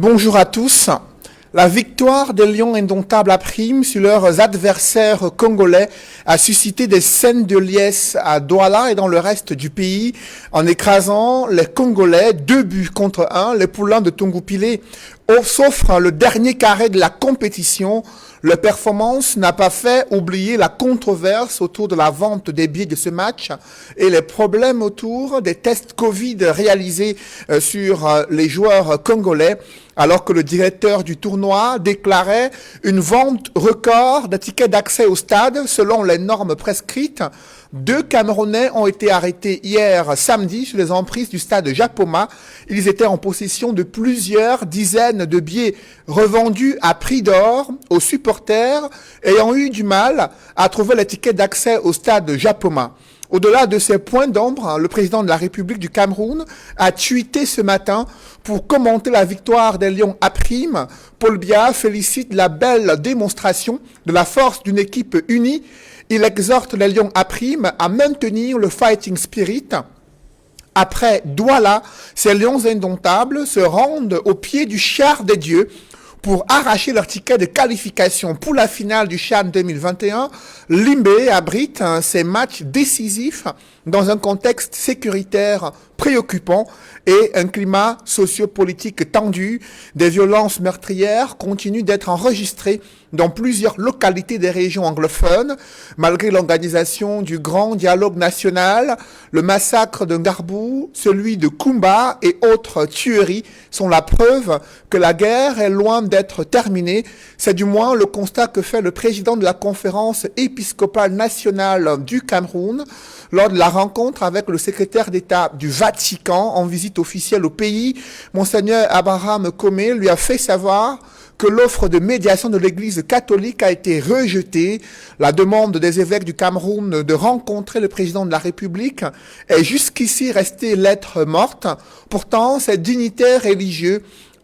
Bonjour à tous. La victoire des Lions indomptables à prime sur leurs adversaires congolais a suscité des scènes de liesse à Douala et dans le reste du pays en écrasant les Congolais 2-1. Les poulains de Tongupile sauf le dernier carré de la compétition. Leur performance n'a pas fait oublier la controverse autour de la vente des billets de ce match et les problèmes autour des tests Covid réalisés sur les joueurs congolais, alors que le directeur du tournoi déclarait une vente record de tickets d'accès au stade selon les normes prescrites. 2 Camerounais ont été arrêtés hier samedi sur les emprises du stade Japoma. Ils étaient en possession de plusieurs dizaines de billets revendus à prix d'or aux supporters ayant eu du mal à trouver les tickets d'accès au stade Japoma. Au-delà de ces points d'ombre, le président de la République du Cameroun a tweeté ce matin pour commenter la victoire des Lions à prime. Paul Biya félicite la belle démonstration de la force d'une équipe unie. Il exhorte les Lions à prime à maintenir le fighting spirit. Après Douala, ces Lions indomptables se rendent au pied du char des dieux pour arracher leur ticket de qualification pour la finale du CHAN 2021. Limbé abrite ces matchs décisifs dans un contexte sécuritaire préoccupant et un climat sociopolitique tendu. Des violences meurtrières continuent d'être enregistrées dans plusieurs localités des régions anglophones. Malgré l'organisation du grand dialogue national, le massacre de Ngarbou, celui de Kumba et autres tueries sont la preuve que la guerre est loin d'être terminée. C'est du moins le constat que fait le président de la conférence épiscopale nationale du Cameroun lors de la rencontre avec le secrétaire d'État du Vatican en visite officielle au pays. Monseigneur Abraham Comé lui a fait savoir que l'offre de médiation de l'Église catholique a été rejetée. La demande des évêques du Cameroun de rencontrer le président de la République est jusqu'ici restée lettre morte. Pourtant, ces dignitaires religieux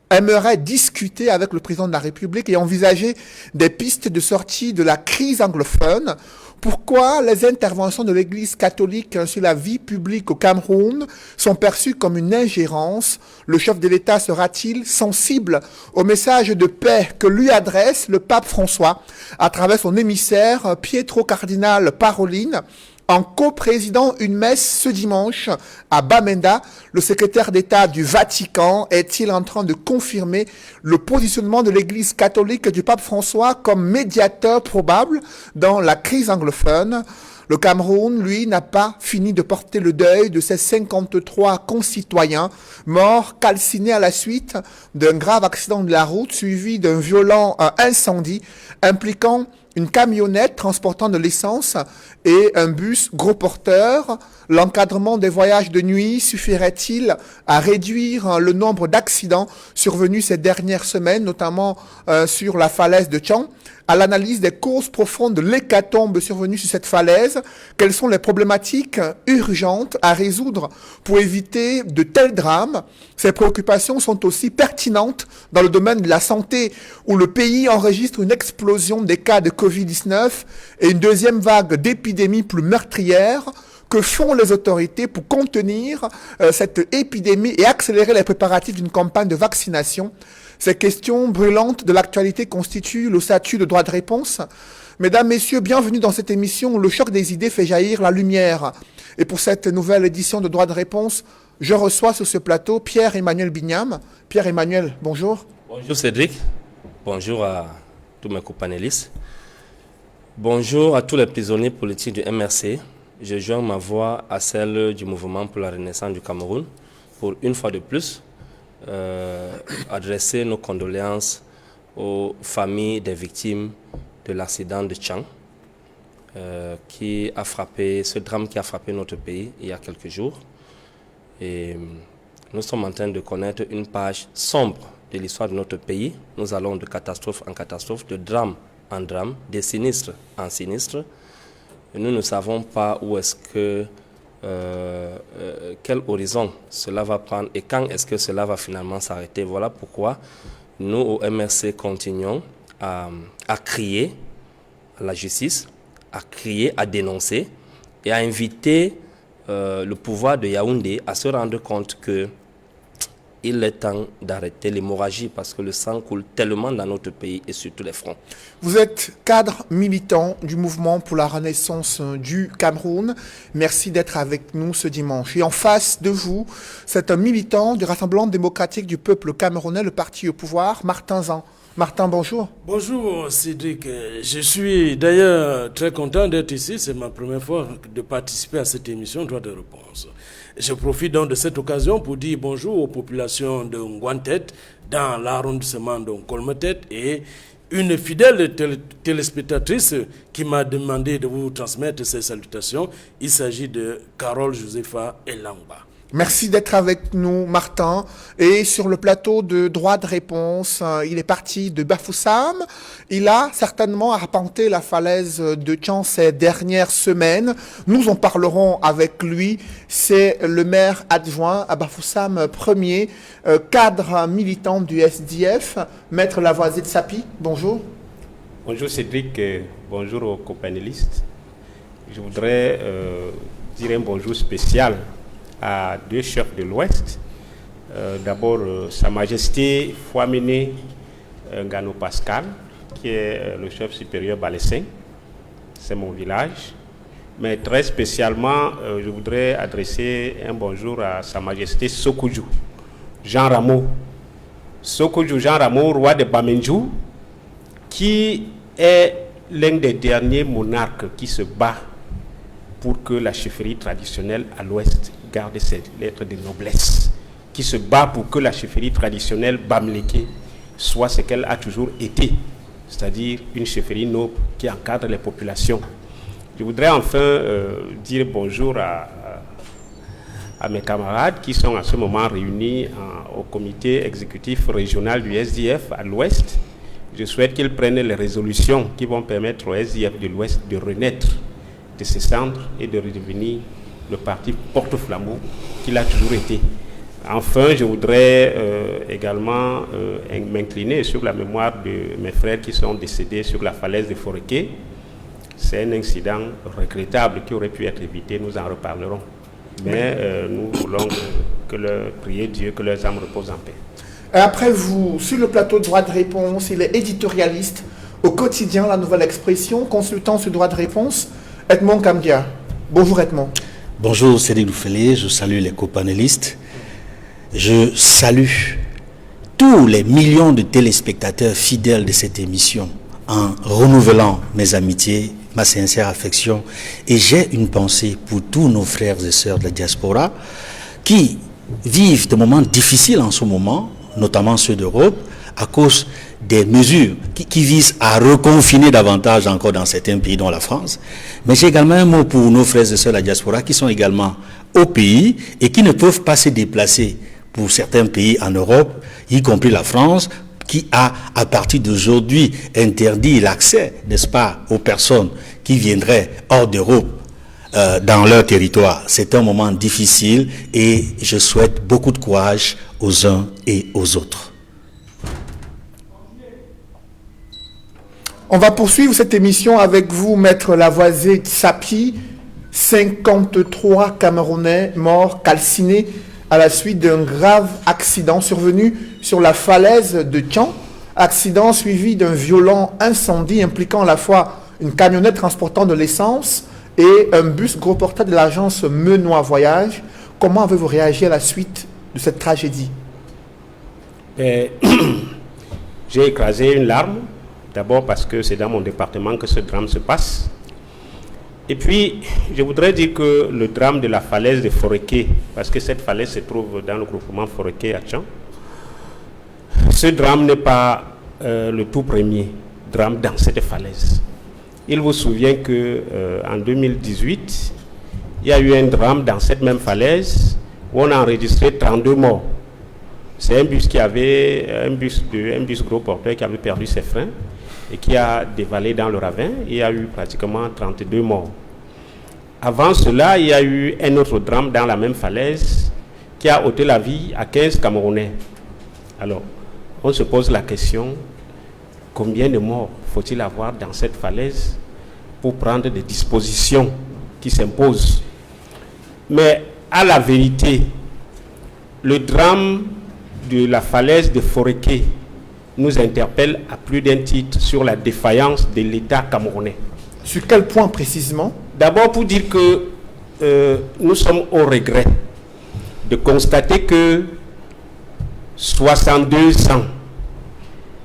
aimeraient discuter avec le président de la République et envisager des pistes de sortie de la crise anglophone. Pourquoi les interventions de l'Église catholique sur la vie publique au Cameroun sont perçues comme une ingérence? Le chef de l'État sera-t-il sensible au message de paix que lui adresse le pape François à travers son émissaire Pietro Cardinal Parolin? En coprésidant une messe ce dimanche à Bamenda, le secrétaire d'État du Vatican est-il en train de confirmer le positionnement de l'Église catholique du pape François comme médiateur probable dans la crise anglophone? Le Cameroun, lui, n'a pas fini de porter le deuil de ses 53 concitoyens morts calcinés à la suite d'un grave accident de la route suivi d'un violent incendie impliquant une camionnette transportant de l'essence et un bus gros porteur. L'encadrement des voyages de nuit suffirait-il à réduire le nombre d'accidents survenus ces dernières semaines, notamment sur la falaise de Tchang? À l'analyse des causes profondes de l'hécatombe survenue sur cette falaise, quelles sont les problématiques urgentes à résoudre pour éviter de tels drames? Ces préoccupations sont aussi pertinentes dans le domaine de la santé, où le pays enregistre une explosion des cas de Covid-19 et une deuxième vague d'épidémies plus meurtrières. Que font les autorités pour contenir cette épidémie et accélérer les préparatifs d'une campagne de vaccination? Ces questions brûlantes de l'actualité constituent le statut de droit de réponse. Mesdames, Messieurs, bienvenue dans cette émission où le choc des idées fait jaillir la lumière. Et pour cette nouvelle édition de droit de réponse, je reçois sur ce plateau Pierre-Emmanuel Bignam. Pierre-Emmanuel, bonjour. Bonjour Cédric. Bonjour à tous mes copanélistes. Bonjour à tous les prisonniers politiques du MRC. Je joins ma voix à celle du mouvement pour la renaissance du Cameroun pour une fois de plus adresser nos condoléances aux familles des victimes de l'accident de Tchang ce drame qui a frappé notre pays il y a quelques jours. Et nous sommes en train de connaître une page sombre de l'histoire de notre pays. Nous allons de catastrophe en catastrophe, de drame en drame, de sinistre en sinistre. Et nous ne savons pas où est-ce que, quel horizon cela va prendre et quand est-ce que cela va finalement s'arrêter. Voilà pourquoi nous, au MRC, continuons à crier à la justice, à crier, à dénoncer et à inviter le pouvoir de Yaoundé à se rendre compte que il est temps d'arrêter l'hémorragie parce que le sang coule tellement dans notre pays et sur tous les fronts. Vous êtes cadre militant du mouvement pour la renaissance du Cameroun. Merci d'être avec nous ce dimanche. Et en face de vous, c'est un militant du Rassemblement démocratique du peuple camerounais, le parti au pouvoir, Martin Zan. Martin, bonjour. Bonjour Cédric. Je suis d'ailleurs très content d'être ici. C'est ma première fois de participer à cette émission Droit de réponse. Je profite donc de cette occasion pour dire bonjour aux populations de Ngouantet, dans l'arrondissement de Kolmetet, et une fidèle téléspectatrice qui m'a demandé de vous transmettre ses salutations. Il s'agit de Carole Josepha Elangba. Merci d'être avec nous, Martin. Et sur le plateau de droit de réponse, il est parti de Bafoussam. Il a certainement arpenté la falaise de Tchan ces dernières semaines. Nous en parlerons avec lui. C'est le maire adjoint à Bafoussam, premier cadre militant du SDF, Maître Lavoisier de Sapi. Bonjour. Bonjour Cédric, bonjour aux companélistes. Je voudrais dire un bonjour spécial à deux chefs de l'Ouest. D'abord, Sa Majesté Fouamene Ngano Pascal, qui est le chef supérieur Balessin. C'est mon village. Mais très spécialement, je voudrais adresser un bonjour à Sa Majesté Sokoudjou, Jean Rameau. Sokoudjou Jean Rameau, roi de Bamenjou, qui est l'un des derniers monarques qui se bat pour que la chefferie traditionnelle à l'Ouest garde ses lettres de noblesse, qui se bat pour que la chefferie traditionnelle Bamléké soit ce qu'elle a toujours été, c'est-à-dire une chefferie noble qui encadre les populations. Je voudrais enfin dire bonjour à mes camarades qui sont à ce moment réunis au comité exécutif régional du SDF à l'Ouest. Je souhaite qu'ils prennent les résolutions qui vont permettre au SDF de l'Ouest de renaître de ses cendres et de redevenir le parti porte-flambeau qu'il a toujours été. Enfin, je voudrais également m'incliner sur la mémoire de mes frères qui sont décédés sur la falaise de Foreké. C'est un incident regrettable qui aurait pu être évité, nous en reparlerons. Mais nous voulons prier Dieu que leurs âmes reposent en paix. Après vous, sur le plateau de droit de réponse, il est éditorialiste au quotidien La Nouvelle Expression, consultant sur droit de réponse, Edmond Kamdia. Bonjour Edmond. Bonjour Cédric Loufélé, je salue les copanélistes. Je salue tous les millions de téléspectateurs fidèles de cette émission en renouvelant mes amitiés, ma sincère affection. Et j'ai une pensée pour tous nos frères et sœurs de la diaspora qui vivent des moments difficiles en ce moment, notamment ceux d'Europe, à cause des mesures qui visent à reconfiner davantage encore dans certains pays, dont la France. Mais j'ai également un mot pour nos frères et sœurs de la diaspora qui sont également au pays et qui ne peuvent pas se déplacer pour certains pays en Europe, y compris la France, qui a, à partir d'aujourd'hui, interdit l'accès, n'est-ce pas, aux personnes qui viendraient hors d'Europe dans leur territoire. C'est un moment difficile et je souhaite beaucoup de courage aux uns et aux autres. On va poursuivre cette émission avec vous, Maître Lavoisier Sapi. 53 Camerounais morts calcinés à la suite d'un grave accident survenu sur la falaise de Tchan. Accident suivi d'un violent incendie impliquant à la fois une camionnette transportant de l'essence et un bus gros porteur de l'agence Menois Voyage. Comment avez-vous réagi à la suite de cette tragédie? J'ai écrasé une larme. D'abord parce que c'est dans mon département que ce drame se passe. Et puis, je voudrais dire que le drame de la falaise de Foreké, parce que cette falaise se trouve dans le groupement Foreké à Tchan, ce drame n'est pas le tout premier drame dans cette falaise. Il vous souvient qu'en 2018, il y a eu un drame dans cette même falaise où on a enregistré 32 morts. C'est un bus un bus gros porteur qui avait perdu ses freins et qui a dévalé dans le ravin. Il y a eu pratiquement 32 morts. Avant cela, il y a eu un autre drame dans la même falaise qui a ôté la vie à 15 Camerounais. Alors, on se pose la question, combien de morts faut-il avoir dans cette falaise pour prendre des dispositions qui s'imposent? Mais à la vérité, le drame de la falaise de Foréké nous interpelle à plus d'un titre sur la défaillance de l'État camerounais. Sur quel point précisément? D'abord pour dire que nous sommes au regret de constater que 62 ans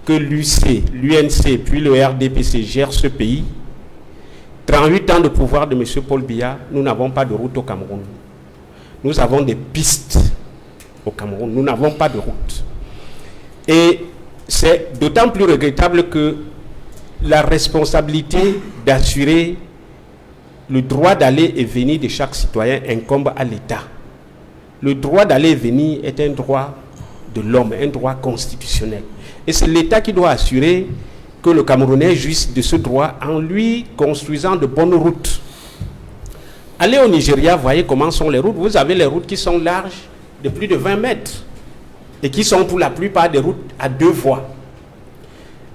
que l'UC, l'UNC puis le RDPC gèrent ce pays, 38 ans de pouvoir de M. Paul Biya, nous n'avons pas de route au Cameroun. Nous avons des pistes au Cameroun, nous n'avons pas de route. Et c'est d'autant plus regrettable que la responsabilité d'assurer le droit d'aller et venir de chaque citoyen incombe à l'État. Le droit d'aller et venir est un droit de l'homme, un droit constitutionnel. Et c'est l'État qui doit assurer que le Camerounais jouisse de ce droit en lui construisant de bonnes routes. Allez au Nigeria, voyez comment sont les routes. Vous avez les routes qui sont larges de plus de 20 mètres et qui sont pour la plupart des routes à 2 voies.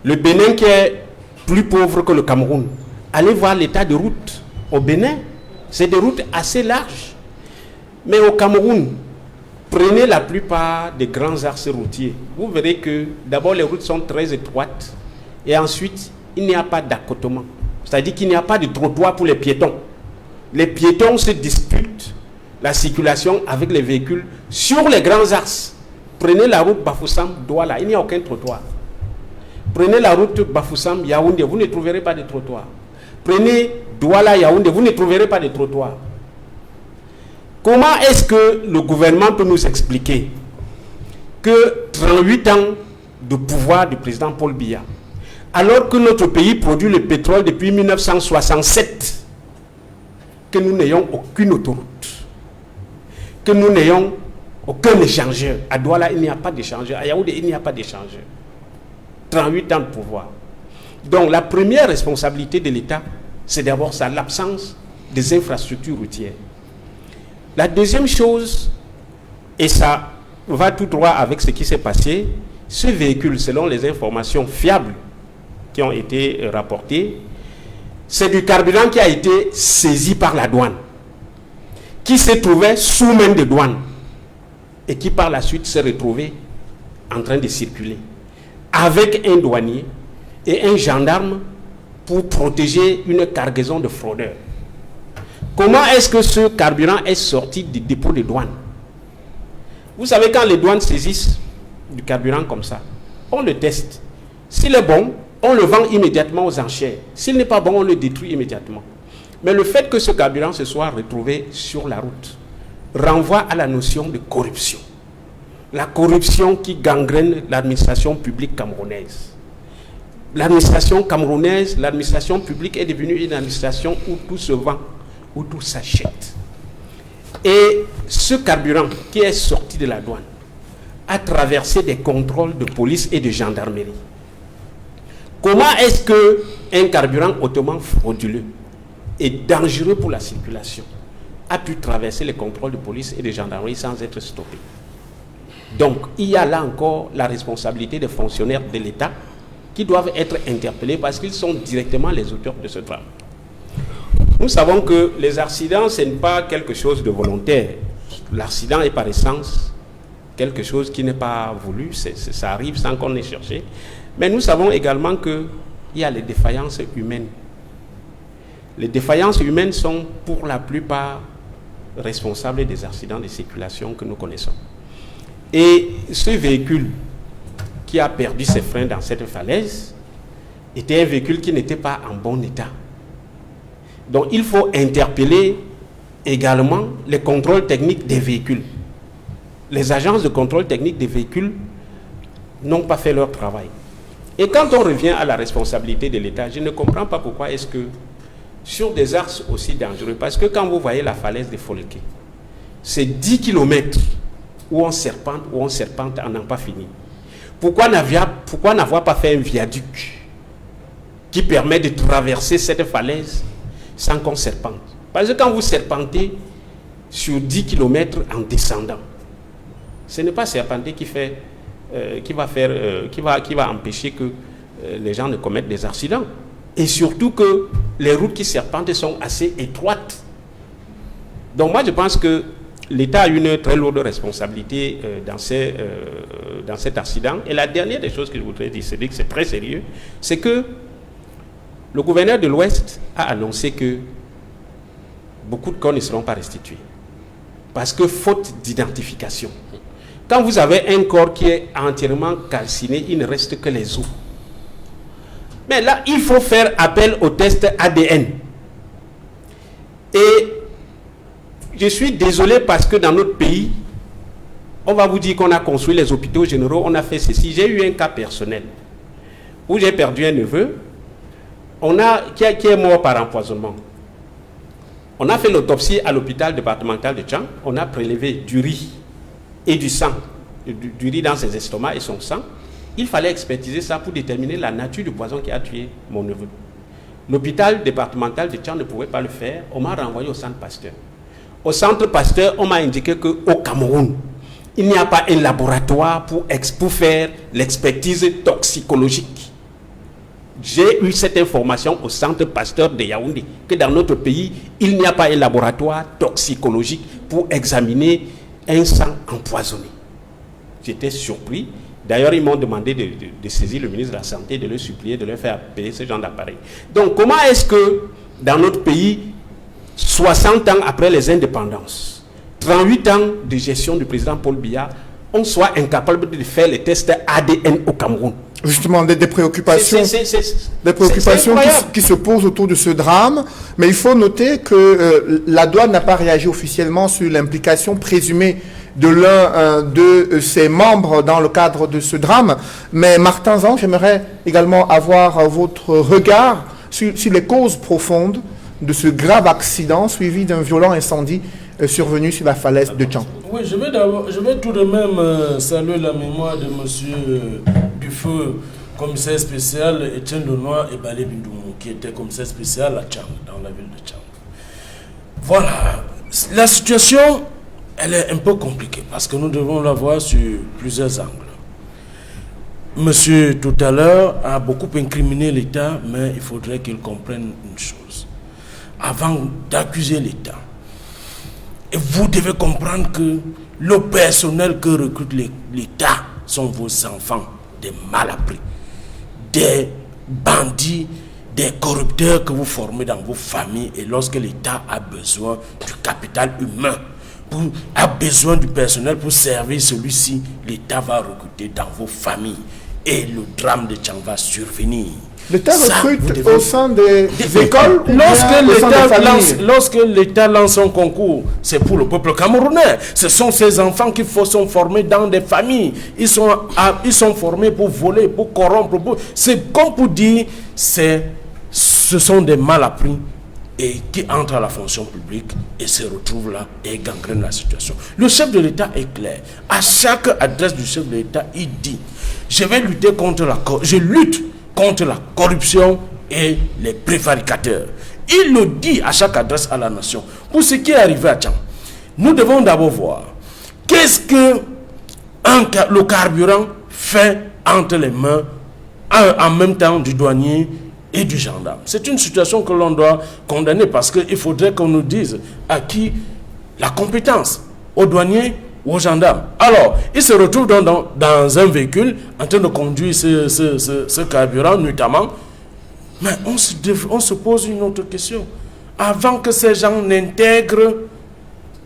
Le Bénin qui est plus pauvre que le Cameroun, allez voir l'état de route au Bénin. C'est des routes assez larges. Mais au Cameroun, prenez la plupart des grands axes routiers. Vous verrez que d'abord les routes sont très étroites et ensuite il n'y a pas d'accotement. C'est-à-dire qu'il n'y a pas de trottoir pour les piétons. Les piétons se disputent la circulation avec les véhicules sur les grands axes. Prenez la route Bafoussam-Douala, il n'y a aucun trottoir. Prenez la route Bafoussam-Yaoundé, vous ne trouverez pas de trottoir. Prenez Douala-Yaoundé, vous ne trouverez pas de trottoir. Comment est-ce que le gouvernement peut nous expliquer que 38 ans de pouvoir du président Paul Biya, alors que notre pays produit le pétrole depuis 1967, que nous n'ayons aucune autoroute, que nous n'ayons aucun échangeur. À Douala, il n'y a pas d'échangeur. À Yaoundé, il n'y a pas d'échangeur. 38 ans de pouvoir. Donc, la première responsabilité de l'État, c'est d'abord ça, l'absence des infrastructures routières. La deuxième chose, et ça va tout droit avec ce qui s'est passé, ce véhicule, selon les informations fiables qui ont été rapportées, c'est du carburant qui a été saisi par la douane, qui se trouvait sous main de douane et qui par la suite s'est retrouvé en train de circuler avec un douanier et un gendarme pour protéger une cargaison de fraudeurs. Comment est-ce que ce carburant est sorti du dépôt de douane? Vous savez, quand les douanes saisissent du carburant comme ça, on le teste. S'il est bon, on le vend immédiatement aux enchères. S'il n'est pas bon, on le détruit immédiatement. Mais le fait que ce carburant se soit retrouvé sur la route renvoie à la notion de corruption. La corruption qui gangrène l'administration publique camerounaise. L'administration camerounaise, l'administration publique est devenue une administration où tout se vend, où tout s'achète. Et ce carburant qui est sorti de la douane a traversé des contrôles de police et de gendarmerie. Comment est-ce qu'un carburant hautement frauduleux et dangereux pour la circulation a pu traverser les contrôles de police et de gendarmerie sans être stoppé? Donc, il y a là encore la responsabilité des fonctionnaires de l'État qui doivent être interpellés parce qu'ils sont directement les auteurs de ce drame. Nous savons que les accidents, ce n'est pas quelque chose de volontaire. L'accident est par essence quelque chose qui n'est pas voulu, ça arrive sans qu'on ait cherché. Mais nous savons également qu'il y a les défaillances humaines. Les défaillances humaines sont pour la plupart responsables des accidents de circulation que nous connaissons. Et ce véhicule qui a perdu ses freins dans cette falaise était un véhicule qui n'était pas en bon état. Donc il faut interpeller également les contrôles techniques des véhicules. Les agences de contrôle technique des véhicules n'ont pas fait leur travail. Et quand on revient à la responsabilité de l'État, je ne comprends pas pourquoi est-ce que sur des axes aussi dangereux, parce que quand vous voyez la falaise de Foléké, c'est 10 km où on serpente à n'en pas fini. Pourquoi n'avoir pas fait un viaduc qui permet de traverser cette falaise sans qu'on serpente? Parce que quand vous serpentez sur 10 km en descendant, ce n'est pas serpenter qui va empêcher que les gens ne commettent des accidents. Et surtout que les routes qui serpentent sont assez étroites. Donc moi je pense que l'État a une très lourde responsabilité dans cet accident. Et la dernière des choses que je voudrais dire, c'est que c'est très sérieux, c'est que le gouverneur de l'Ouest a annoncé que beaucoup de corps ne seront pas restitués. Parce que faute d'identification. Quand vous avez un corps qui est entièrement calciné, il ne reste que les os. Mais là, il faut faire appel au test ADN. Et je suis désolé parce que dans notre pays, on va vous dire qu'on a construit les hôpitaux généraux, on a fait ceci. J'ai eu un cas personnel où j'ai perdu un neveu qui est mort par empoisonnement. On a fait l'autopsie à l'hôpital départemental de Tchang. On a prélevé du riz et du sang, du riz dans ses estomacs et son sang. Il fallait expertiser ça pour déterminer la nature du poison qui a tué mon neveu. L'hôpital départemental de Tchang ne pouvait pas le faire. On m'a renvoyé au centre Pasteur. Au centre Pasteur, on m'a indiqué qu'au Cameroun, il n'y a pas un laboratoire pour faire l'expertise toxicologique. J'ai eu cette information au centre Pasteur de Yaoundé, que dans notre pays, il n'y a pas un laboratoire toxicologique pour examiner un sang empoisonné. J'étais surpris. D'ailleurs, ils m'ont demandé de saisir le ministre de la Santé, de le supplier, de leur faire payer ce genre d'appareil. Donc, comment est-ce que, dans notre pays, 60 ans après les indépendances, 38 ans de gestion du président Paul Biya, on soit incapable de faire les tests ADN au Cameroun? Justement, des préoccupations, qui se posent autour de ce drame. Mais il faut noter que la douane n'a pas réagi officiellement sur l'implication présumée de l'un de ses membres dans le cadre de ce drame. Mais Martin Zang, j'aimerais également avoir votre regard sur les causes profondes de ce grave accident suivi d'un violent incendie survenu sur la falaise de Tchang. Oui, je vais tout de même saluer la mémoire de M. Dufeu, commissaire spécial Etienne Lenoir et Balé Bindoumou, qui était commissaire spécial à Tchang, dans la ville de Tchang. Voilà, la situation, elle est un peu compliquée parce que nous devons la voir sur plusieurs angles. Monsieur, tout à l'heure, a beaucoup incriminé l'État, mais il faudrait qu'il comprenne une chose. Avant d'accuser l'État, et vous devez comprendre que le personnel que recrute l'État sont vos enfants, des malappris, des bandits, des corrupteurs que vous formez dans vos familles. Et lorsque l'État a besoin du capital humain, a besoin du personnel pour servir celui-ci, l'État va recruter dans vos familles. Et le drame de Tchang va survenir. L'État recrute au sein des écoles. Lorsque l'État lance un concours, c'est pour le peuple camerounais. Ce sont ces enfants qui sont formés dans des familles. Ils sont formés pour voler, pour corrompre. C'est comme pour dire, ce sont des malappris et qui entrent à la fonction publique et se retrouvent là et gangrènent la situation. Le chef de l'État est clair. À chaque adresse du chef de l'État, il dit, je lutte contre la corruption et les prévaricateurs. Il le dit à chaque adresse à la nation. Pour ce qui est arrivé à Tchang, nous devons d'abord voir qu'est-ce que le carburant fait entre les mains en même temps du douanier et du gendarme. C'est une situation que l'on doit condamner parce qu'il faudrait qu'on nous dise à qui la compétence, aux douaniers ou aux gendarmes. Alors, il se retrouve dans un véhicule en train de conduire ce carburant nuitamment. Mais on se pose une autre question. Avant que ces gens n'intègrent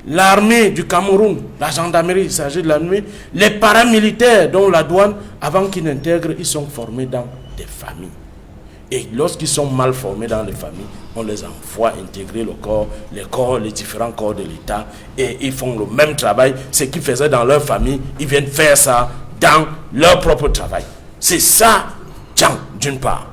l'armée du Cameroun, la gendarmerie, il s'agit de l'armée, les paramilitaires, dont la douane, avant qu'ils n'intègrent, ils sont formés dans des familles. Et lorsqu'ils sont mal formés dans les familles, on les envoie intégrer les différents corps de l'État et ils font le même travail. Ce qu'ils faisaient dans leur famille, ils viennent faire ça dans leur propre travail. C'est ça, Tchang, d'une part.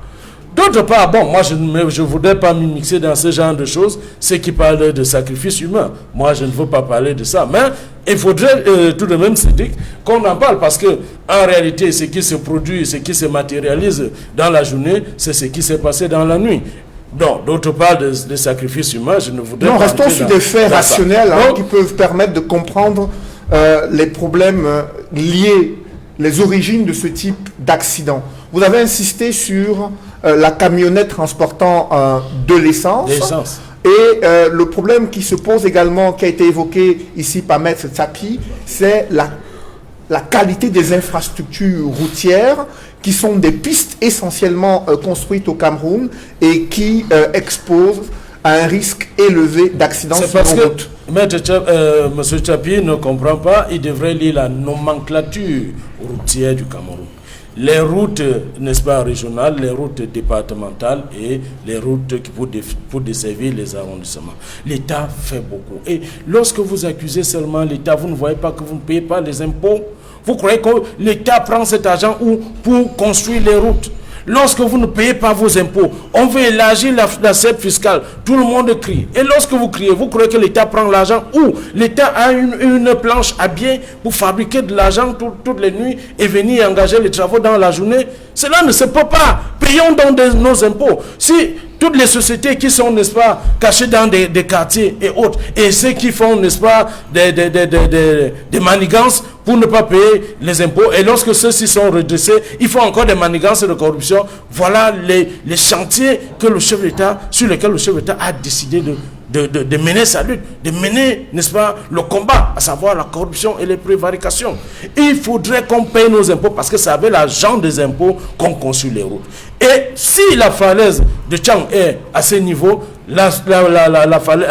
D'autre part, bon, moi je ne voudrais pas m'immiscer dans ce genre de choses, ceux qui parlent de sacrifice humain. Moi je ne veux pas parler de ça, mais il faudrait tout de même se dire qu'on en parle parce que en réalité ce qui se produit, ce qui se matérialise dans la journée, c'est ce qui s'est passé dans la nuit. Donc, d'autre part, de sacrifice humain, je ne voudrais pas... Non, restons sur des faits rationnels qui peuvent permettre de comprendre les problèmes liés, les origines de ce type d'accident. Vous avez insisté sur la camionnette transportant de l'essence. Et le problème qui se pose également, qui a été évoqué ici par Maître Tsapi, c'est la qualité des infrastructures routières qui sont des pistes essentiellement construites au Cameroun et qui exposent à un risque élevé d'accidents sur nos routes. M. Tchapi ne comprend pas, il devrait lire la nomenclature routière du Cameroun. Les routes, n'est-ce pas, régionales, les routes départementales et les routes pour desservir les arrondissements. L'État fait beaucoup. Et lorsque vous accusez seulement l'État, vous ne voyez pas que vous ne payez pas les impôts. Vous croyez que l'État prend cet argent pour construire les routes? Lorsque vous ne payez pas vos impôts, on veut élargir l'assiette fiscale. Tout le monde crie. Et lorsque vous criez, vous croyez que l'État prend l'argent où? L'État a une planche à biais pour fabriquer de l'argent toutes les nuits et venir engager les travaux dans la journée. Cela ne se peut pas. Payons donc nos impôts. Si toutes les sociétés qui sont, n'est-ce pas, cachées dans des quartiers et autres, et ceux qui font, n'est-ce pas, des manigances pour ne pas payer les impôts, et lorsque ceux-ci sont redressés, il faut encore des manigances de corruption. Voilà les chantiers que le chef d'État, sur lesquels le chef d'État a décidé de mener sa lutte, de mener, n'est-ce pas, le combat, à savoir la corruption et les prévarications. Il faudrait qu'on paye nos impôts parce que c'est avec l'argent des impôts qu'on construit les routes. Et si la falaise de Tchang est à ce niveau, la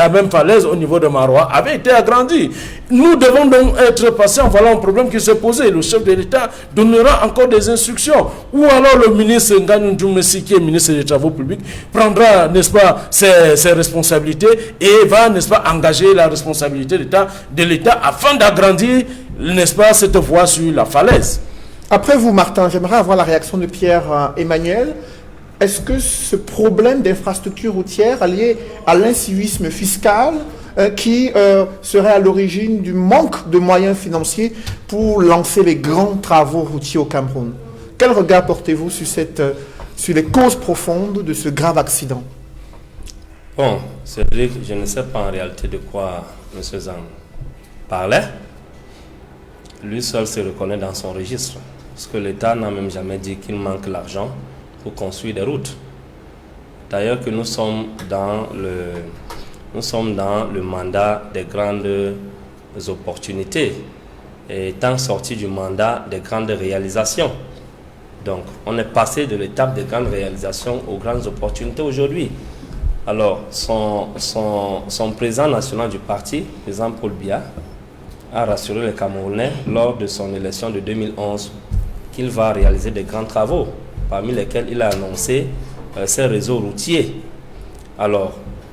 même falaise au niveau de Maroua avait été agrandie. Nous devons donc être patients. Voilà un problème qui s'est posé. Le chef de l'État donnera encore des instructions. Ou alors le ministre Nganou Djoumessi, qui est ministre des Travaux publics, prendra, n'est-ce pas, ses responsabilités et va, n'est-ce pas, engager la responsabilité de l'État afin d'agrandir, n'est-ce pas, cette voie sur la falaise. Après vous, Martin, j'aimerais avoir la réaction de Pierre-Emmanuel. Est-ce que ce problème d'infrastructure routière lié à l'incivisme fiscal qui serait à l'origine du manque de moyens financiers pour lancer les grands travaux routiers au Cameroun? Quel regard portez-vous sur les causes profondes de ce grave accident? Bon, Cédric, je ne sais pas en réalité de quoi M. Zang parlait. Lui seul se reconnaît dans son registre. Parce que l'État n'a même jamais dit qu'il manque l'argent pour construire des routes. D'ailleurs que nous sommes dans le mandat des grandes opportunités et étant sorti du mandat des grandes réalisations. Donc on est passé de l'étape des grandes réalisations aux grandes opportunités aujourd'hui. Alors son président national du parti, le président Paul Biya, a rassuré les Camerounais lors de son élection de 2011 qu'il va réaliser des grands travaux, parmi lesquels il a annoncé ses réseaux routiers. Alors,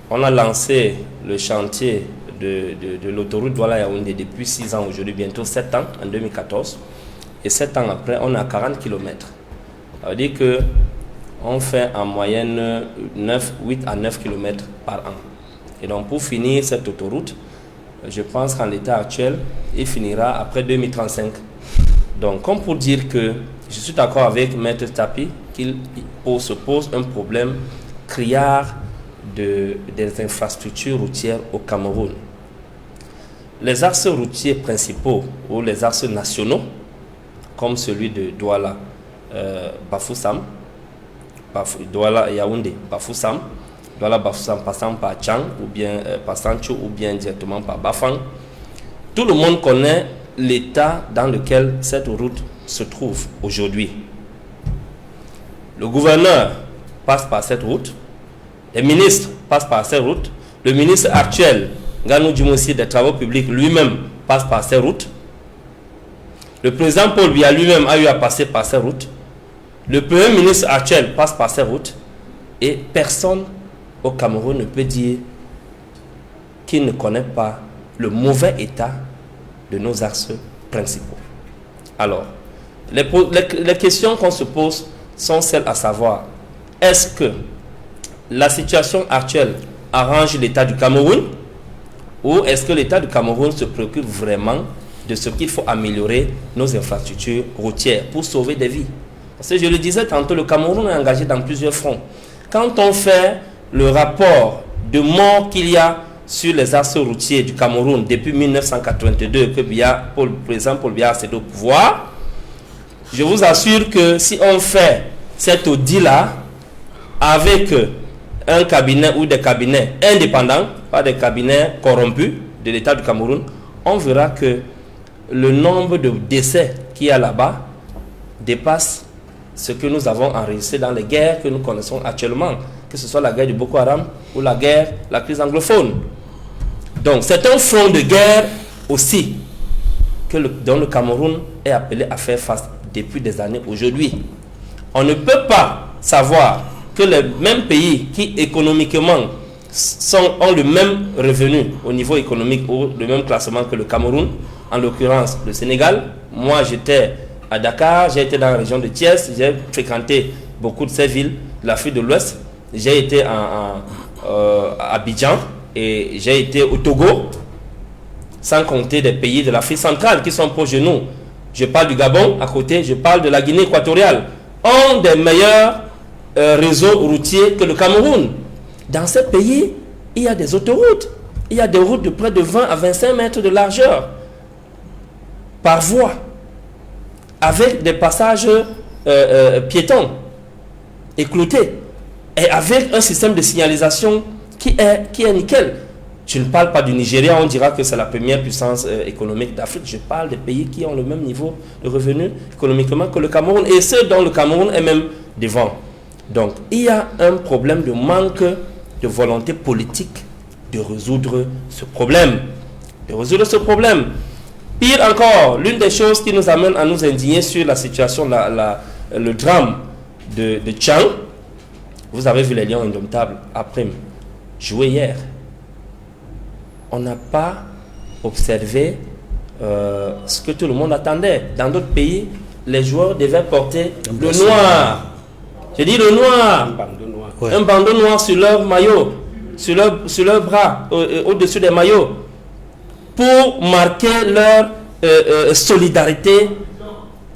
on a lancé le chantier de l'autoroute Douala-Yaoundé depuis 6 ans aujourd'hui, bientôt 7 ans, en 2014. Et 7 ans après, on a 40 km. Ça veut dire qu'on fait en moyenne 8 à 9 km par an. Et donc, pour finir cette autoroute, je pense qu'en l'état actuel, il finira après 2035. Donc, comme pour dire que je suis d'accord avec Maître Tchapi qu'il se pose un problème criard des infrastructures routières au Cameroun. Les axes routiers principaux ou les axes nationaux, comme celui de Douala, Bafoussam, Douala Yaoundé, Bafoussam, Douala Bafoussam passant par Tchang ou bien passant Tchou ou bien directement par Bafang. Tout le monde connaît l'état dans lequel cette route se trouve aujourd'hui. Le gouverneur passe par cette route, les ministres passent par cette route, le ministre actuel, Nganou Djoumessi des Travaux publics, lui-même passe par cette route. Le président Paul Biya lui-même a eu à passer par cette route. Le premier ministre actuel passe par cette route. Et personne au Cameroun ne peut dire qu'il ne connaît pas le mauvais état de nos axes principaux. Alors, les questions qu'on se pose sont celles à savoir, est-ce que la situation actuelle arrange l'état du Cameroun ou est-ce que l'état du Cameroun se préoccupe vraiment de ce qu'il faut améliorer nos infrastructures routières pour sauver des vies? Parce que je le disais tantôt, le Cameroun est engagé dans plusieurs fronts. Quand on fait le rapport de morts qu'il y a sur les axes routiers du Cameroun depuis 1982 que le président Paul Biya a cédé au pouvoir, je vous assure que si on fait cet audit-là avec un cabinet ou des cabinets indépendants, pas des cabinets corrompus de l'État du Cameroun, on verra que le nombre de décès qu'il y a là-bas dépasse ce que nous avons enregistré dans les guerres que nous connaissons actuellement, que ce soit la guerre du Boko Haram ou la crise anglophone. Donc c'est un front de guerre aussi dont le Cameroun est appelé à faire face depuis des années aujourd'hui. On ne peut pas savoir que les mêmes pays qui économiquement ont le même revenu au niveau économique ou le même classement que le Cameroun, en l'occurrence le Sénégal. Moi j'étais à Dakar, j'ai été dans la région de Thiès, j'ai fréquenté beaucoup de ces villes de l'Afrique de l'Ouest, j'ai été à Abidjan et j'ai été au Togo, sans compter des pays de l'Afrique centrale qui sont proches de nous. Je parle du Gabon à côté, je parle de la Guinée équatoriale, ont des meilleurs réseaux routiers que le Cameroun. Dans ces pays, il y a des autoroutes, il y a des routes de près de 20 à 25 mètres de largeur par voie, avec des passages piétons écloutés et avec un système de signalisation qui est nickel. Je ne parle pas du Nigeria, on dira que c'est la première puissance économique d'Afrique. Je parle des pays qui ont le même niveau de revenus économiquement que le Cameroun et ceux dont le Cameroun est même devant. Donc, il y a un problème de manque de volonté politique de résoudre ce problème. Pire encore, l'une des choses qui nous amène à nous indigner sur la situation, le drame de Tchang, vous avez vu les Lions indomptables après jouer hier. On n'a pas observé ce que tout le monde attendait. Dans d'autres pays, les joueurs devaient porter le noir. J'ai dit le noir. Un bandeau noir sur leur maillot, sur leur bras, au-dessus des maillots, pour marquer leur solidarité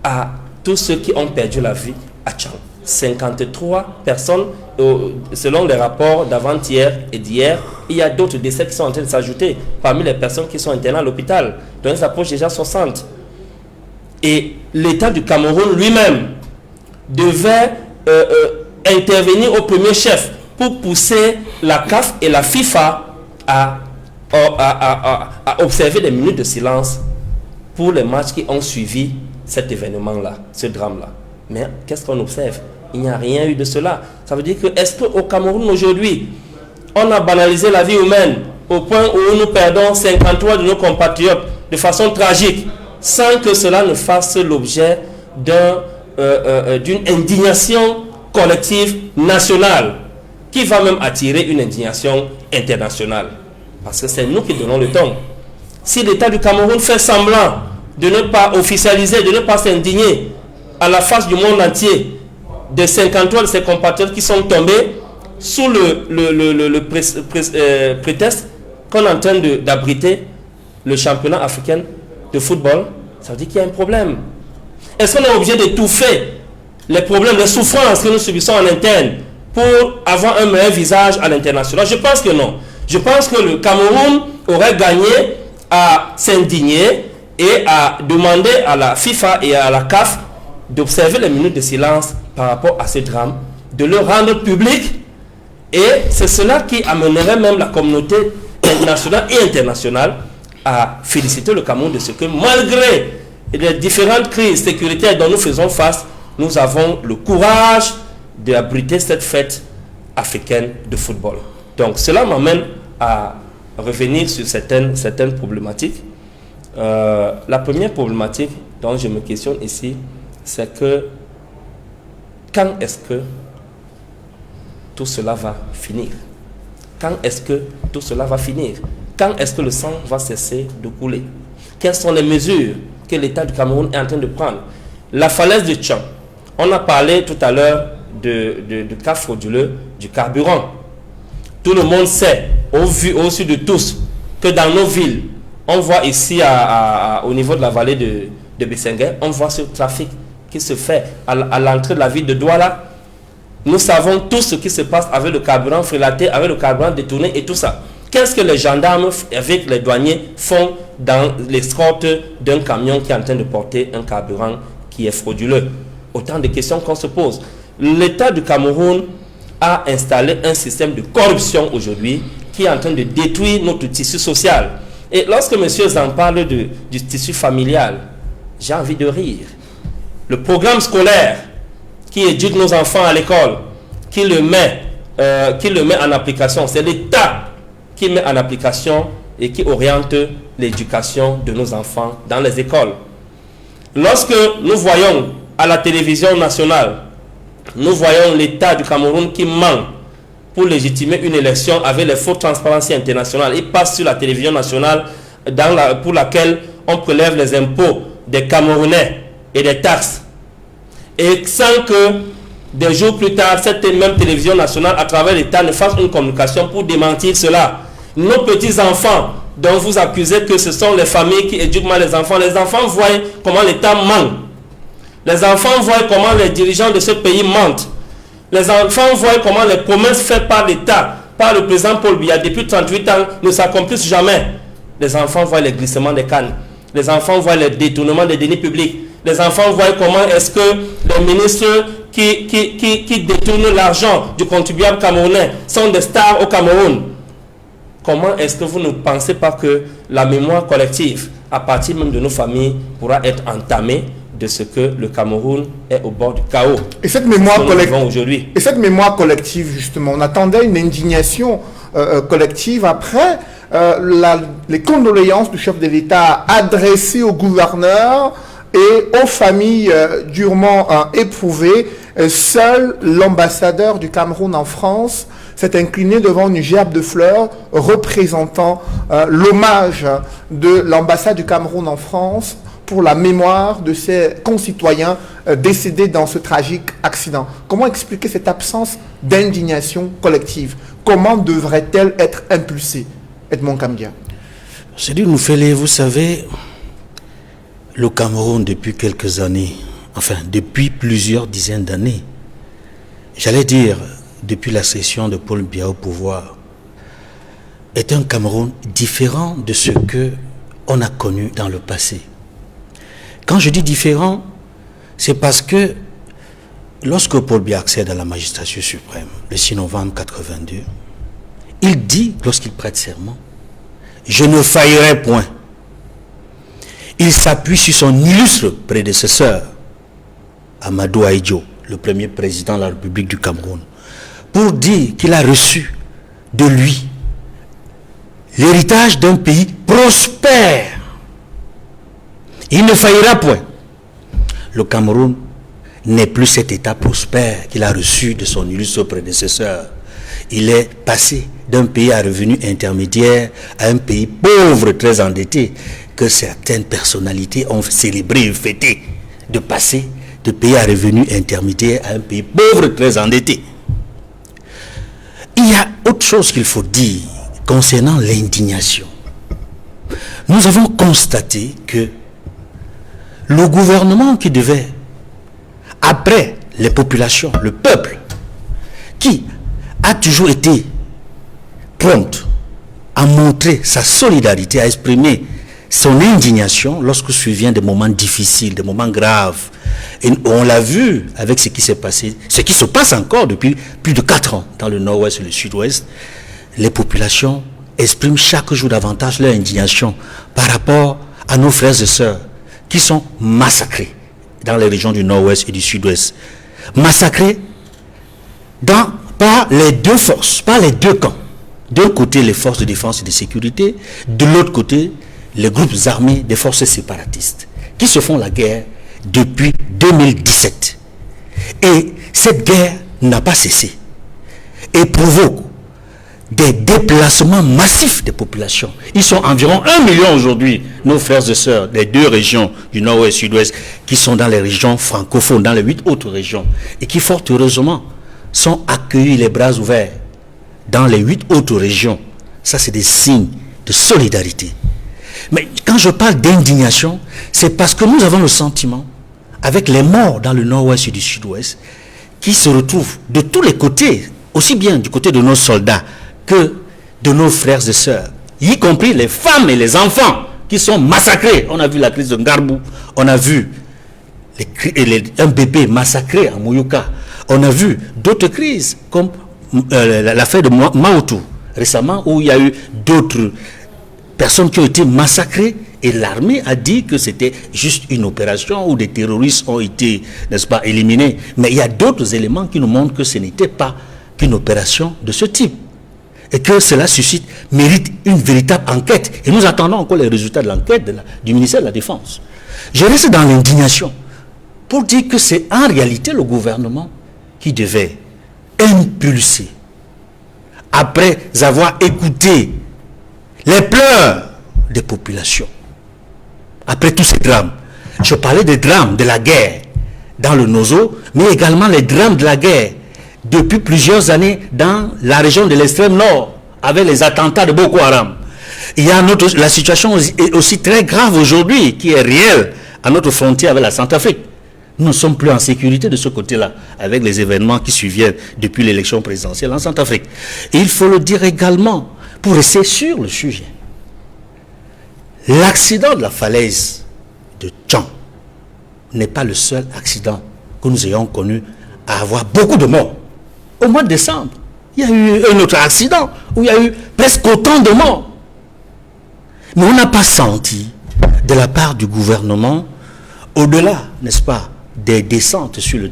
à tous ceux qui ont perdu la vie à Tchang. 53 personnes, selon les rapports d'avant-hier et d'hier, il y a d'autres décès qui sont en train de s'ajouter parmi les personnes qui sont internées à l'hôpital. Donc ils approchent déjà 60. Et l'État du Cameroun lui-même devait intervenir au premier chef pour pousser la CAF et la FIFA à observer des minutes de silence pour les matchs qui ont suivi cet événement-là, ce drame-là. Mais qu'est-ce qu'on observe? Il n'y a rien eu de cela. Ça veut dire que, est-ce qu'au Cameroun aujourd'hui, on a banalisé la vie humaine au point où nous perdons 53 de nos compatriotes de façon tragique, sans que cela ne fasse l'objet d'une indignation collective nationale, qui va même attirer une indignation internationale. Parce que c'est nous qui donnons le ton. Si l'État du Cameroun fait semblant de ne pas officialiser, de ne pas s'indigner à la face du monde entier de 53 de ses compatriotes qui sont tombés sous le prétexte qu'on est en train d'abriter le championnat africain de football, ça veut dire qu'il y a un problème. Est-ce qu'on est obligé d'étouffer les problèmes, les souffrances que nous subissons en interne pour avoir un meilleur visage à l'international? Je pense que non. Je pense que le Cameroun aurait gagné à s'indigner et à demander à la FIFA et à la CAF d'observer les minutes de silence par rapport à ce drame, de le rendre public, et c'est cela qui amènerait même la communauté nationale et internationale à féliciter le Cameroun de ce que, malgré les différentes crises sécuritaires dont nous faisons face, nous avons le courage d'abriter cette fête africaine de football. Donc cela m'amène à revenir sur certaines problématiques. La première problématique dont je me questionne ici, c'est que quand est-ce que tout cela va finir? Quand est-ce que tout cela va finir? Quand est-ce que le sang va cesser de couler? Quelles sont les mesures que l'État du Cameroun est en train de prendre? La falaise de Tchang, on a parlé tout à l'heure de cas frauduleux du carburant. Tout le monde sait, au sud de tous, que dans nos villes, on voit ici au niveau de la vallée de Bessenguer, on voit ce trafic qui se fait à l'entrée de la ville de Douala. Nous savons tout ce qui se passe avec le carburant frélaté, avec le carburant détourné et tout ça. Qu'est-ce que les gendarmes avec les douaniers font dans l'escorte d'un camion qui est en train de porter un carburant qui est frauduleux? Autant de questions qu'on se pose. L'État du Cameroun a installé un système de corruption aujourd'hui qui est en train de détruire notre tissu social. Et lorsque monsieur Zan parle du tissu familial, j'ai envie de rire. Le programme scolaire qui éduque nos enfants à l'école, qui le met en application, c'est l'État qui met en application et qui oriente l'éducation de nos enfants dans les écoles. Lorsque nous voyons à la télévision nationale, nous voyons l'État du Cameroun qui ment pour légitimer une élection avec les faux Transparency International. Il passe sur la télévision nationale pour laquelle on prélève les impôts des Camerounais et des taxes. Et sans que des jours plus tard, cette même télévision nationale, à travers l'État, ne fasse une communication pour démentir cela. Nos petits-enfants, dont vous accusez que ce sont les familles qui éduquent mal les enfants voient comment l'État ment. Les enfants voient comment les dirigeants de ce pays mentent. Les enfants voient comment les promesses faites par l'État, par le président Paul Biya depuis 38 ans, ne s'accomplissent jamais. Les enfants voient les glissements des cannes. Les enfants voient les détournements des deniers publics. Les enfants voient comment est-ce que les ministres qui détournent l'argent du contribuable camerounais sont des stars au Cameroun. Comment est-ce que vous ne pensez pas que la mémoire collective, à partir même de nos familles, pourra être entamée de ce que le Cameroun est au bord du chaos? Et cette mémoire collective, justement, on attendait une indignation collective après les condoléances du chef de l'État adressées au gouverneur et aux familles durement éprouvées. Seul l'ambassadeur du Cameroun en France s'est incliné devant une gerbe de fleurs représentant l'hommage de l'ambassade du Cameroun en France pour la mémoire de ses concitoyens décédés dans ce tragique accident. Comment expliquer cette absence d'indignation collective? Comment devrait-elle être impulsée, Edmond Kambia? Cédric Noufélé, vous savez, le Cameroun depuis quelques années, enfin depuis plusieurs dizaines d'années, j'allais dire depuis la cession de Paul Biya au pouvoir, est un Cameroun différent de ce que on a connu dans le passé. Quand je dis différent, c'est parce que lorsque Paul Biya accède à la magistrature suprême, le 6 novembre 82, il dit, lorsqu'il prête serment, « Je ne faillirai point ». Il s'appuie sur son illustre prédécesseur, Amadou Ahidjo, le premier président de la République du Cameroun, pour dire qu'il a reçu de lui l'héritage d'un pays prospère. Il ne faillira point. Le Cameroun n'est plus cet état prospère qu'il a reçu de son illustre prédécesseur. Il est passé d'un pays à revenu intermédiaire à un pays pauvre, très endetté, que certaines personnalités ont célébré et fêté, de passer de pays à revenu intermédiaire à un pays pauvre, très endetté. Il y a autre chose qu'il faut dire concernant l'indignation. Nous avons constaté que le gouvernement qui devait, après les populations, le peuple, qui a toujours été prompt à montrer sa solidarité, à exprimer son indignation lorsque survient des moments difficiles, des moments graves. Et on l'a vu avec ce qui s'est passé, ce qui se passe encore depuis plus de 4 ans dans le nord-ouest et le sud-ouest. Les populations expriment chaque jour davantage leur indignation par rapport à nos frères et sœurs qui sont massacrés dans les régions du nord-ouest et du sud-ouest. Massacrés par les deux forces, par les deux camps. D'un côté, les forces de défense et de sécurité, de l'autre côté, les groupes armés des forces séparatistes, qui se font la guerre depuis 2017. Et cette guerre n'a pas cessé et provoque des déplacements massifs des populations. Ils sont environ 1 million aujourd'hui, nos frères et sœurs des deux régions du nord-ouest et sud-ouest, qui sont dans les régions francophones, dans les 8 autres régions, et qui fort heureusement sont accueillis les bras ouverts dans les 8 autres régions. Ça, c'est des signes de solidarité. Mais quand je parle d'indignation, c'est parce que nous avons le sentiment, avec les morts dans le nord-ouest et du sud-ouest, qui se retrouvent de tous les côtés, aussi bien du côté de nos soldats que de nos frères et sœurs, y compris les femmes et les enfants qui sont massacrés. On a vu la crise de Ngarbou, on a vu un bébé massacré à Mouyouka, on a vu d'autres crises comme l'affaire de Maotou récemment, où il y a eu d'autres personnes qui ont été massacrées et l'armée a dit que c'était juste une opération où des terroristes ont été, n'est-ce pas, éliminés. Mais il y a d'autres éléments qui nous montrent que ce n'était pas qu'une opération de ce type. Et que cela mérite une véritable enquête. Et nous attendons encore les résultats de l'enquête du ministère de la Défense. Je reste dans l'indignation pour dire que c'est en réalité le gouvernement qui devait impulser, après avoir écouté les pleurs des populations, après tous ces drames. Je parlais des drames de la guerre dans le Nozo, mais également les drames de la guerre depuis plusieurs années dans la région de l'extrême nord, avec les attentats de Boko Haram. Il y a la situation est aussi très grave aujourd'hui, qui est réelle à notre frontière avec la Centrafrique. Nous ne sommes plus en sécurité de ce côté-là, avec les événements qui surviennent depuis l'élection présidentielle en Centrafrique. Et il faut le dire également, pour rester sur le sujet. L'accident de la falaise de Tchang n'est pas le seul accident que nous ayons connu à avoir beaucoup de morts. Au mois de décembre, il y a eu un autre accident où il y a eu presque autant de morts. Mais on n'a pas senti de la part du gouvernement, au-delà, n'est-ce pas, des descentes sur le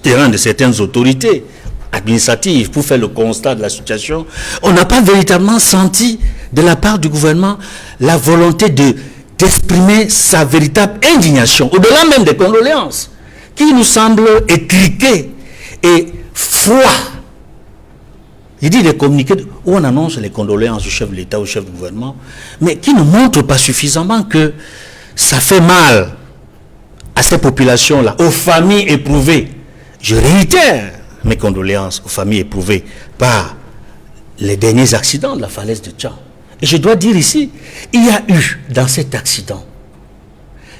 terrain de certaines autorités administratives pour faire le constat de la situation, on n'a pas véritablement senti de la part du gouvernement la volonté d'exprimer sa véritable indignation, au-delà même des condoléances, qui nous semblent étriquées et froids. Il dit des communiqués où on annonce les condoléances du chef de l'État au chef du gouvernement, mais qui ne montrent pas suffisamment que ça fait mal à ces populations-là, aux familles éprouvées. Je réitère mes condoléances aux familles éprouvées par les derniers accidents de la falaise de Tchang. Et je dois dire ici, il y a eu dans cet accident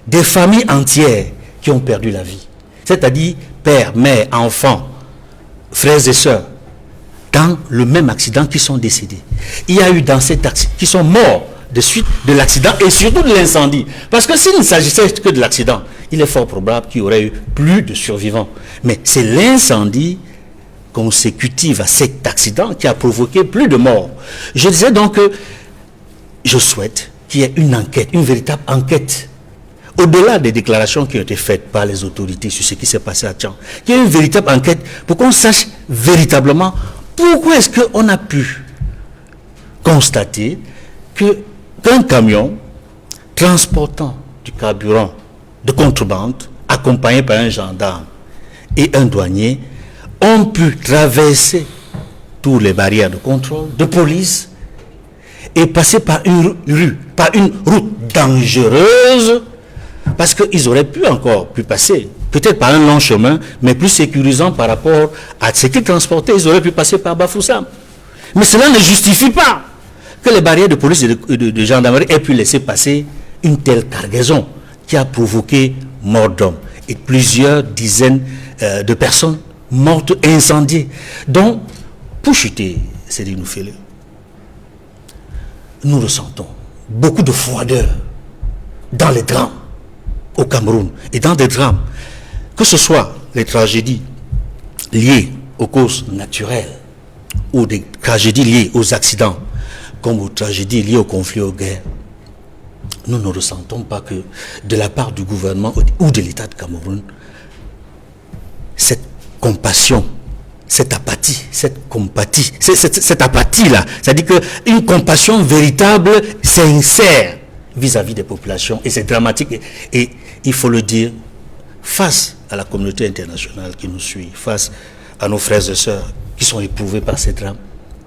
des familles entières qui ont perdu la vie. C'est-à-dire père, mère, enfants, frères et sœurs, dans le même accident qui sont décédés. Il y a eu dans cet accident qui sont morts de suite de l'accident et surtout de l'incendie. Parce que s'il ne s'agissait que de l'accident, il est fort probable qu'il y aurait eu plus de survivants. Mais c'est l'incendie consécutif à cet accident qui a provoqué plus de morts. Je disais donc que je souhaite qu'il y ait une enquête, une véritable enquête, au-delà des déclarations qui ont été faites par les autorités sur ce qui s'est passé à Tchang, qu'il y ait une véritable enquête pour qu'on sache véritablement pourquoi est-ce qu'on a pu constater qu'un camion transportant du carburant de contrebande, accompagné par un gendarme et un douanier, ont pu traverser toutes les barrières de contrôle, de police, et passer par une route dangereuse, parce qu'ils auraient pu passer, peut-être par un long chemin, mais plus sécurisant par rapport à ce qu'ils transportaient, ils auraient pu passer par Bafoussam. Mais cela ne justifie pas que les barrières de police et de gendarmerie aient pu laisser passer une telle cargaison qui a provoqué mort d'hommes et plusieurs dizaines de personnes mortes et incendiées. Donc, pour chuter, Cédric Noufélé, nous ressentons beaucoup de froideur dans les drames au Cameroun et dans des drames, que ce soit les tragédies liées aux causes naturelles ou des tragédies liées aux accidents, comme aux tragédies liées aux conflits, aux guerres. Nous ne ressentons pas que de la part du gouvernement ou de l'État de Cameroun, cette compassion, cette apathie, cette apathie-là, c'est-à-dire qu'une compassion véritable, sincère, vis-à-vis des populations, et c'est dramatique, et il faut le dire, face à la communauté internationale qui nous suit, face à nos frères et sœurs qui sont éprouvés par ces drames,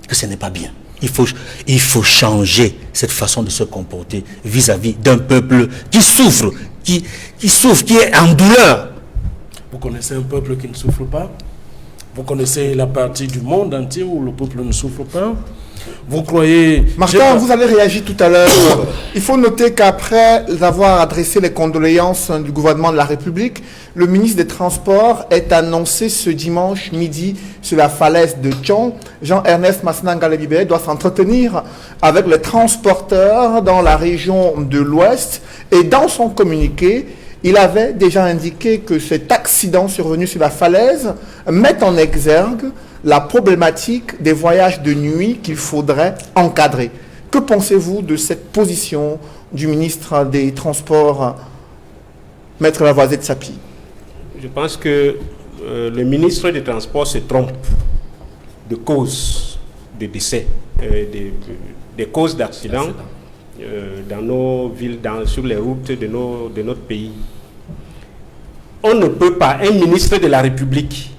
que ce n'est pas bien. Il faut changer cette façon de se comporter vis-à-vis d'un peuple qui souffre, qui est en douleur. Vous connaissez un peuple qui ne souffre pas? Vous connaissez la partie du monde entier où le peuple ne souffre pas? Vous croyez... Martin, vous avez réagi tout à l'heure. Il faut noter qu'après avoir adressé les condoléances du gouvernement de la République, le ministre des Transports est annoncé ce dimanche midi sur la falaise de Tchang. Jean-Ernest Massinanga-Lebibé doit s'entretenir avec les transporteurs dans la région de l'Ouest. Et dans son communiqué, il avait déjà indiqué que cet accident survenu sur la falaise met en exergue la problématique des voyages de nuit qu'il faudrait encadrer. Que pensez-vous de cette position du ministre des Transports, Maître Lavoisier de Sapi? Je pense que le ministre des Transports se trompe de cause de décès, des causes d'accidents dans nos villes, sur les routes de notre pays. On ne peut pas, un ministre de la République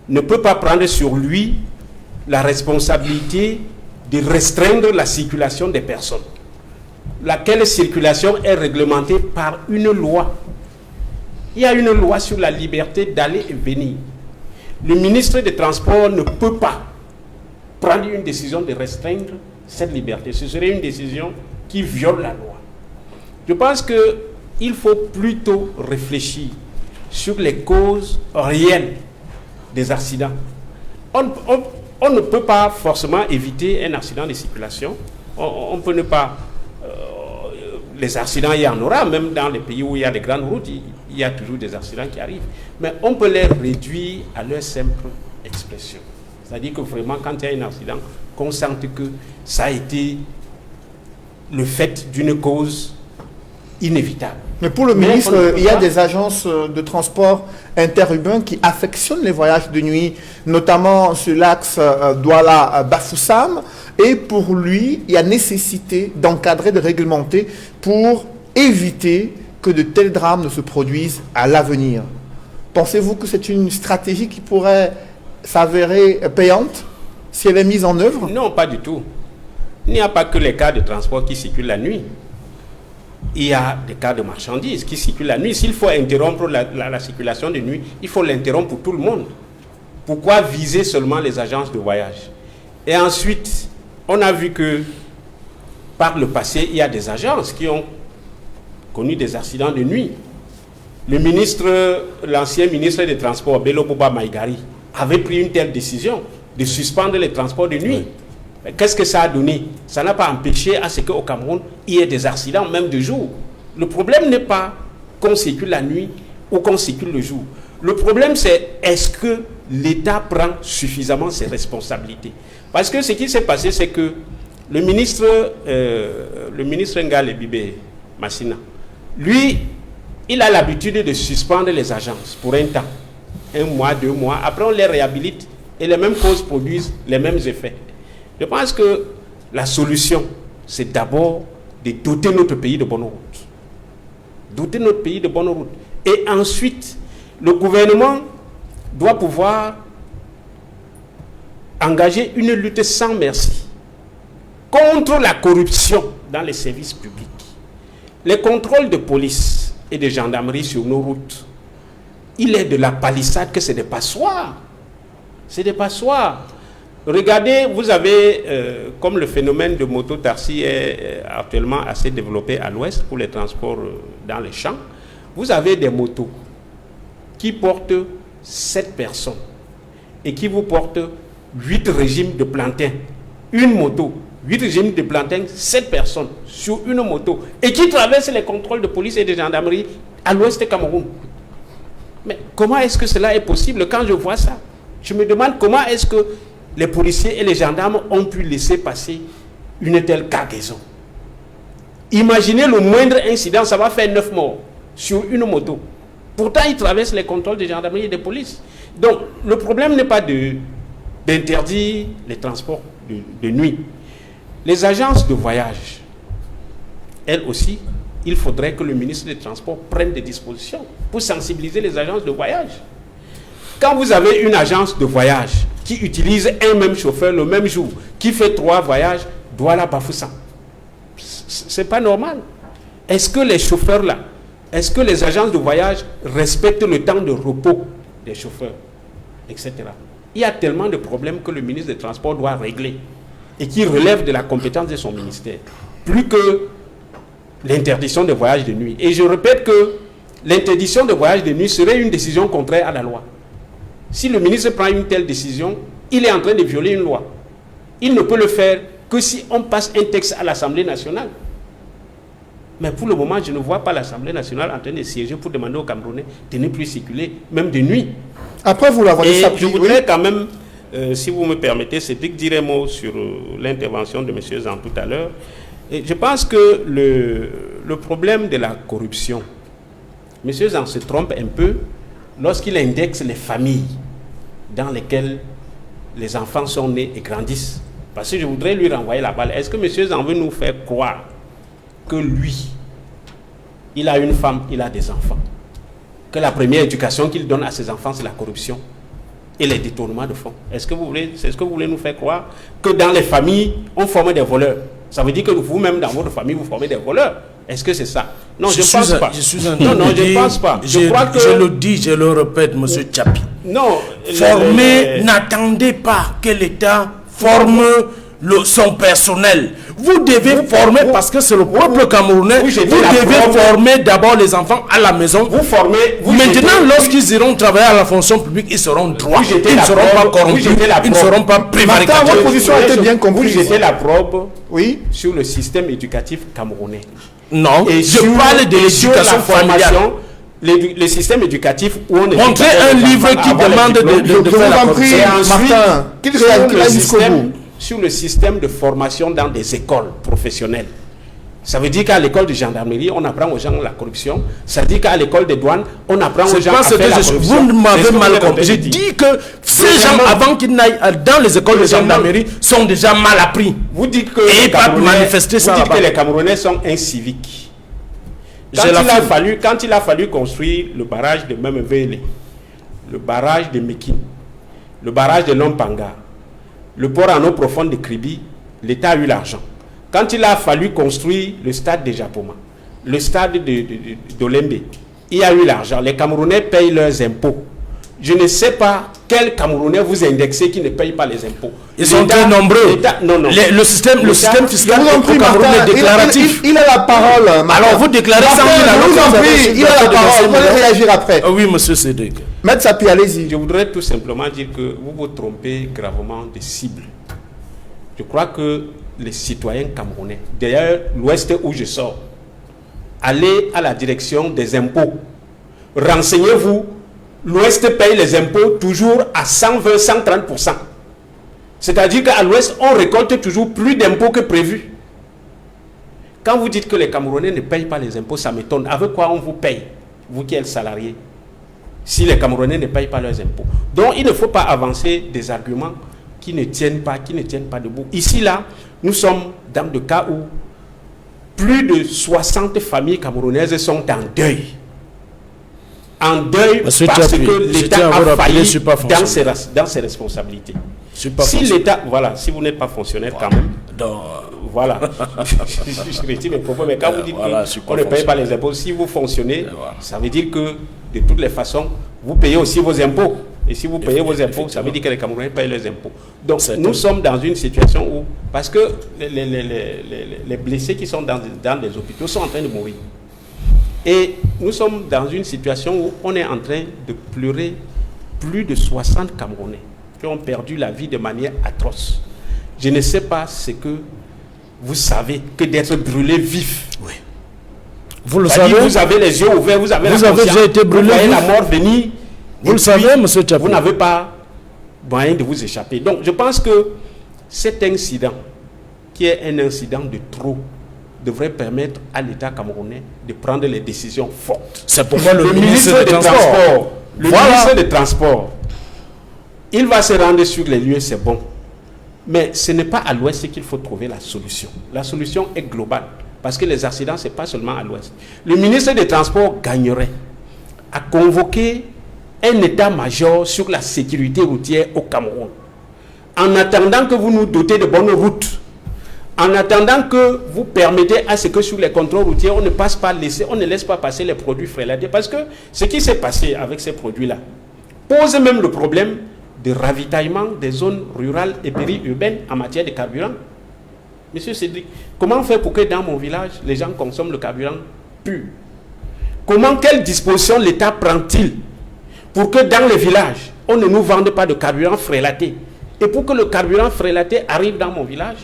ne peut pas prendre sur lui la responsabilité de restreindre la circulation des personnes, laquelle circulation est réglementée par une loi. Il y a une loi sur la liberté d'aller et venir. Le ministre des Transports ne peut pas prendre une décision de restreindre cette liberté. Ce serait une décision qui viole la loi. Je pense qu'il faut plutôt réfléchir sur les causes réelles des accidents. On ne peut pas forcément éviter un accident de circulation. On peut ne pas... les accidents, il y en aura, même dans les pays où il y a des grandes routes, il y a toujours des accidents qui arrivent. Mais on peut les réduire à leur simple expression. C'est-à-dire que vraiment, quand il y a un accident, qu'on sente que ça a été le fait d'une cause inévitable. Mais pour le ministre, il y a des agences de transport interurbain qui affectionnent les voyages de nuit, notamment sur l'axe Douala-Bafoussam. Et pour lui, il y a nécessité d'encadrer, de réglementer pour éviter que de tels drames ne se produisent à l'avenir. Pensez-vous que c'est une stratégie qui pourrait s'avérer payante si elle est mise en œuvre? Non, pas du tout. Il n'y a pas que les cas de transport qui circulent la nuit. Il y a des cas de marchandises qui circulent la nuit. S'il faut interrompre la circulation de nuit, il faut l'interrompre pour tout le monde. Pourquoi viser seulement les agences de voyage? Et ensuite, on a vu que par le passé, il y a des agences qui ont connu des accidents de nuit. L'ancien ministre des Transports, Bello Boba Maïgari, avait pris une telle décision de suspendre les transports de nuit. Oui. Qu'est-ce que ça a donné? Ça n'a pas empêché à ce qu'au Cameroun, il y ait des accidents, même de jour. Le problème n'est pas qu'on circule la nuit ou qu'on circule le jour. Le problème, c'est est-ce que l'État prend suffisamment ses responsabilités? Parce que ce qui s'est passé, c'est que le ministre Ngale Bibé Massina, lui, il a l'habitude de suspendre les agences pour un temps. 1 mois, 2 mois. Après, on les réhabilite et les mêmes causes produisent les mêmes effets. Je pense que la solution, c'est d'abord de doter notre pays de bonnes routes. Doter notre pays de bonnes routes. Et ensuite, le gouvernement doit pouvoir engager une lutte sans merci contre la corruption dans les services publics. Les contrôles de police et de gendarmerie sur nos routes, il est de la palissade que c'est des passoires. C'est des passoires. Regardez, vous avez, comme le phénomène de moto-taxi est actuellement assez développé à l'ouest pour les transports dans les champs, vous avez des motos qui portent 7 personnes et qui vous portent 8 régimes de plantain. Une moto, 8 régimes de plantain, 7 personnes sur une moto et qui traversent les contrôles de police et de gendarmerie à l'ouest du Cameroun. Mais comment est-ce que cela est possible? Quand je vois ça, je me demande comment est-ce que les policiers et les gendarmes ont pu laisser passer une telle cargaison. Imaginez le moindre incident, ça va faire 9 morts sur une moto. Pourtant, ils traversent les contrôles de gendarmerie et de police. Donc, le problème n'est pas d'interdire les transports de nuit. Les agences de voyage, elles aussi, il faudrait que le ministre des Transports prenne des dispositions pour sensibiliser les agences de voyage. Quand vous avez une agence de voyage qui utilise un même chauffeur le même jour, qui fait 3 voyages, Douala-Bafoussam, c'est pas normal. Est-ce que les chauffeurs là, est-ce que les agences de voyage respectent le temps de repos des chauffeurs, etc. Il y a tellement de problèmes que le ministre des Transports doit régler et qui relèvent de la compétence de son ministère, plus que l'interdiction de voyage de nuit. Et je répète que l'interdiction de voyage de nuit serait une décision contraire à la loi. Si le ministre prend une telle décision, il est en train de violer une loi. Il ne peut le faire que si on passe un texte à l'Assemblée nationale. Mais pour le moment, je ne vois pas l'Assemblée nationale en train de siéger pour demander aux Camerounais de ne plus circuler, même de nuit. Après, vous l'avez Et je voudrais quand même si vous me permettez, Cédric, dire un mot sur l'intervention de M. Zan tout à l'heure. Je pense que le problème de la corruption, M. Zan se trompe un peu lorsqu'il indexe les familles dans lesquelles les enfants sont nés et grandissent. Parce que je voudrais lui renvoyer la balle. Est-ce que M. Zan veut nous faire croire que lui, il a une femme, il a des enfants, que la première éducation qu'il donne à ses enfants, c'est la corruption et les détournements de fonds? C'est ce que vous voulez nous faire croire que dans les familles, on forme des voleurs? Ça veut dire que vous-même, dans votre famille, vous formez des voleurs? Est-ce que c'est ça? Non, je ne pense pas. Non, je ne pense pas. Je crois que... Je le dis, je le répète, M. Tchapi. Non. N'attendez pas que l'État forme son personnel. Vous devez former, parce que c'est le peuple camerounais, vous devez former d'abord les enfants à la maison. Maintenant, lorsqu'ils iront travailler à la fonction publique, ils seront droits. Ils ne seront pas corrompus, ils ne seront pas prévaricateurs. Votre position a été bien comprise. Vous jetez la probe sur le système éducatif camerounais. Non, et je parle de l'éducation familiale. Le système éducatif où on est... Montrez un livre qui demande de faire la corruption. Martin, qu'il réagisse jusqu'au bout. Sur le système de formation dans des écoles professionnelles. Ça veut dire qu'à l'école de gendarmerie, on apprend aux gens la corruption. Ça veut dire qu'à l'école des douanes, on apprend aux gens à faire la corruption. Vous m'avez mal compris. Je dis que ces gens, avant qu'ils n'aillent dans les écoles de gendarmerie, sont déjà mal appris. Vous dites que les Camerounais sont inciviques. Quand il a fallu construire le barrage de Memevele, le barrage de Mekine, le barrage de Lompanga, le port en eau profonde de Kribi, l'État a eu l'argent. Quand il a fallu construire le stade de Japoma, le stade d'Olembe, il y a eu l'argent. Les Camerounais payent leurs impôts. Je ne sais pas quel Camerounais vous indexez qui ne paye pas les impôts. Ils sont très nombreux. Non. Le système fiscal au Cameroun est déclaratif. Il a la parole. Alors vous déclarez sans qu'il a vous en prie, il a la parole. Vous allez réagir après. Oui, monsieur Cédric. Maître Sapi, allez-y. Je voudrais tout simplement dire que vous vous trompez gravement de cible. Je crois que les citoyens camerounais, d'ailleurs l'Ouest où je sors, allez à la direction des impôts. Renseignez-vous. L'Ouest paye les impôts toujours à 120-130%. C'est-à-dire qu'à l'Ouest, on récolte toujours plus d'impôts que prévu. Quand vous dites que les Camerounais ne payent pas les impôts, ça m'étonne. Avec quoi on vous paye, vous qui êtes salarié, si les Camerounais ne payent pas leurs impôts? Donc il ne faut pas avancer des arguments qui ne tiennent pas debout. Ici, là, nous sommes dans le cas où plus de 60 familles camerounaises sont en deuil. En deuil parce que l'État a failli dans ses responsabilités. Si l'État, voilà, si vous n'êtes pas fonctionnaire quand même, voilà, je retire mes propos, mais quand vous dites qu'on ne paye pas les impôts, si vous fonctionnez, ça veut dire que de toutes les façons, vous payez aussi vos impôts. Et si vous payez vos impôts, ça veut dire que les Camerounais payent leurs impôts. Donc nous sommes dans une situation où, parce que les blessés qui sont dans les hôpitaux sont en train de mourir. Et nous sommes dans une situation où on est en train de pleurer plus de 60 Camerounais qui ont perdu la vie de manière atroce. Je ne sais pas ce que vous savez que d'être brûlé vif. Oui. Vous le savez. Vous avez les yeux ouverts, vous avez déjà été brûlé. Vous voyez la mort venir. Vous le savez, M. Tchapi. Vous n'avez pas moyen de vous échapper. Donc je pense que cet incident, qui est un incident de trop, devrait permettre à l'État camerounais de prendre les décisions fortes. C'est pourquoi le ministre des Transports, ministre des Transports, il va se rendre sur les lieux, c'est bon. Mais ce n'est pas à l'Ouest qu'il faut trouver la solution. La solution est globale, parce que les accidents, ce n'est pas seulement à l'Ouest. Le ministre des Transports gagnerait à convoquer un état-major sur la sécurité routière au Cameroun. En attendant que vous nous dotez de bonnes routes, en attendant que vous permettez à ce que sur les contrôles routiers, on ne laisse pas passer les produits frélatés. Parce que ce qui s'est passé avec ces produits-là pose même le problème de ravitaillement des zones rurales et périurbaines en matière de carburant. Monsieur Cédric, comment faire pour que dans mon village, les gens consomment le carburant pur? Quelle disposition l'État prend-il pour que dans les villages, on ne nous vende pas de carburant frélaté? Et pour que le carburant frélaté arrive dans mon village,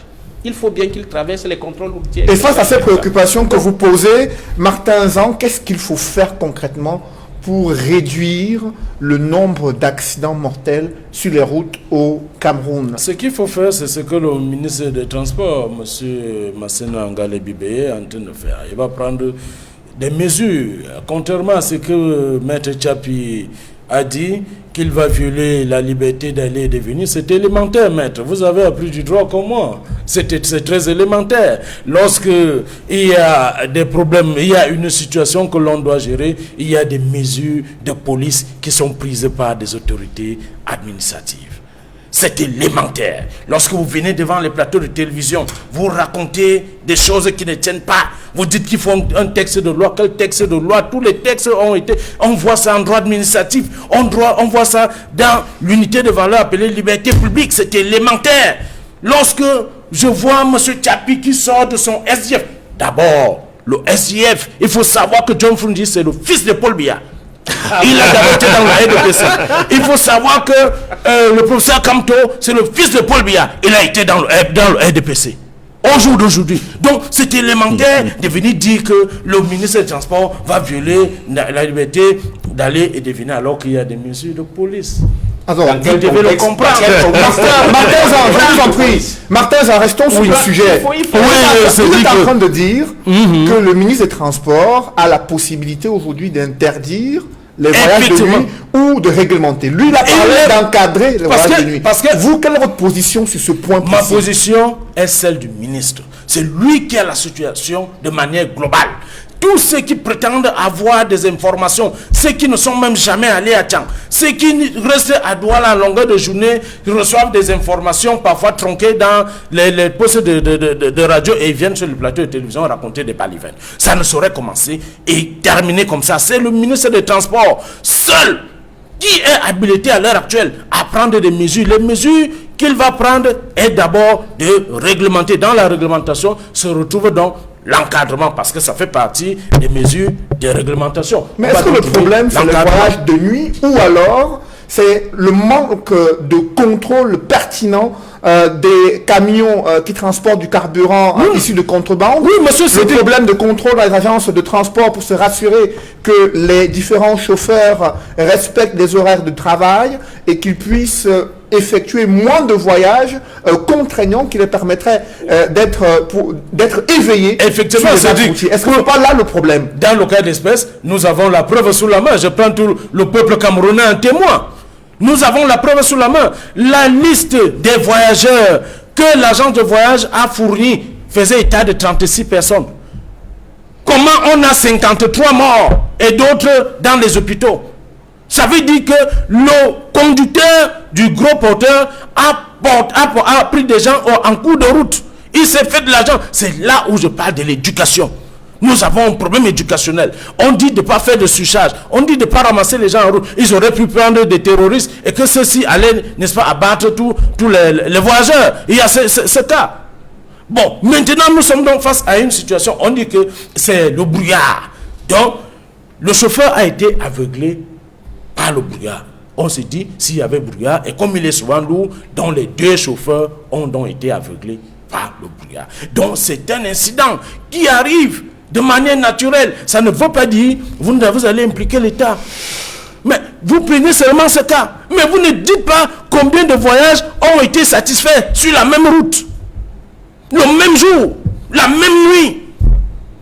il faut bien qu'il traverse les contrôles routiers. Et face à ces préoccupations que vous posez, Martin Zan, qu'est-ce qu'il faut faire concrètement pour réduire le nombre d'accidents mortels sur les routes au Cameroun? Ce qu'il faut faire, c'est ce que le ministre des Transports, M. Massena Ngale Bibeye, est en train de faire. Il va prendre des mesures, contrairement à ce que Maître Tchapi a dit, qu'il va violer la liberté d'aller et de venir. C'est élémentaire, maître. Vous avez appris du droit comme moi. C'est très élémentaire. Lorsque il y a des problèmes, il y a une situation que l'on doit gérer, il y a des mesures de police qui sont prises par des autorités administratives. C'est élémentaire. Lorsque vous venez devant les plateaux de télévision, vous racontez des choses qui ne tiennent pas. Vous dites qu'il faut un texte de loi. Quel texte de loi? Tous les textes ont été... On voit ça en droit administratif. On voit ça dans l'unité de valeur appelée liberté publique. C'est élémentaire. Lorsque je vois M. Tchapi qui sort de son SDF, d'abord, le SDF, il faut savoir que John Frundi, c'est le fils de Paul Biya. Il a d'abord été dans le RDPC. Il faut savoir que le professeur Kamto, c'est le fils de Paul Biya. Il a été dans le RDPC. Au jour d'aujourd'hui. Donc, c'est élémentaire de venir dire que le ministre des Transports va violer la liberté d'aller et de venir alors qu'il y a des mesures de police. Alors, vous devez le comprendre. Martin, je vous en prie. Martin, restons sur le sujet. Vous êtes en train de dire que le ministre des Transports a la possibilité aujourd'hui d'interdire les voyages de nuit ou de réglementer. Lui, il a parlé d'encadrer les voyages de nuit. Parce que vous, quelle est votre position sur ce point précis? Ma position est celle du ministre. C'est lui qui a la situation de manière globale. Tous ceux qui prétendent avoir des informations, ceux qui ne sont même jamais allés à Tchang, ceux qui restent à Douala à longueur de journée, ils reçoivent des informations parfois tronquées dans les postes de radio et ils viennent sur le plateau de télévision raconter des balivernes. Ça ne saurait commencer et terminer comme ça. C'est le ministre des Transports seul qui est habilité à l'heure actuelle à prendre des mesures. Les mesures qu'il va prendre est d'abord de réglementer. Dans la réglementation se retrouve donc l'encadrement, parce que ça fait partie des mesures de réglementation. Mais est-ce que le problème, c'est le voyage de nuit ou alors c'est le manque de contrôle pertinent des camions qui transportent du carburant issu de contrebande? Oui, monsieur, c'est le problème de contrôle des agences de transport pour se rassurer que les différents chauffeurs respectent les horaires de travail et qu'ils puissent effectuer moins de voyages contraignants qui les permettraient d'être éveillés. Effectivement, est-ce que ce n'est pas là le problème? Dans le cas d'espèce, nous avons la preuve sous la main. Je prends tout le peuple camerounais en témoin. Nous avons la preuve sous la main. La liste des voyageurs que l'agence de voyage a fournie faisait état de 36 personnes. Comment on a 53 morts et d'autres dans les hôpitaux? Ça veut dire que le conducteur du gros porteur a pris des gens en cours de route. Il s'est fait de l'argent. C'est là où je parle de l'éducation. Nous avons un problème éducationnel. On dit de ne pas faire de surcharge. On dit de ne pas ramasser les gens en route. Ils auraient pu prendre des terroristes et que ceux-ci allaient, n'est-ce pas, abattre tous les voyageurs. Il y a ce cas. Bon, maintenant nous sommes donc face à une situation. On dit que c'est le brouillard. Donc, le chauffeur a été aveuglé par le brouillard. On s'est dit, s'il y avait brouillard, et comme il est souvent lourd, donc les deux chauffeurs ont donc été aveuglés par le brouillard. Donc c'est un incident qui arrive de manière naturelle. Ça ne veut pas dire vous allez impliquer l'État. Mais vous prenez seulement ce cas. Mais vous ne dites pas combien de voyages ont été satisfaits sur la même route, le même jour, la même nuit.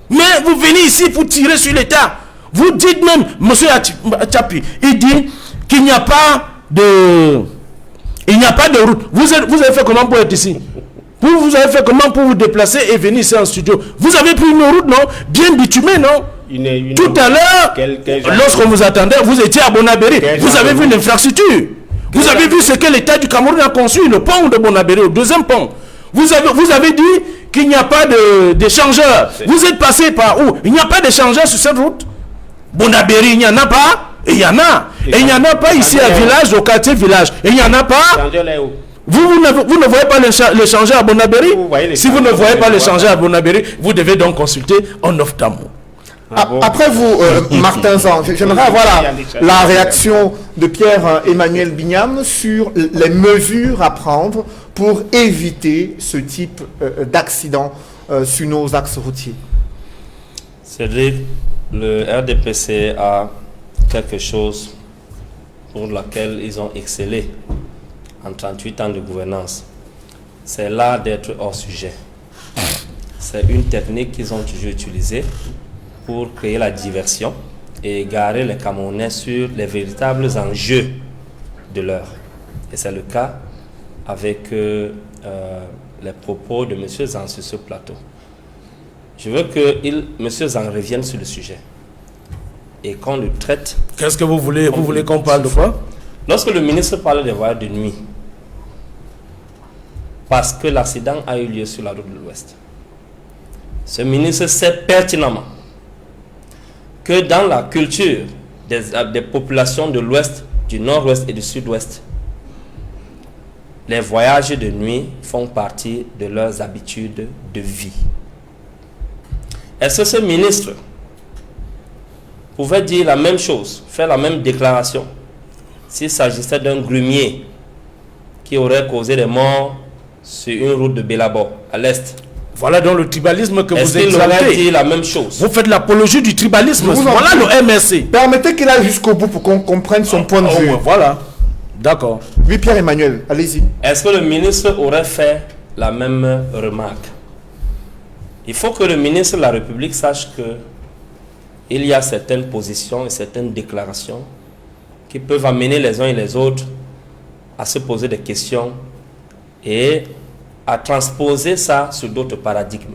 Mais vous venez ici pour tirer sur l'État. Vous dites même, M. Tchapi, il dit qu'il n'y a pas de route. Vous avez fait comment pour être ici? Vous avez fait comment pour vous déplacer et venir ici en studio? Vous avez pris une route, non? Bien bitumée, non? Tout à l'heure, lorsqu'on vous attendait, vous étiez à Bonabéry. Vous avez vu l'infrastructure. Vous avez vu ce que l'État du Cameroun a conçu, le pont de Bonabéry, le deuxième pont. Vous avez dit qu'il n'y a pas d'échangeurs. Vous êtes passé par où? Il n'y a pas d'échangeurs sur cette route. Bonabéry, il n'y en a pas. Et il y en a. Et il n'y en a pas ici à Village, au quartier Village. Et il n'y en a pas. Vous ne voyez pas l'échangeur à Bonabéry? Si vous ne voyez pas l'échangeur à Bonabéry, vous devez donc consulter en ophtalmo. Après vous, Martin Zan, j'aimerais avoir la réaction de Pierre-Emmanuel Bignam sur les mesures à prendre pour éviter ce type d'accident sur nos axes routiers. C'est-à-dire, le RDPC a quelque chose pour laquelle ils ont excellé en 38 ans de gouvernance. C'est l'art d'être hors sujet. C'est une technique qu'ils ont toujours utilisée pour créer la diversion et égarer les Camerounais sur les véritables enjeux de l'heure. Et c'est le cas avec les propos de M. Zan sur ce plateau. Je veux que M. Zan revienne sur le sujet et qu'on le traite. Qu'est-ce que vous voulez? Vous voulez qu'on parle de quoi? Lorsque le ministre parle des voyages de nuit, parce que l'accident a eu lieu sur la route de l'Ouest, ce ministre sait pertinemment que dans la culture des populations de l'Ouest, du Nord-Ouest et du Sud-Ouest, les voyages de nuit font partie de leurs habitudes de vie. Est-ce que ce ministre pouvait dire la même chose, faire la même déclaration, s'il s'agissait d'un grumier qui aurait causé des morts sur une route de Bélabor, à l'Est? Voilà donc le tribalisme que vous exaltez. Est-ce qu'il aurait dit la même chose? Vous faites l'apologie du tribalisme. Voilà le MRC. Permettez qu'il aille jusqu'au bout pour qu'on comprenne son point de vue. Voilà. D'accord. Oui, Pierre-Emmanuel, allez-y. Est-ce que le ministre aurait fait la même remarque? Il faut que le ministre de la République sache que il y a certaines positions et certaines déclarations qui peuvent amener les uns et les autres à se poser des questions et à transposer ça sur d'autres paradigmes.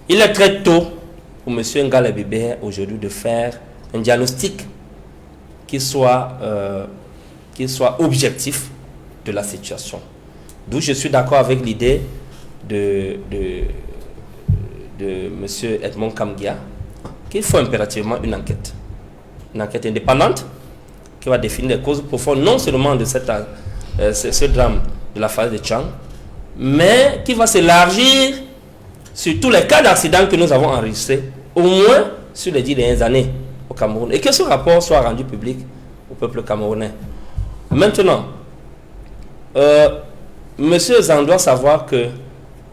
Il est très tôt pour M. Ngale Bibé aujourd'hui de faire un diagnostic qui soit objectif de la situation. D'où je suis d'accord avec l'idée de M. Edmond Kamgia qu'il faut impérativement une enquête indépendante qui va définir les causes profondes non seulement de ce drame de la phase de Tchang, mais qui va s'élargir sur tous les cas d'accident que nous avons enregistrés, au moins sur les 10 dernières années au Cameroun, et que ce rapport soit rendu public au peuple camerounais. Maintenant, M. Zan doit savoir que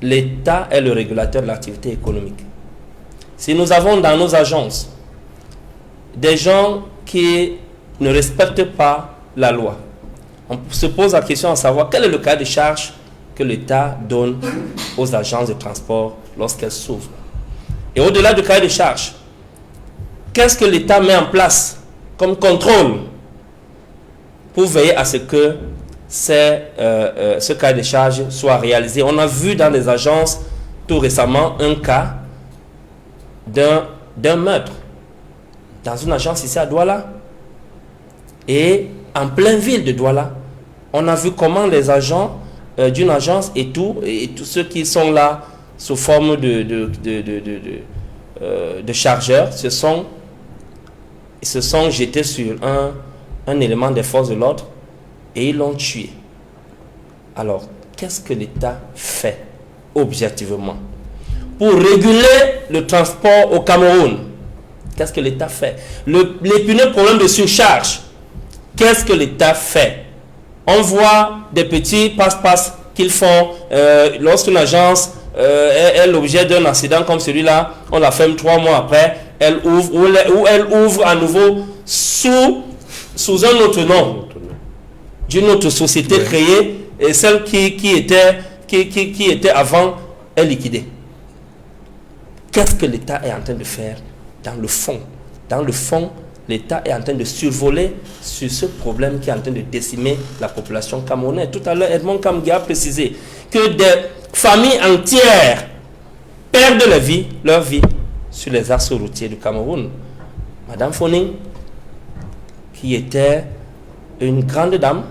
l'État est le régulateur de l'activité économique. Si nous avons dans nos agences des gens qui ne respectent pas la loi, on se pose la question à savoir quel est le cahier de charge que l'État donne aux agences de transport lorsqu'elles s'ouvrent. Et au-delà du cahier de charge, qu'est-ce que l'État met en place comme contrôle pour veiller à ce que ce cahier de charge soit réalisé? On a vu dans les agences tout récemment un cas d'un meurtre dans une agence ici à Douala. Et en pleine ville de Douala, on a vu comment les agents d'une agence et tous ceux qui sont là sous forme de chargeurs se sont jetés sur un élément des forces de l'ordre et ils l'ont tué. Alors, qu'est-ce que l'État fait objectivement pour réguler le transport au Cameroun? Qu'est-ce que l'État fait? L'épineux problème de surcharge, qu'est-ce que l'État fait? On voit des petits passe-passe qu'ils font lorsqu'une agence est l'objet d'un accident comme celui-là, on la ferme 3 mois après, elle ouvre ou elle ouvre à nouveau sous un autre nom d'une autre société créée, et celle qui était avant est liquidée. Qu'est-ce que l'État est en train de faire dans le fond? Dans le fond, l'État est en train de survoler sur ce problème qui est en train de décimer la population camerounaise. Tout à l'heure, Edmond Kamgia a précisé que des familles entières perdent leur vie sur les axes routiers du Cameroun. Madame Foning, qui était une grande dame,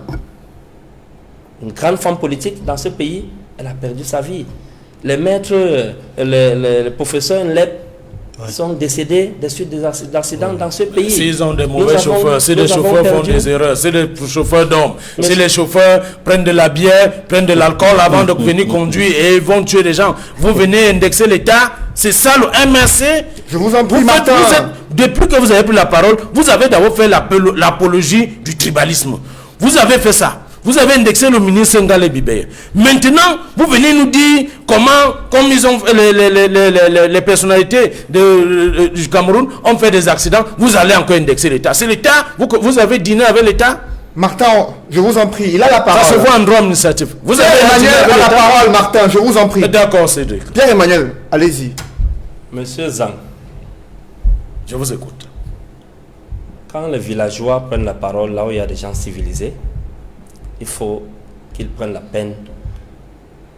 une grande femme politique dans ce pays, elle a perdu sa vie. Les maîtres, les professeurs Nlep sont décédés des suites d'accidents dans ce pays. S'ils ont des mauvais chauffeurs, si les chauffeurs font des erreurs, si les chauffeurs dorment, si les chauffeurs prennent de la bière, prennent de l'alcool avant de venir conduire et vont tuer les gens, vous venez indexer l'État, c'est ça le MRC. Je vous en prie, depuis que vous avez pris la parole, vous avez d'abord fait l'apologie du tribalisme. Vous avez fait ça. Vous avez indexé le ministre Ngale Bibé. Maintenant, vous venez nous dire comment, comme ils ont les personnalités du Cameroun ont fait des accidents, vous allez encore indexer l'État. C'est l'État, vous avez dîné avec l'État? Martin, je vous en prie, il a la parole. Ça se voit en droit administratif. Vous avez Emmanuel a la parole, Martin, je vous en prie. D'accord, Cédric. Pierre-Emmanuel, allez-y. Monsieur Zang, je vous écoute. Quand les villageois prennent la parole là où il y a des gens civilisés, il faut qu'ils prennent la peine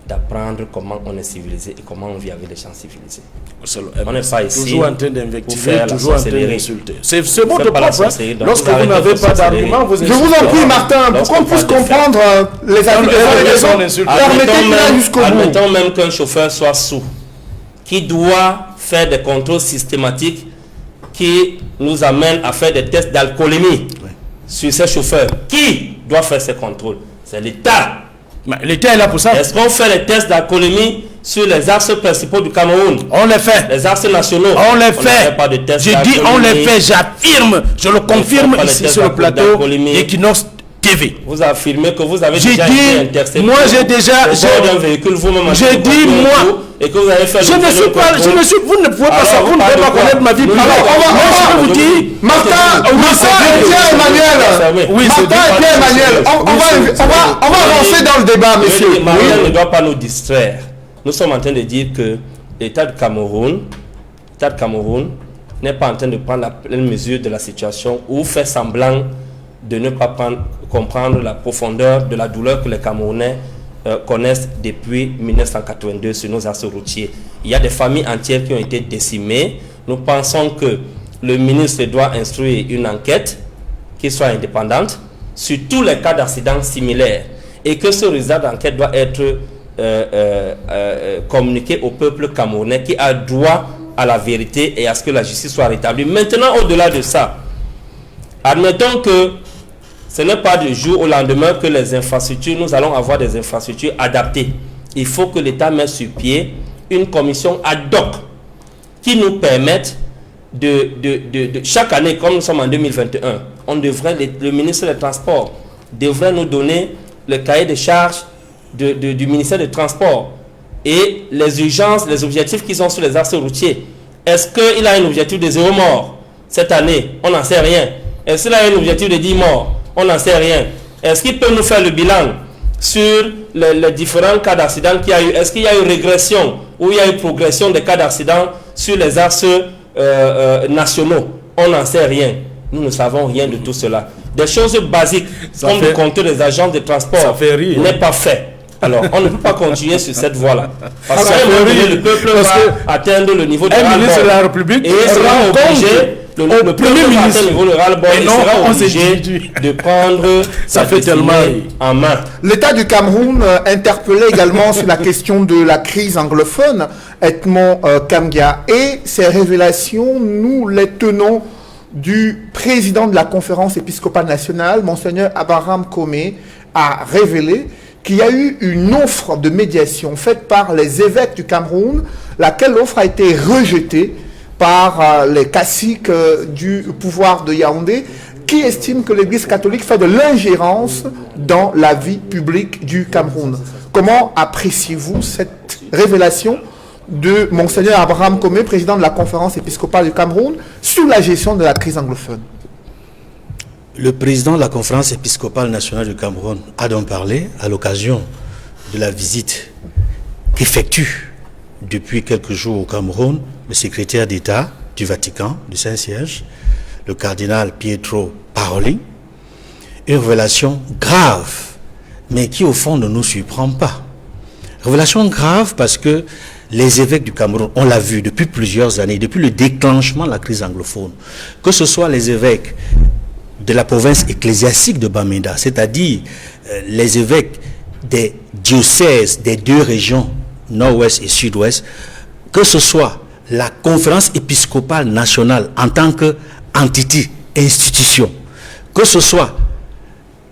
d'apprendre comment on est civilisé et comment on vit avec les gens civilisés. On n'est pas ici toujours en train d'invectiver, toujours en train d'insulter. C'est votre propre. Lorsque vous n'avez pas d'argument, vous insultez. Je vous en prie, Martin, pour qu'on puisse comprendre les avis des gens, permettez-moi jusqu'au bout. Admettons même qu'un chauffeur soit sous, qui doit faire des contrôles systématiques qui nous amènent à faire des tests d'alcoolémie sur ces chauffeurs. Qui doit faire ces contrôles? C'est l'État. L'État est là pour ça. Est-ce qu'on fait les tests d'alcoolémie sur les axes principaux du Cameroun? On les fait. Les axes nationaux? On les fait. Pas de tests. Je dis on les fait, j'affirme, je le confirme ici sur le plateau d'Equinox TV. Vous affirmez que vous avez déjà été intercepté. Moi j'ai déjà. J'ai véhicule vous-même. J'ai dit moi. Et que vous avez fait je ne suis pas. Vous ne pouvez pas savoir. Vous ne pouvez pas connaître ma vie privée. On va vous dire. Martin et Pierre-Emmanuel. Oui, Martin et Pierre-Emmanuel. On va avancer dans le débat, messieurs. Marielle ne doit pas nous distraire. Nous sommes en train de dire que l'État du Cameroun n'est pas en train de prendre la pleine mesure de la situation ou fait semblant de ne pas comprendre la profondeur de la douleur que les Camerounais connaissent depuis 1982 sur nos axes routiers. Il y a des familles entières qui ont été décimées. Nous pensons que le ministre doit instruire une enquête qui soit indépendante sur tous les cas d'accidents similaires et que ce résultat d'enquête doit être communiqué au peuple camerounais qui a droit à la vérité et à ce que la justice soit rétablie. Maintenant, au-delà de ça, admettons que ce n'est pas du jour au lendemain que les infrastructures, nous allons avoir des infrastructures adaptées. Il faut que l'État mette sur pied une commission ad hoc qui nous permette de chaque année, comme nous sommes en 2021, le ministre des Transports devrait nous donner le cahier de charges du ministère des Transports et les urgences, les objectifs qui sont sur les axes routiers. Est-ce qu'il a un objectif de 0 mort cette année? On n'en sait rien. Est-ce qu'il a un objectif de 10 morts? On n'en sait rien. Est-ce qu'il peut nous faire le bilan sur les différents cas d'accident qu'il y a eu? Est-ce qu'il y a eu régression ou il y a eu progression des cas d'accident sur les axes nationaux? On n'en sait rien. Nous ne savons rien de tout cela. Des choses basiques, comme le compteur des agences de transport, n'est pas fait. Alors, on ne peut pas continuer sur cette voie-là. Parce qu'à un moment donné, le peuple va atteindre le niveau de un ministre de la République et sera obligé, le premier ministre sera obligé de prendre sa destinée en main. L'État du Cameroun interpellé également sur la question de la crise anglophone, Edmond Kamgia, et ces révélations, nous les tenons du président de la conférence épiscopale nationale, Monseigneur Abraham Komé, a révélé qu'il y a eu une offre de médiation faite par les évêques du Cameroun, laquelle offre a été rejetée par les caciques du pouvoir de Yaoundé, qui estiment que l'Église catholique fait de l'ingérence dans la vie publique du Cameroun. Comment appréciez-vous cette révélation de Monseigneur Abraham Komé, président de la conférence épiscopale du Cameroun, sur la gestion de la crise anglophone? Le président de la conférence épiscopale nationale du Cameroun a donc parlé à l'occasion de la visite qu'effectue depuis quelques jours au Cameroun le secrétaire d'État du Vatican, du Saint-Siège, le cardinal Pietro Parolin. Une révélation grave, mais qui au fond ne nous surprend pas. Révélation grave parce que les évêques du Cameroun, on l'a vu depuis plusieurs années, depuis le déclenchement de la crise anglophone, que ce soit les évêques de la province ecclésiastique de Bamenda, c'est-à-dire les évêques des diocèses des deux régions, nord-ouest et sud-ouest, que ce soit la conférence épiscopale nationale en tant qu'entité, institution, que ce soit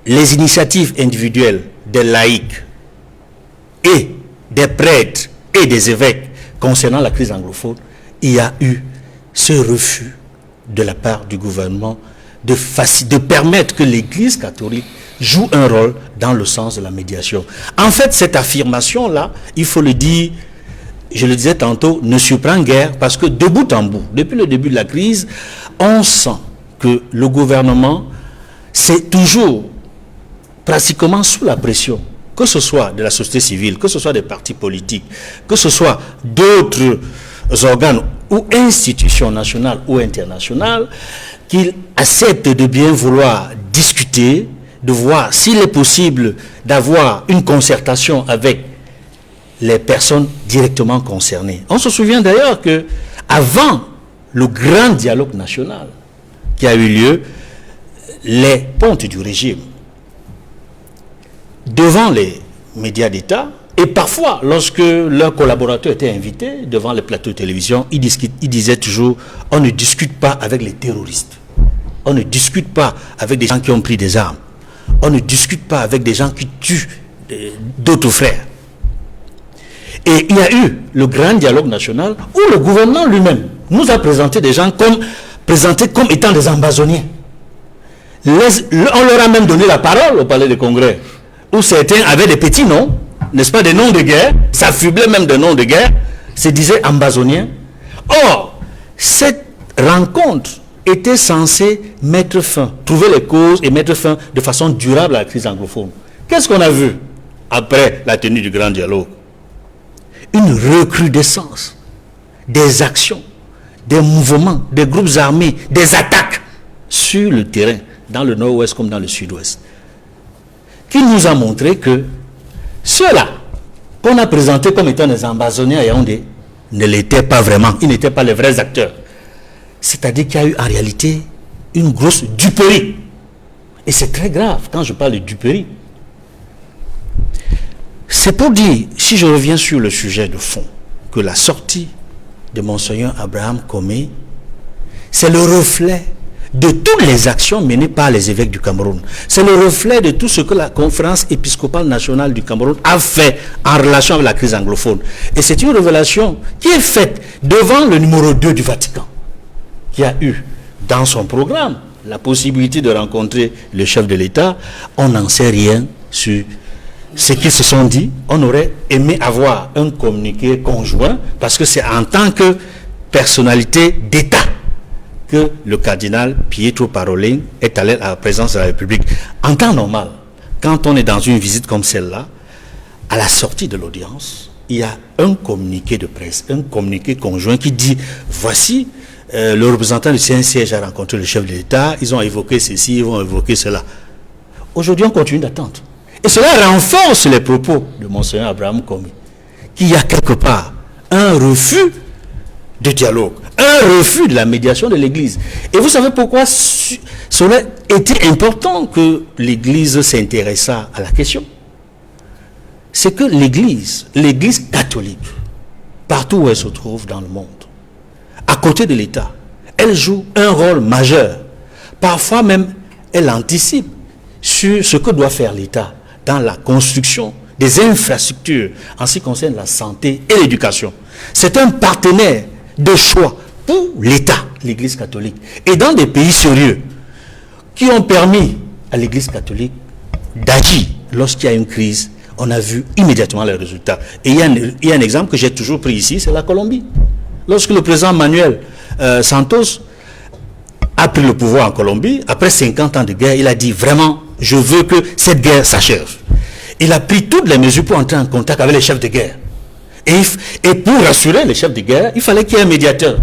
les initiatives individuelles des laïcs et des prêtres et des évêques concernant la crise anglophone, il y a eu ce refus de la part du gouvernement de permettre que l'Église catholique joue un rôle dans le sens de la médiation. En fait, cette affirmation-là, il faut le dire, je le disais tantôt, ne surprend guère parce que de bout en bout, depuis le début de la crise, on sent que le gouvernement, c'est toujours pratiquement sous la pression, que ce soit de la société civile, que ce soit des partis politiques, que ce soit d'autres organes ou institutions nationales ou internationales, qu'ils acceptent de bien vouloir discuter, de voir s'il est possible d'avoir une concertation avec les personnes directement concernées. On se souvient d'ailleurs que avant le grand dialogue national qui a eu lieu, les pontes du régime, devant les médias d'État, et parfois, lorsque leurs collaborateurs étaient invités devant les plateaux de télévision, ils disaient toujours, on ne discute pas avec les terroristes. On ne discute pas avec des gens qui ont pris des armes. On ne discute pas avec des gens qui tuent d'autres frères. Et il y a eu le grand dialogue national où le gouvernement lui-même nous a présenté des gens présentés comme étant des ambazoniens. On leur a même donné la parole au palais des congrès, où certains avaient des petits noms, n'est-ce pas, des noms de guerre, s'affublaient même de noms de guerre, se disaient ambazoniens. Or, cette rencontre était censée mettre fin, trouver les causes et mettre fin de façon durable à la crise anglophone. Qu'est-ce qu'on a vu après la tenue du grand dialogue? Une recrudescence des actions, des mouvements, des groupes armés, des attaques sur le terrain, dans le nord-ouest comme dans le sud-ouest, qui nous a montré que ceux-là qu'on a présentés comme étant des ambazoniens à Yaoundé ne l'étaient pas vraiment, ils n'étaient pas les vrais acteurs. C'est-à-dire qu'il y a eu en réalité une grosse duperie. Et c'est très grave quand je parle de duperie. C'est pour dire, si je reviens sur le sujet de fond, que la sortie de Monseigneur Abraham Comé, c'est le reflet de toutes les actions menées par les évêques du Cameroun. C'est le reflet de tout ce que la conférence épiscopale nationale du Cameroun a fait en relation avec la crise anglophone. Et c'est une révélation qui est faite devant le numéro 2 du Vatican, qui a eu dans son programme la possibilité de rencontrer le chef de l'État. On n'en sait rien sur ce qu'ils se sont dit. On aurait aimé avoir un communiqué conjoint parce que c'est en tant que personnalité d'État que le cardinal Pietro Parolin est allé à la présence de la République. En temps normal, quand on est dans une visite comme celle-là, à la sortie de l'audience, il y a un communiqué de presse, un communiqué conjoint qui dit, voici, le représentant du CNCH a rencontré le chef de l'État, ils ont évoqué ceci, ils vont évoquer cela. Aujourd'hui, on continue d'attendre. Et cela renforce les propos de Monseigneur Abraham Comé, qu'il y a quelque part un refus de dialogue, un refus de la médiation de l'Église. Et vous savez pourquoi cela était important que l'Église s'intéressât à la question? C'est que l'Église catholique, partout où elle se trouve dans le monde, à côté de l'État, elle joue un rôle majeur. Parfois même, elle anticipe sur ce que doit faire l'État dans la construction des infrastructures en ce qui concerne la santé et l'éducation. C'est un partenaire de choix pour l'État, l'Église catholique. Et dans des pays sérieux qui ont permis à l'Église catholique d'agir lorsqu'il y a une crise, on a vu immédiatement les résultats. Et il y a un exemple que j'ai toujours pris ici, c'est la Colombie. Lorsque le président Manuel Santos a pris le pouvoir en Colombie, après 50 ans de guerre, il a dit vraiment, je veux que cette guerre s'achève. Il a pris toutes les mesures pour entrer en contact avec les chefs de guerre. Et pour rassurer les chefs de guerre, il fallait qu'il y ait un médiateur.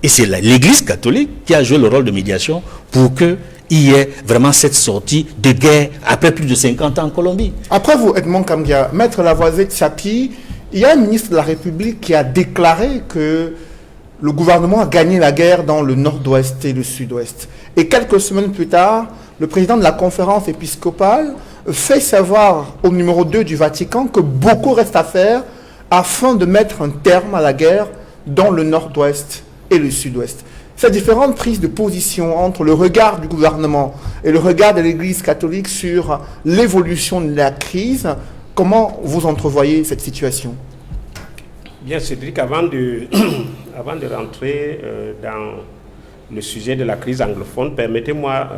Et c'est l'Église catholique qui a joué le rôle de médiation pour qu'il y ait vraiment cette sortie de guerre après plus de 50 ans en Colombie. Après vous, Edmond Kamgia, Maître Lavoisier Tchapi, il y a un ministre de la République qui a déclaré que le gouvernement a gagné la guerre dans le nord-ouest et le sud-ouest. Et quelques semaines plus tard, le président de la conférence épiscopale fait savoir au numéro 2 du Vatican que beaucoup reste à faire afin de mettre un terme à la guerre dans le nord-ouest et le sud-ouest. Ces différentes prises de position entre le regard du gouvernement et le regard de l'Église catholique sur l'évolution de la crise, comment vous entrevoyez cette situation? Bien, Cédric, avant de rentrer dans le sujet de la crise anglophone, permettez-moi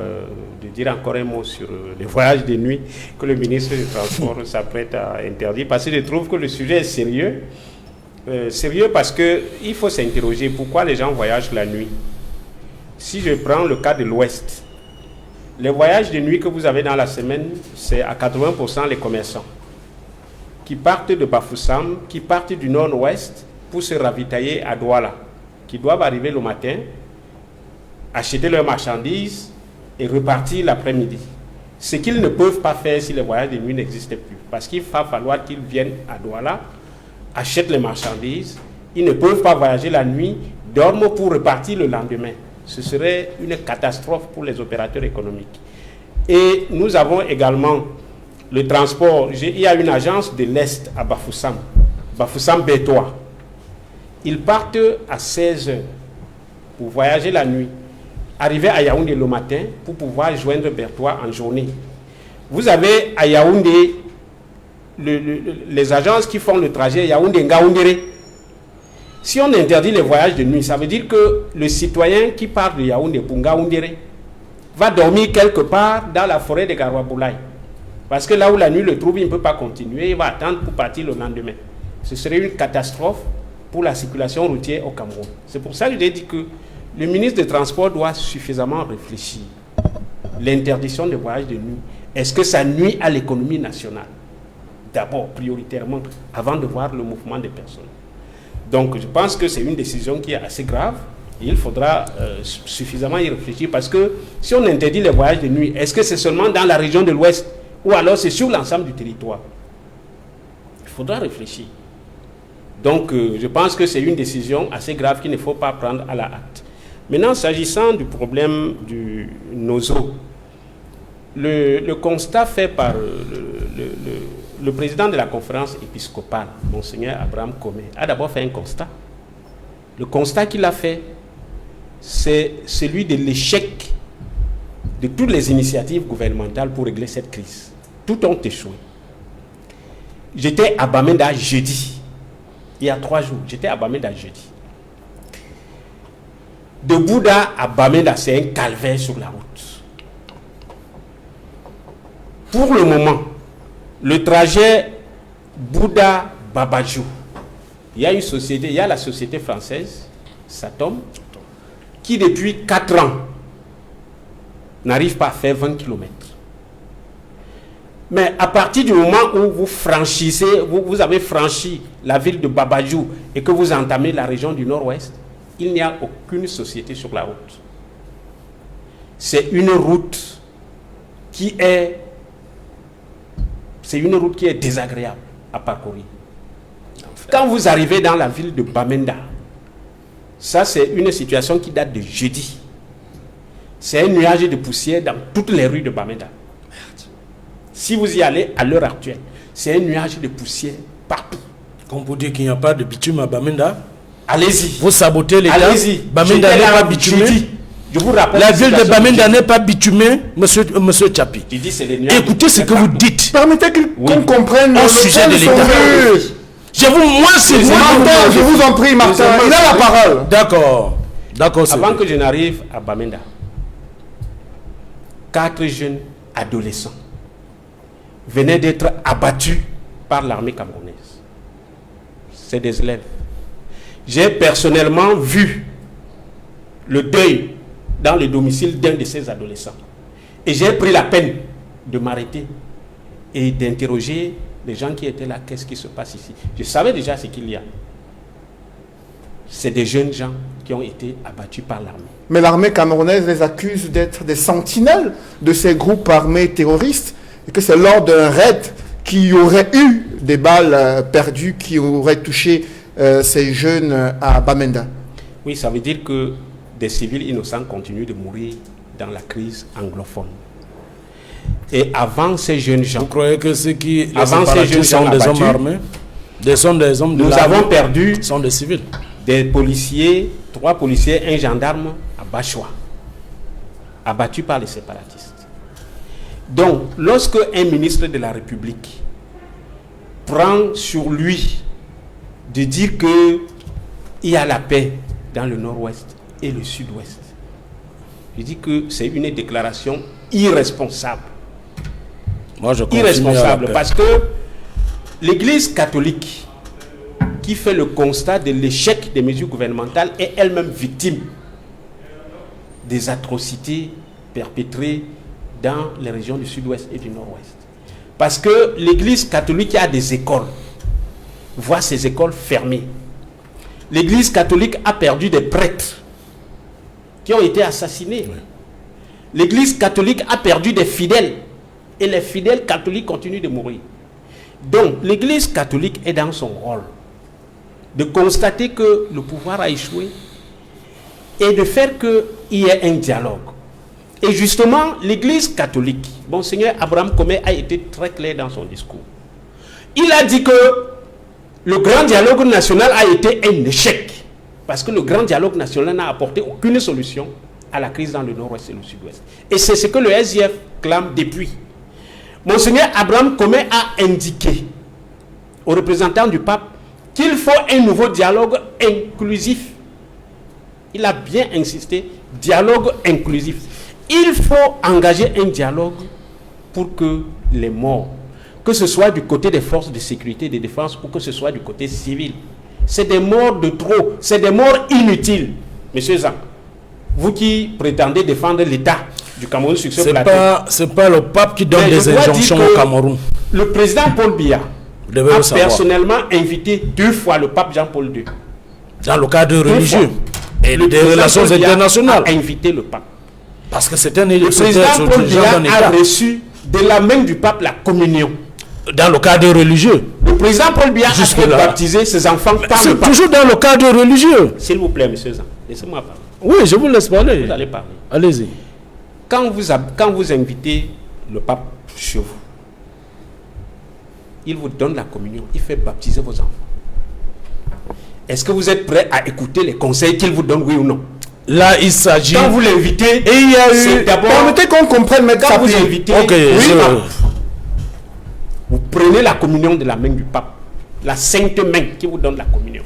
de dire encore un mot sur les voyages de nuit que le ministre du Transport s'apprête à interdire, parce que je trouve que le sujet est sérieux. Sérieux parce qu'il faut s'interroger pourquoi les gens voyagent la nuit. Si je prends le cas de l'Ouest, les voyages de nuit que vous avez dans la semaine, c'est à 80% les commerçants qui partent de Bafoussam, qui partent du nord-ouest pour se ravitailler à Douala, qui doivent arriver le matin, acheter leurs marchandises et repartir l'après-midi. Ce qu'ils ne peuvent pas faire si les voyages de nuit n'existaient plus. Parce qu'il va falloir qu'ils viennent à Douala, achètent les marchandises, ils ne peuvent pas voyager la nuit, dorment pour repartir le lendemain. Ce serait une catastrophe pour les opérateurs économiques. Et nous avons également le transport. Il y a une agence de l'Est à Bafoussam, Bafoussam Bétois. Ils partent à 16 h pour voyager la nuit, arriver à Yaoundé le matin pour pouvoir joindre Bertois en journée. Vous avez à Yaoundé les agences qui font le trajet Yaoundé-Ngaoundéré. Si on interdit les voyages de nuit, ça veut dire que le citoyen qui part de Yaoundé pour Ngaoundéré va dormir quelque part dans la forêt de Garouaboulaye. Parce que là où la nuit le trouve, il ne peut pas continuer, il va attendre pour partir le lendemain. Ce serait une catastrophe pour la circulation routière au Cameroun. C'est pour ça que j'ai dit que le ministre des Transports doit suffisamment réfléchir. L'interdiction des voyages de nuit, est-ce que ça nuit à l'économie nationale? D'abord, prioritairement, avant de voir le mouvement des personnes. Donc, je pense que c'est une décision qui est assez grave. Et il faudra suffisamment y réfléchir parce que si on interdit les voyages de nuit, est-ce que c'est seulement dans la région de l'Ouest ou alors c'est sur l'ensemble du territoire? Il faudra réfléchir. Donc, je pense que c'est une décision assez grave qu'il ne faut pas prendre à la hâte. Maintenant, s'agissant du problème du NOZO, le constat fait par le président de la conférence épiscopale, Monseigneur Abraham Comé, a d'abord fait un constat. Le constat qu'il a fait, c'est celui de l'échec de toutes les initiatives gouvernementales pour régler cette crise. Tout ont échoué. J'étais à Bamenda jeudi, il y a 3 jours, j'étais à Bamenda jeudi. De Bouddha à Bamenda, c'est un calvaire sur la route. Pour le moment, le trajet Bouddha-Babajou, il y a une société, il y a la société française, Satom, qui depuis 4 ans n'arrive pas à faire 20 km. Mais à partir du moment où vous franchissez, vous avez franchi la ville de Babajou et que vous entamez la région du Nord-Ouest, il n'y a aucune société sur la route. C'est une route qui est désagréable à parcourir. Quand vous arrivez dans la ville de Bamenda, ça c'est une situation qui date de jeudi. C'est un nuage de poussière dans toutes les rues de Bamenda. Si vous y allez à l'heure actuelle, c'est un nuage de poussière partout. Comme vous dites qu'il n'y a pas de bitume à Bamenda, allez-y. Vous sabotez l'État. Allez-y. Bamenda n'est pas bitumé. Je vous rappelle la ville de Bamenda n'est pas bitumée, monsieur Tchapi. Écoutez ce que vous dites. Permettez qu'on comprenne au sujet de l'État. Je vous en prie, Martin. Il a la parole. D'accord. Avant que je n'arrive à Bamenda, 4 jeunes adolescents venaient d'être abattus par l'armée camerounaise. C'est des élèves. J'ai personnellement vu le deuil dans le domicile d'un de ces adolescents. Et j'ai pris la peine de m'arrêter et d'interroger les gens qui étaient là. Qu'est-ce qui se passe ici? Je savais déjà ce qu'il y a. C'est des jeunes gens qui ont été abattus par l'armée. Mais l'armée camerounaise les accuse d'être des sentinelles de ces groupes armés terroristes et que c'est lors d'un raid qu'il y aurait eu des balles perdues qui auraient touché ces jeunes à Bamenda. Oui, ça veut dire que des civils innocents continuent de mourir dans la crise anglophone. Et avant ces jeunes gens... Vous croyez que ceux qui... Avant ces jeunes gens sont des hommes armés? Des hommes de nous avons perdu... sont des civils. Des policiers, 3 policiers, 1 gendarme à Bachoua, abattus par les séparatistes. Donc, lorsque un ministre de la République prend sur lui de dire qu'il y a la paix dans le nord-ouest et le sud-ouest, Je dis que c'est une déclaration irresponsable. Moi, je irresponsable parce que l'Église catholique, qui fait le constat de l'échec des mesures gouvernementales, est elle-même victime des atrocités perpétrées dans les régions du sud-ouest et du nord-ouest. Parce que l'Église catholique a des écoles, voit ces écoles fermées. L'Église catholique a perdu des prêtres qui ont été assassinés. Oui. L'Église catholique a perdu des fidèles et les fidèles catholiques continuent de mourir. Donc, l'Église catholique est dans son rôle de constater que le pouvoir a échoué et de faire qu'il y ait un dialogue. Et justement, l'Église catholique, Monseigneur Abraham Comé a été très clair dans son discours. Il a dit que le grand dialogue national a été un échec parce que le grand dialogue national n'a apporté aucune solution à la crise dans le nord-ouest et le sud-ouest. Et c'est ce que le SDF clame depuis. Monseigneur Abraham Comé a indiqué aux représentants du pape qu'il faut un nouveau dialogue inclusif. Il a bien insisté, dialogue inclusif. Il faut engager un dialogue pour que les morts, que ce soit du côté des forces de sécurité et de défense ou que ce soit du côté civil, c'est des morts de trop, c'est des morts inutiles. Monsieur Zan, vous qui prétendez défendre l'État du Cameroun sur ce plateau. C'est pas le pape qui donne des injonctions au Cameroun. Le président Paul Biya a personnellement invité 2 fois le pape Jean-Paul II. Dans le cadre religieux et des relations internationales. A invité le pape. Parce que c'est un le président Paul Biya a reçu de la main du pape la communion. Dans le cadre religieux. Le président Paul Biya a fait baptiser ses enfants par le pape. Toujours dans le cadre religieux. S'il vous plaît, monsieur Zan, laissez-moi parler. Oui, je vous laisse parler. Vous allez parler. Allez-y. Quand vous invitez le pape chez vous, il vous donne la communion, il fait baptiser vos enfants. Est-ce que vous êtes prêts à écouter les conseils qu'il vous donne, oui ou non? Là, il s'agit... Quand vous l'invitez, et il y a eu... Permettez qu'on comprenne, mais quand vous invitez, vous prenez la communion de la main du pape, la sainte main qui vous donne la communion.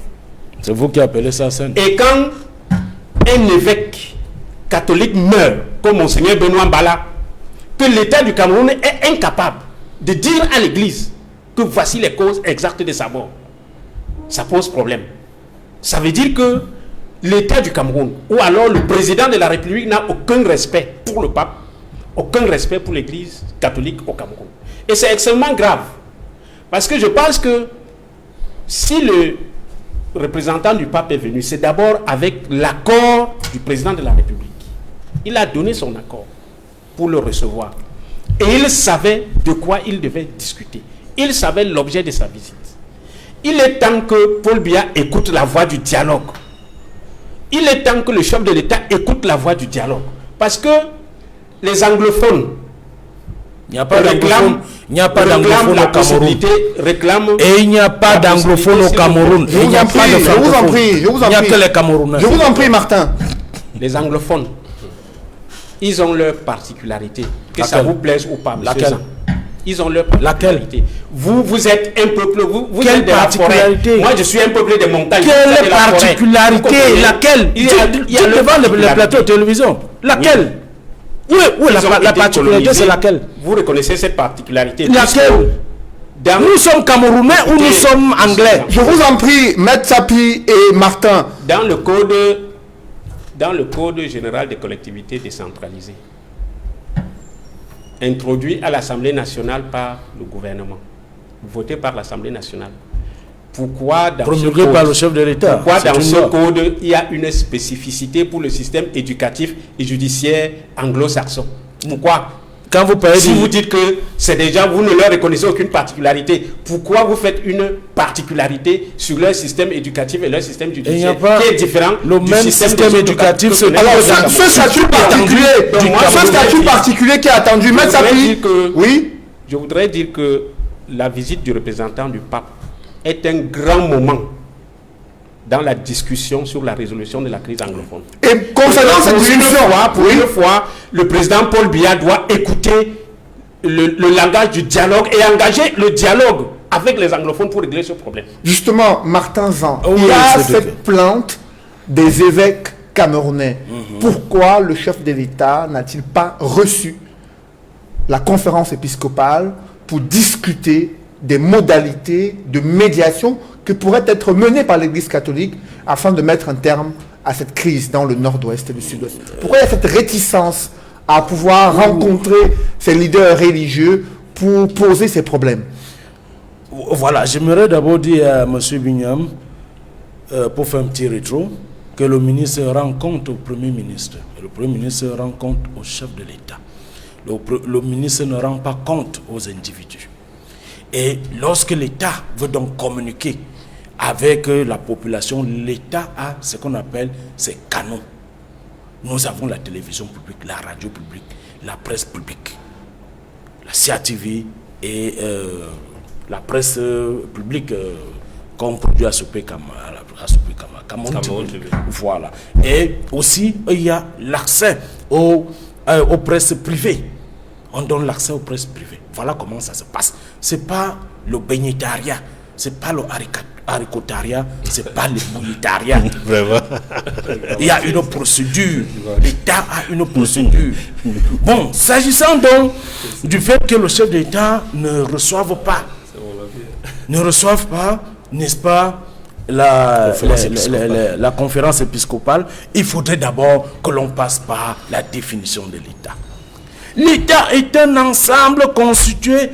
C'est vous qui appelez ça sainte. Et quand un évêque catholique meurt, comme Monseigneur Benoît Mbala, que l'État du Cameroun est incapable de dire à l'Église que voici les causes exactes de sa mort, ça pose problème. Ça veut dire que l'État du Cameroun, ou alors le président de la République, n'a aucun respect pour le pape, aucun respect pour l'Église catholique au Cameroun. Et c'est extrêmement grave. Parce que je pense que si le représentant du pape est venu, c'est d'abord avec l'accord du président de la République. Il a donné son accord pour le recevoir. Et il savait de quoi il devait discuter. Il savait l'objet de sa visite. Il est temps que Paul Biya écoute la voix du dialogue. Il est temps que le chef de l'État écoute la voix du dialogue. Parce que les anglophones, il n'y a pas d'anglophone. Il n'y a pas d'anglophone au Cameroun. Et il n'y a pas d'anglophone au Cameroun. Je vous en prie, je vous en prie. Il n'y a que les Camerounais. Je vous en prie, Martin. Les anglophones, ils ont leur particularité. Que ça vous plaise ou pas, monsieur Zan. Ils ont leur particularité. Vous êtes un peuple, vous êtes de la forêt. Moi, je suis un peuple des montagnes. Quelle particularité? Laquelle? Il y a devant les plateaux de télévision. Laquelle? Oui, la particularité, c'est laquelle? Vous reconnaissez cette particularité? Laquelle? Nous sommes Camerounais ou nous sommes Anglais? Je vous en prie, Maître Sapi et Martin. Dans le Code général des collectivités décentralisées, introduit à l'Assemblée nationale par le gouvernement, voté par l'Assemblée nationale. Pourquoi dans promulgué par le chef de l'État? Pourquoi dans ce code, il y a une spécificité pour le système éducatif et judiciaire anglo-saxon? Pourquoi? Quand vous parlez si vous dites que c'est déjà, vous ne leur reconnaissez aucune particularité, pourquoi vous faites une particularité sur leur système éducatif et leur système judiciaire qui est différent le du même système éducatif? Alors, ce statut particulier qui est attendu, Maître Sapi, oui. Je voudrais dire que la visite du représentant du pape est un grand moment dans la discussion sur la résolution de la crise anglophone. Et concernant cette discussion, pour une fois, le président Paul Biya doit écouter le langage du dialogue et engager le dialogue avec les anglophones pour régler ce problème. Justement, Martin Zan, il y a cette plainte des évêques camerounais. Pourquoi le chef de l'État n'a-t-il pas reçu la conférence épiscopale pour discuter des modalités de médiation qui pourraient être menées par l'Église catholique afin de mettre un terme à cette crise dans le nord-ouest et le sud-ouest? Pourquoi il y a cette réticence à pouvoir rencontrer ces leaders religieux pour poser ces problèmes? Voilà, j'aimerais d'abord dire à M. Bignam, pour faire un petit rétro, que le ministre rend compte au Premier ministre. Et le Premier ministre rend compte au chef de l'État. Le ministre ne rend pas compte aux individus. Et lorsque l'État veut donc communiquer avec la population, l'État a ce qu'on appelle ses canaux. Nous avons la télévision publique, la radio publique, la presse publique, la CATV et la presse publique qu'on produit à Sopé-Kama. Voilà. Et aussi, il y a l'accès aux presses privées. On donne l'accès aux presses privées. Voilà comment ça se passe. Ce n'est pas le bénitariat, ce n'est pas le haricotariat, ce n'est pas le bouillitariat. Vraiment. Il y a une procédure. L'État a une procédure. Bon, s'agissant donc du fait que le chef d'État ne reçoive pas, n'est-ce pas, la conférence épiscopale, il faudrait d'abord que l'on passe par la définition de l'État. L'État est un ensemble constitué,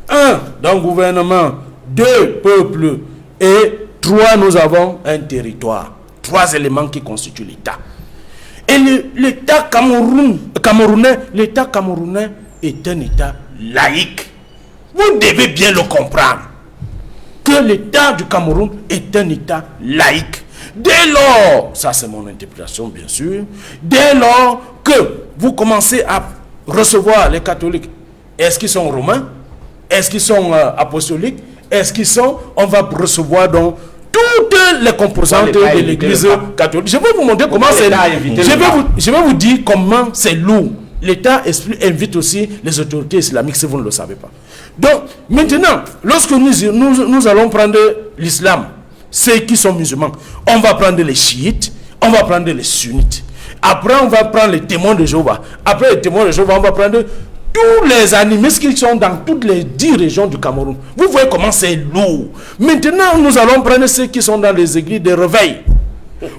d'un gouvernement, 2 peuples, et 3, nous avons un territoire. 3 éléments qui constituent l'État. Et l'État camerounais est un État laïque. Vous devez bien le comprendre. Que l'État du Cameroun est un État laïque. Dès lors, ça c'est mon interprétation bien sûr, dès lors que vous commencez à recevoir les catholiques, est-ce qu'ils sont romains? Est-ce qu'ils sont apostoliques? Est-ce qu'ils sont... On va recevoir donc toutes les composantes de l'Église catholique. Je vais vous montrer comment c'est... Je vais vous dire comment c'est lourd. L'État invite aussi les autorités islamiques si vous ne le savez pas. Donc, maintenant, lorsque nous allons prendre l'islam, ceux qui sont musulmans, on va prendre les chiites, on va prendre les sunnites. Après, on va prendre les témoins de Jéhovah. Après les témoins de Jéhovah, on va prendre tous les animistes qui sont dans toutes les 10 régions du Cameroun. Vous voyez comment c'est lourd. Maintenant, nous allons prendre ceux qui sont dans les églises de réveil.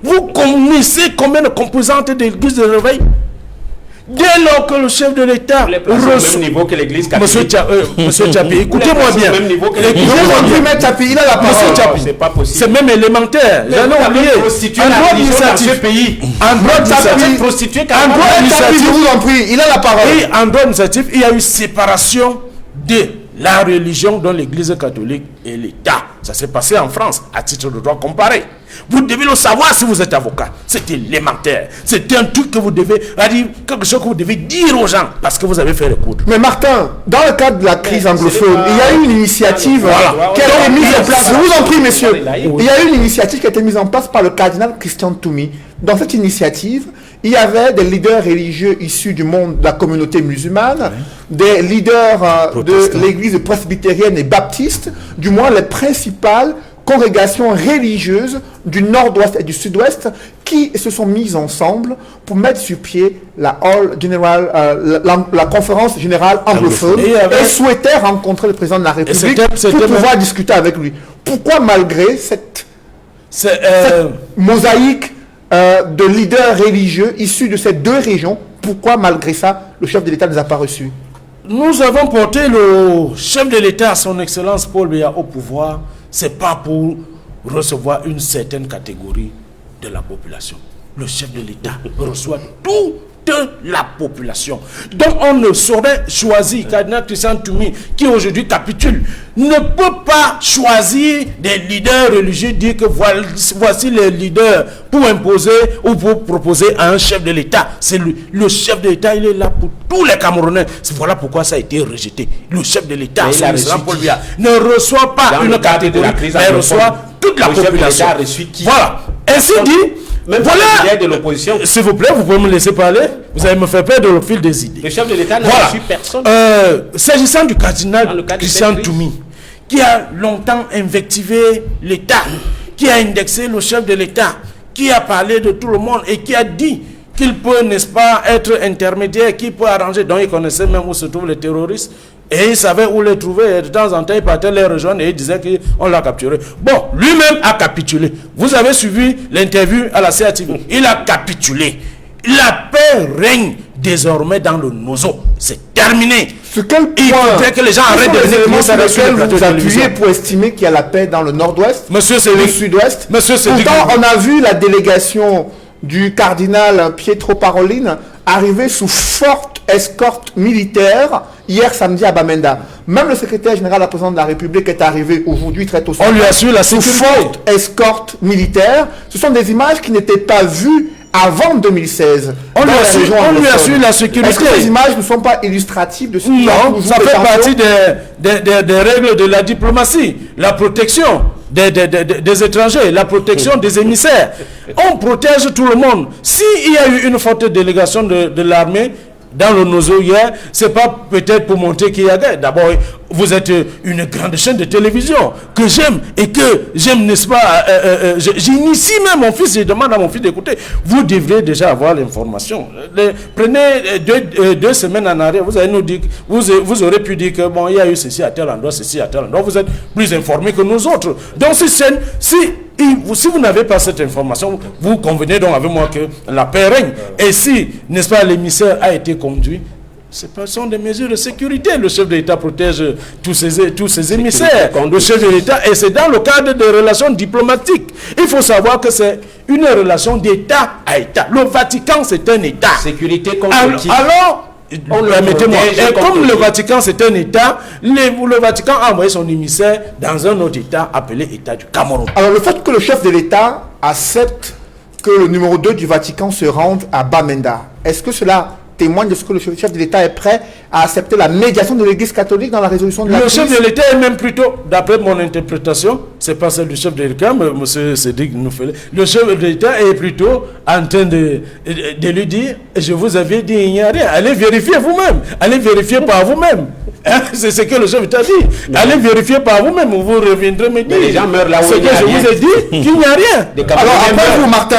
Vous connaissez combien de composantes d'églises de réveil? Dès lors que le chef de l'État reçoit... Au même niveau que l'église catholique. Monsieur Tchapi, écoutez-moi bien. Il a la parole. C'est pas possible. C'est même élémentaire. J'en ai oublié. Un droit d'initiative pays. Un droit d'initiative prostitué. Un droit d'initiative, je vous en prie. Il a la parole. Et en droit d'initiative, il y a eu séparation de la religion dans l'église catholique et l'État. Ça s'est passé en France, à titre de droit comparé. Vous devez le savoir si vous êtes avocat. C'est élémentaire. C'est un truc que vous devez, quelque chose que vous devez dire aux gens parce que vous avez fait le cours. Mais Martin, dans le cadre de la crise anglophone, il y a eu une initiative qui a été mise en place. Je vous en prie, messieurs. Il y a eu une initiative qui a été mise en place par le cardinal Christian Toumi. Dans cette initiative, il y avait des leaders religieux issus du monde de la communauté musulmane, des leaders de l'église presbytérienne et baptiste, du moins les principales congrégations religieuses du nord-ouest et du sud-ouest qui se sont mises ensemble pour mettre sur pied la conférence générale anglophone et souhaitaient rencontrer le président de la République pour pouvoir discuter avec lui. Pourquoi malgré cette mosaïque de leaders religieux issus de ces 2 régions, pourquoi malgré ça le chef de l'État ne les a pas reçus? Nous avons porté le chef de l'État, son Excellence Paul Biya, au pouvoir. C'est pas pour recevoir une certaine catégorie de la population. Le chef de l'État reçoit toute la population. Donc on ne saurait choisir, Cardinal Christian Toumi, qui aujourd'hui capitule, ne peut pas choisir des leaders religieux, dire que voici les leaders pour imposer ou pour proposer à un chef de l'État. C'est le chef de l'État, il est là pour tous les Camerounais. Voilà pourquoi ça a été rejeté. Le chef de l'État, Paul Biya, ne reçoit pas une catégorie, mais reçoit toute la population. Voilà. Ainsi dit, voilà, de l'opposition. S'il vous plaît, vous pouvez me laisser parler. Vous allez me faire perdre le fil des idées. Le chef de l'État n'a reçu personne. S'agissant du cardinal Christian Toumi, qui a longtemps invectivé l'État, qui a indexé le chef de l'État, qui a parlé de tout le monde et qui a dit qu'il peut, n'est-ce pas, être intermédiaire, qui peut arranger. Donc il connaissait même où se trouvent les terroristes. Et il savait où les trouver. Et de temps en temps, il partait les rejoindre et il disait qu'on l'a capturé. Bon, lui-même a capitulé. Vous avez suivi l'interview à la CATV. Il a capitulé. La paix règne désormais dans le Nozo. C'est terminé. Sur quel point, il faudrait que les gens arrêtent de venir sur lesquels vous appuyez pour estimer qu'il y a la paix dans le nord-ouest, le sud-ouest. Pourtant, on a vu la délégation du cardinal Pietro Parolin arriver sous forte escorte militaire hier samedi à Bamenda. Même le secrétaire général de la présidence de la République est arrivé aujourd'hui très tôt. On lui assure la sécurité. Sous forte escorte militaire. Ce sont des images qui n'étaient pas vues avant 2016. On lui assure la sécurité. Est-ce que ces images ne sont pas illustratives de ce qui Non, ça fait partie des règles de la diplomatie. La protection des étrangers, la protection des émissaires. On protège tout le monde. S'il y a eu une forte délégation de l'armée dans le Nozo hier, c'est pas peut-être pour montrer qu'il y a guerre. D'abord, vous êtes une grande chaîne de télévision que j'aime, n'est-ce pas, j'initie même mon fils, je demande à mon fils d'écouter. Vous devrez déjà avoir l'information. Prenez 2 semaines en arrière, vous allez nous dire, vous aurez pu dire que bon, il y a eu ceci à tel endroit, ceci à tel endroit. Vous êtes plus informés que nous autres. Donc, si vous n'avez pas cette information, vous convenez donc avec moi que la paix règne. Et si, n'est-ce pas, l'émissaire a été conduit, ce sont des mesures de sécurité. Le chef de l'État protège tous ses émissaires. Le chef de l'État, et c'est dans le cadre des relations diplomatiques. Il faut savoir que c'est une relation d'État à État. Le Vatican, c'est un État. Sécurité contre alors permettez-moi, comme le Vatican c'est un État, le Vatican a envoyé son émissaire dans un autre État appelé État du Cameroun. Alors le fait que le chef de l'État accepte que le numéro 2 du Vatican se rende à Bamenda, est-ce que cela témoigne de ce que le chef de l'État est prêt à accepter la médiation de l'Église catholique dans la résolution de la crise? Le chef de l'État est même plutôt, d'après mon interprétation, c'est pas celle du chef de l'État, mais M. Cédric nous fait. Le chef de l'État est plutôt en train de lui dire, je vous avais dit, il n'y a rien. Allez vérifier vous-même. Allez vérifier par vous-même. Hein? C'est ce que le chef de l'État dit. Allez vérifier par vous-même, vous reviendrez me dire. Mais les gens meurent là où il n'y a rien. C'est que je vous ai dit qu'il n'y a rien. Alors après vous, Martin,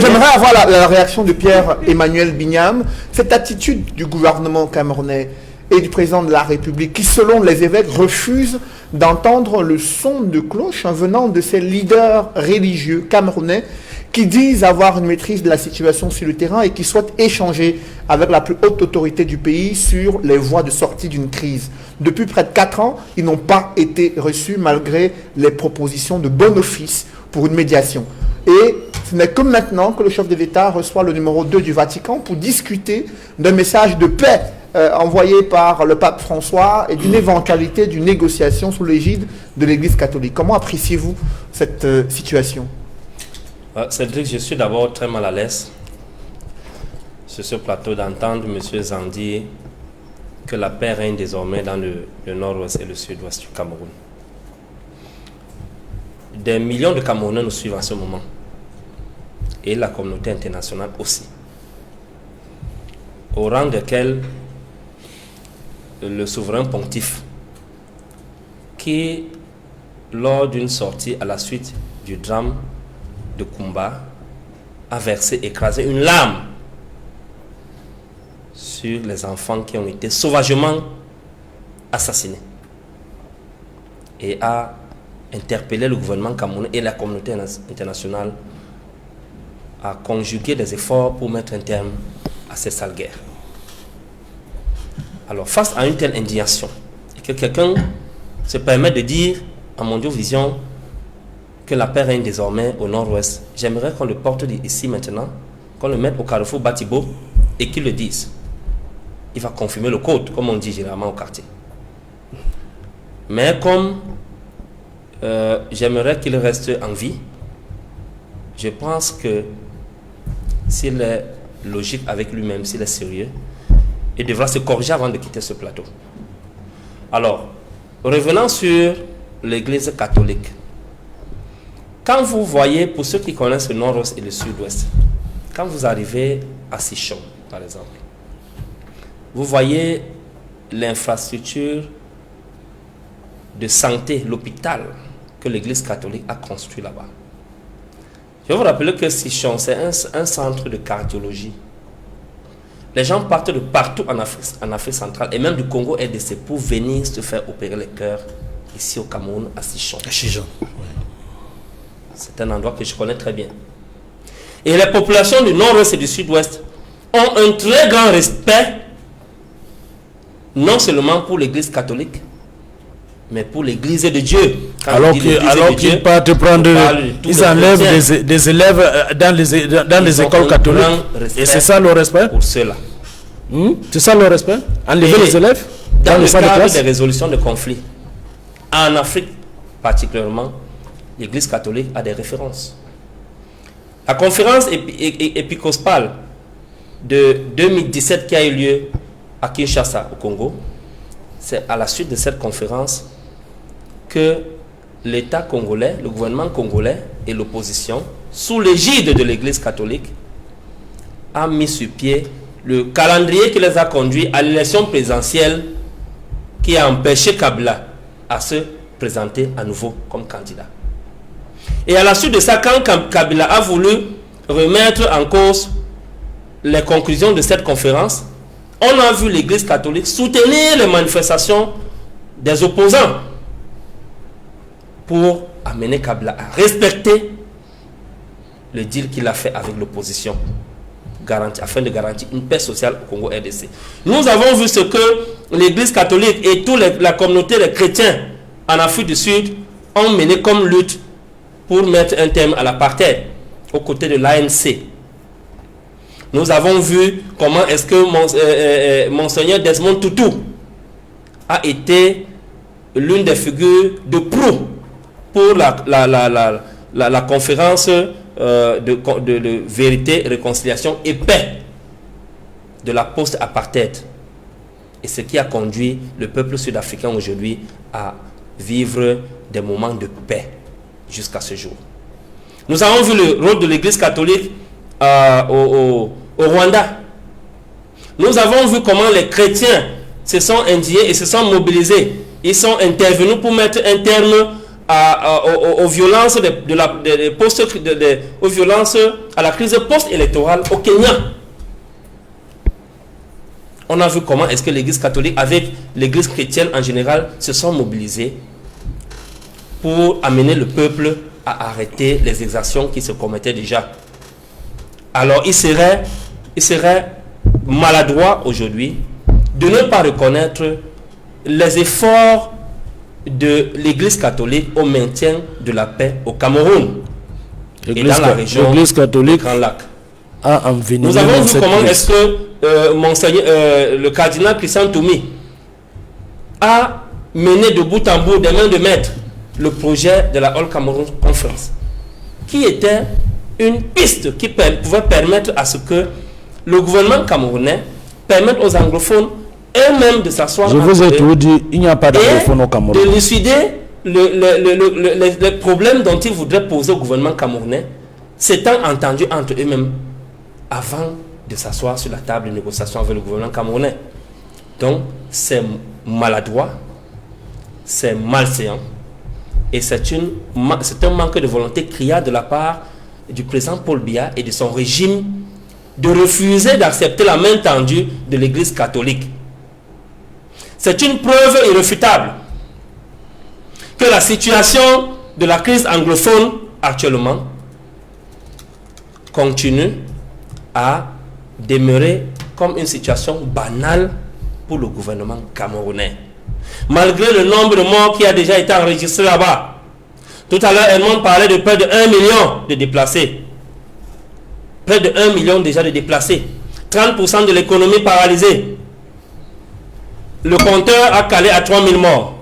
j'aimerais avoir la réaction de Pierre-Emmanuel Bignam. Cette attitude du gouvernement camerounais et du président de la République qui, selon les évêques, refuse d'entendre le son de cloche venant de ces leaders religieux camerounais qui disent avoir une maîtrise de la situation sur le terrain et qui souhaitent échanger avec la plus haute autorité du pays sur les voies de sortie d'une crise. Depuis près de 4 ans, ils n'ont pas été reçus malgré les propositions de bon office pour une médiation. Et ce n'est que maintenant que le chef de l'État reçoit le numéro 2 du Vatican pour discuter d'un message de paix envoyé par le pape François et d'une éventualité d'une négociation sous l'égide de l'Église catholique. Comment appréciez-vous cette situation? Cédric, je suis d'abord très mal à l'aise sur ce plateau d'entendre M. Zandi que la paix règne désormais dans le nord-ouest et le sud-ouest du Cameroun. Des millions de Camerounais nous suivent en ce moment. Et la communauté internationale aussi. Au rang desquels le souverain pontife, qui, lors d'une sortie à la suite du drame de Kumba, a versé, écrasé une larme sur les enfants qui ont été sauvagement assassinés et a interpellé le gouvernement camerounais et la communauté internationale à conjuguer des efforts pour mettre un terme à cette sale guerre. Alors, face à une telle indignation, et que quelqu'un se permet de dire à Mondiovision que la paix règne désormais au nord-ouest, j'aimerais qu'on le porte ici maintenant, qu'on le mette au carrefour Batibo et qu'il le dise. Il va confirmer le code, comme on dit généralement au quartier. Mais comme j'aimerais qu'il reste en vie, je pense que s'il est logique avec lui-même, s'il est sérieux, il devra se corriger avant de quitter ce plateau. Alors, revenons sur l'Église catholique. Quand vous voyez, pour ceux qui connaissent le nord-ouest et le sud-ouest, quand vous arrivez à Sichon, par exemple, vous voyez l'infrastructure de santé, l'hôpital que l'Église catholique a construit là-bas. Je vais vous rappeler que Sichon, c'est un centre de cardiologie. Les gens partent de partout en Afrique centrale et même du Congo RDC pour venir se faire opérer le cœur ici au Cameroun, à Sichon. C'est un endroit que je connais très bien. Et les populations du nord-ouest et du sud-ouest ont un très grand respect, non seulement pour l'église catholique, mais pour l'église de Dieu. Alors qu'ils partent prendre, ils enlèvent des élèves dans les écoles catholiques. Et c'est ça le respect pour ceux-là. C'est ça le respect? Enlever les élèves dans le cadre des résolutions de conflits. En Afrique particulièrement, l'église catholique a des références. La conférence épiscopale de 2017 qui a eu lieu à Kinshasa, au Congo, c'est à la suite de cette conférence que l'État congolais, le gouvernement congolais et l'opposition, sous l'égide de l'Église catholique, a mis sur pied le calendrier qui les a conduits à l'élection présidentielle qui a empêché Kabila à se présenter à nouveau comme candidat. Et à la suite de ça, quand Kabila a voulu remettre en cause les conclusions de cette conférence, on a vu l'Église catholique soutenir les manifestations des opposants pour amener Kabila à respecter le deal qu'il a fait avec l'opposition, afin de garantir une paix sociale au Congo RDC. Nous avons vu ce que l'Église catholique et toute la communauté des chrétiens en Afrique du Sud ont mené comme lutte pour mettre un terme à l'apartheid aux côtés de l'ANC. Nous avons vu comment est-ce que Monseigneur Desmond Tutu a été l'une des figures de proue pour la conférence de vérité, réconciliation et paix de la post-apartheid. Et ce qui a conduit le peuple sud-africain aujourd'hui à vivre des moments de paix jusqu'à ce jour. Nous avons vu le rôle de l'Église catholique au Rwanda. Nous avons vu comment les chrétiens se sont indignés et se sont mobilisés. Ils sont intervenus pour mettre un terme aux violences aux violences à la crise post-électorale au Kenya. On a vu comment est-ce que l'Église catholique avec l'Église chrétienne en général se sont mobilisés pour amener le peuple à arrêter les exactions qui se commettaient déjà. Alors il serait maladroit aujourd'hui de ne pas reconnaître les efforts de l'Église catholique au maintien de la paix au Cameroun et dans la région du Grand Lac. Nous avons vu comment est-ce que le cardinal Christian Toumi a mené de bout en bout, des mains de maître, le projet de la All Cameroon Conference, qui était une piste qui pouvait permettre à ce que le gouvernement camerounais permette aux anglophones eux-mêmes de s'asseoir. Je vous ai tout dit, il n'y a pas d'anglophone au Cameroun. De élucider les problèmes dont ils voudraient poser au gouvernement camerounais, s'étant entendu entre eux-mêmes avant de s'asseoir sur la table de négociation avec le gouvernement camerounais. Donc, c'est maladroit, c'est malséant, et c'est un manque de volonté criard de la part du président Paul Biya et de son régime de refuser d'accepter la main tendue de l'Église catholique. C'est une preuve irréfutable que la situation de la crise anglophone actuellement continue à demeurer comme une situation banale pour le gouvernement camerounais. Malgré le nombre de morts qui a déjà été enregistré là-bas. Tout à l'heure, Edmond parlait de près de 1 million de déplacés. Près de 1 million déjà de déplacés. 30% de l'économie paralysée. Le compteur a calé à 3000 morts.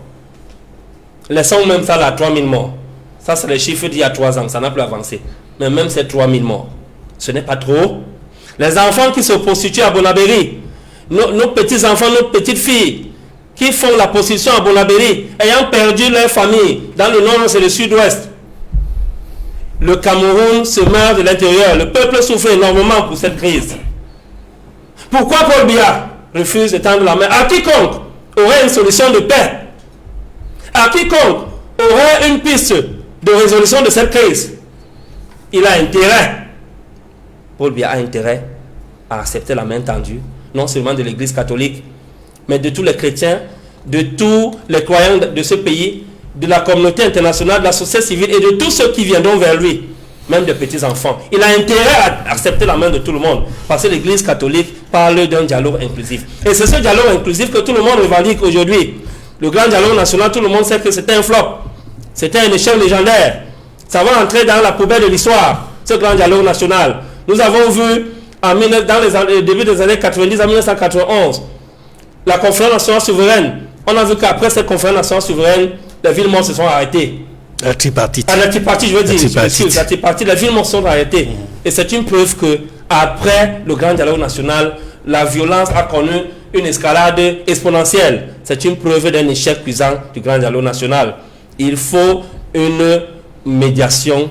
Laissons même ça là à 3000 morts. Ça, c'est les chiffres d'il y a 3 ans. Ça n'a plus avancé. Mais même ces 3000 morts, ce n'est pas trop. Les enfants qui se prostituent à Bonabéry, nos petits-enfants, nos petites-filles, qui font la prostitution à Bonabéry, ayant perdu leur famille dans le nord et le sud-ouest. Le Cameroun se meurt de l'intérieur. Le peuple souffre énormément pour cette crise. Pourquoi Paul Biya refuse de tendre la main à quiconque aurait une solution de paix, à quiconque aurait une piste de résolution de cette crise? il a intérêt, Paul Biya a intérêt à accepter la main tendue, non seulement de l'Église catholique, mais de tous les chrétiens, de tous les croyants de ce pays, de la communauté internationale, de la société civile et de tous ceux qui viendront vers lui, même des petits-enfants. Il a intérêt à accepter la main de tout le monde, parce que l'Église catholique parle d'un dialogue inclusif. Et c'est ce dialogue inclusif que tout le monde revendique aujourd'hui. Le grand dialogue national, tout le monde sait que c'était un flop. C'était un échec légendaire. Ça va entrer dans la poubelle de l'histoire, ce grand dialogue national. Nous avons vu, dans les début des années 90 à 1991, la conférence nationale souveraine. On a vu qu'après cette conférence nationale souveraine, les villes mortes se sont arrêtées. La tripartite. La tripartite, je veux dire. La tripartite, les villes mortes se sont arrêtées. Et c'est une preuve que après le grand dialogue national, la violence a connu une escalade exponentielle. C'est une preuve d'un échec cuisant du grand dialogue national. Il faut une médiation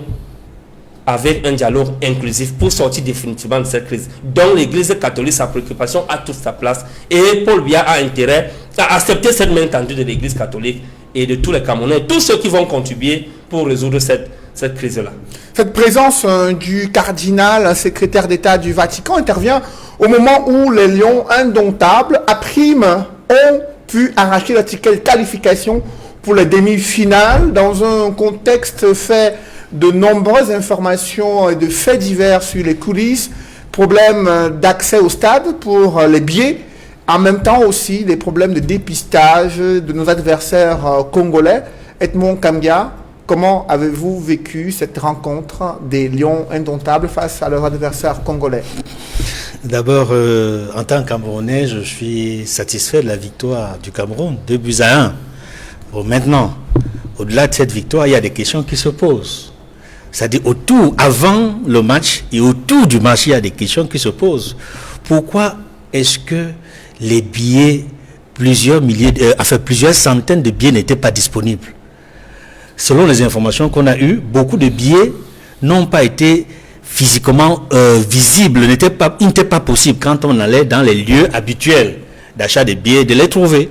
avec un dialogue inclusif pour sortir définitivement de cette crise. Donc l'Église catholique, sa préoccupation a toute sa place. Et Paul Biya a intérêt à accepter cette main tendue de l'Église catholique et de tous les Camerounais, tous ceux qui vont contribuer pour résoudre cette crise-là. Cette présence du cardinal, secrétaire d'État du Vatican, intervient au moment où les Lions indomptables, à prime, ont pu arracher la ticket de qualification pour les demi-finales dans un contexte fait de nombreuses informations et de faits divers sur les coulisses, problèmes d'accès au stade pour les billets, en même temps aussi des problèmes de dépistage de nos adversaires congolais. Edmond Kambia, comment avez-vous vécu cette rencontre des Lions indomptables face à leurs adversaires congolais? D'abord, en tant que Camerounais, je suis satisfait de la victoire du Cameroun, 2-1. Bon, maintenant, au-delà de cette victoire, il y a des questions qui se posent. C'est-à-dire avant le match et autour du match, il y a des questions qui se posent. Pourquoi est-ce que les billets, plusieurs centaines de billets n'étaient pas disponibles? Selon les informations qu'on a eues, beaucoup de billets n'ont pas été physiquement visibles. Il n'était pas possible quand on allait dans les lieux habituels d'achat de billets de les trouver.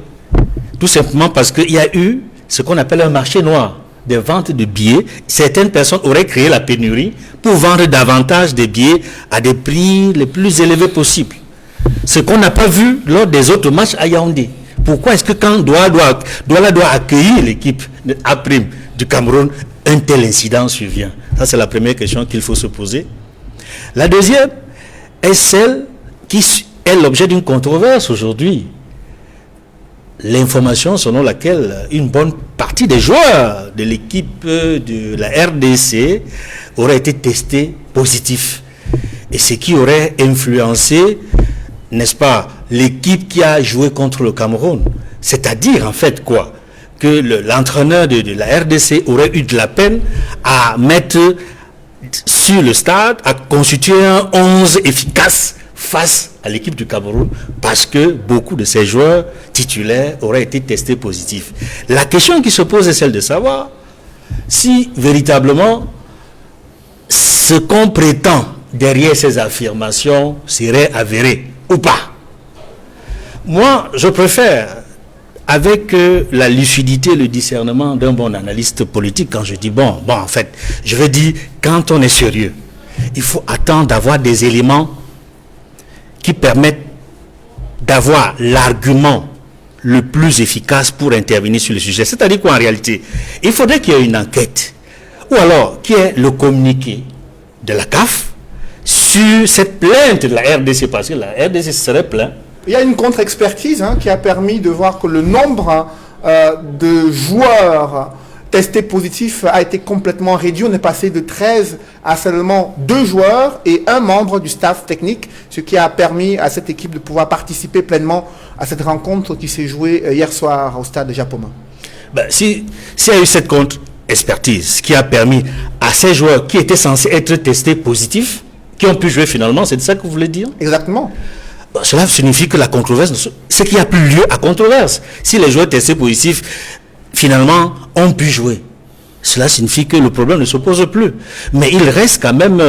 Tout simplement parce qu'il y a eu ce qu'on appelle un marché noir des ventes de billets. Certaines personnes auraient créé la pénurie pour vendre davantage de billets à des prix les plus élevés possibles. Ce qu'on n'a pas vu lors des autres matchs à Yaoundé. Pourquoi est-ce que quand Douala doit accueillir l'équipe A' du Cameroun, un tel incident survient? Ça, c'est la première question qu'il faut se poser. La deuxième est celle qui est l'objet d'une controverse aujourd'hui. L'information selon laquelle une bonne partie des joueurs de l'équipe de la RDC auraient été testés positifs. Et ce qui aurait influencé, n'est-ce pas, l'équipe qui a joué contre le Cameroun. C'est-à-dire, en fait, quoi? Que l'entraîneur de la RDC aurait eu de la peine à mettre sur le stade, à constituer un 11 efficace face à l'équipe du Cameroun, parce que beaucoup de ces joueurs titulaires auraient été testés positifs. La question qui se pose est celle de savoir si véritablement ce qu'on prétend derrière ces affirmations serait avéré ou pas. Moi, je préfère, avec la lucidité, le discernement d'un bon analyste politique, quand je dis bon, en fait, je veux dire, quand on est sérieux, il faut attendre d'avoir des éléments qui permettent d'avoir l'argument le plus efficace pour intervenir sur le sujet. C'est-à-dire qu'en réalité, il faudrait qu'il y ait une enquête, ou alors qu'il y ait le communiqué de la CAF sur cette plainte de la RDC, parce que la RDC serait plainte. Il y a une contre-expertise qui a permis de voir que le nombre de joueurs testés positifs a été complètement réduit. On est passé de 13 à seulement 2 joueurs et un membre du staff technique, ce qui a permis à cette équipe de pouvoir participer pleinement à cette rencontre qui s'est jouée hier soir au stade de Japoma. S'il y a eu cette contre-expertise qui a permis à ces joueurs qui étaient censés être testés positifs, qui ont pu jouer finalement, c'est de ça que vous voulez dire? Exactement. Cela signifie que la controverse, c'est qu'il n'y a plus lieu à controverse. Si les joueurs testés positifs, finalement, ont pu jouer, cela signifie que le problème ne se pose plus. Mais il reste quand même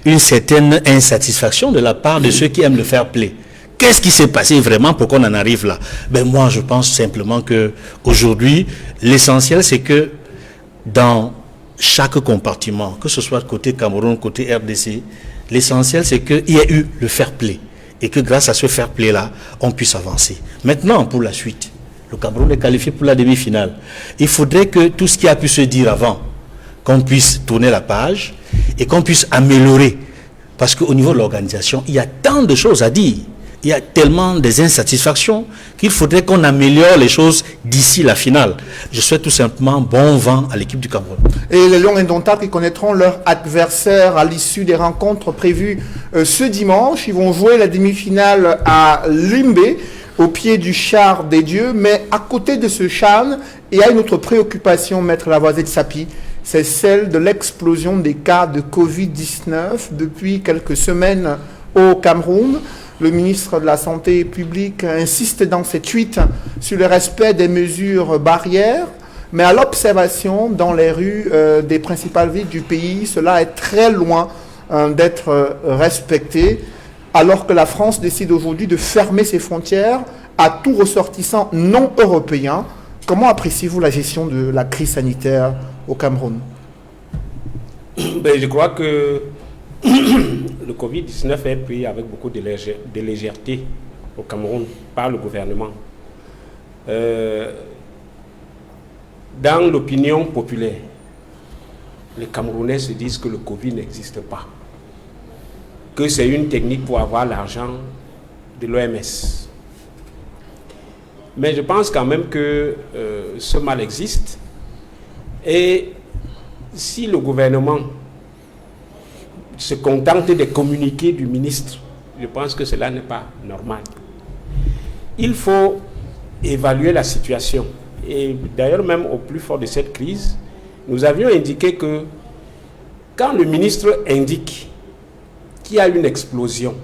une certaine insatisfaction de la part de ceux qui aiment le fair play. Qu'est-ce qui s'est passé vraiment pour qu'on en arrive là? Moi, je pense simplement que aujourd'hui, l'essentiel, c'est que dans chaque compartiment, que ce soit côté Cameroun, côté RDC, l'essentiel c'est qu'il y ait eu le fair play et que grâce à ce fair play-là, on puisse avancer. Maintenant, pour la suite, le Cameroun est qualifié pour la demi-finale. Il faudrait que tout ce qui a pu se dire avant, qu'on puisse tourner la page et qu'on puisse améliorer. Parce qu'au niveau de l'organisation, il y a tant de choses à dire. Il y a tellement des insatisfactions qu'il faudrait qu'on améliore les choses d'ici la finale. Je souhaite tout simplement bon vent à l'équipe du Cameroun. Et les Lions indomptables qui connaîtront leur adversaire à l'issue des rencontres prévues ce dimanche. Ils vont jouer la demi-finale à Limbe, au pied du char des dieux. Mais à côté de ce char, il y a une autre préoccupation, Maître Lavoisier de Sapi. C'est celle de l'explosion des cas de Covid-19 depuis quelques semaines au Cameroun. Le ministre de la Santé publique insiste dans ses tweets sur le respect des mesures barrières, mais à l'observation dans les rues des principales villes du pays, cela est très loin d'être respecté, alors que la France décide aujourd'hui de fermer ses frontières à tout ressortissant non européen. Comment appréciez-vous la gestion de la crise sanitaire au Cameroun? Je crois que le Covid-19 est pris avec beaucoup de légèreté au Cameroun par le gouvernement. Dans l'opinion populaire, les Camerounais se disent que le Covid n'existe pas, que c'est une technique pour avoir l'argent de l'OMS. Mais je pense quand même que ce mal existe. Et si le gouvernement se contente de communiquer du ministre, je pense que cela n'est pas normal. Il faut évaluer la situation. Et d'ailleurs, même au plus fort de cette crise, nous avions indiqué que quand le ministre indique qu'il y a une explosion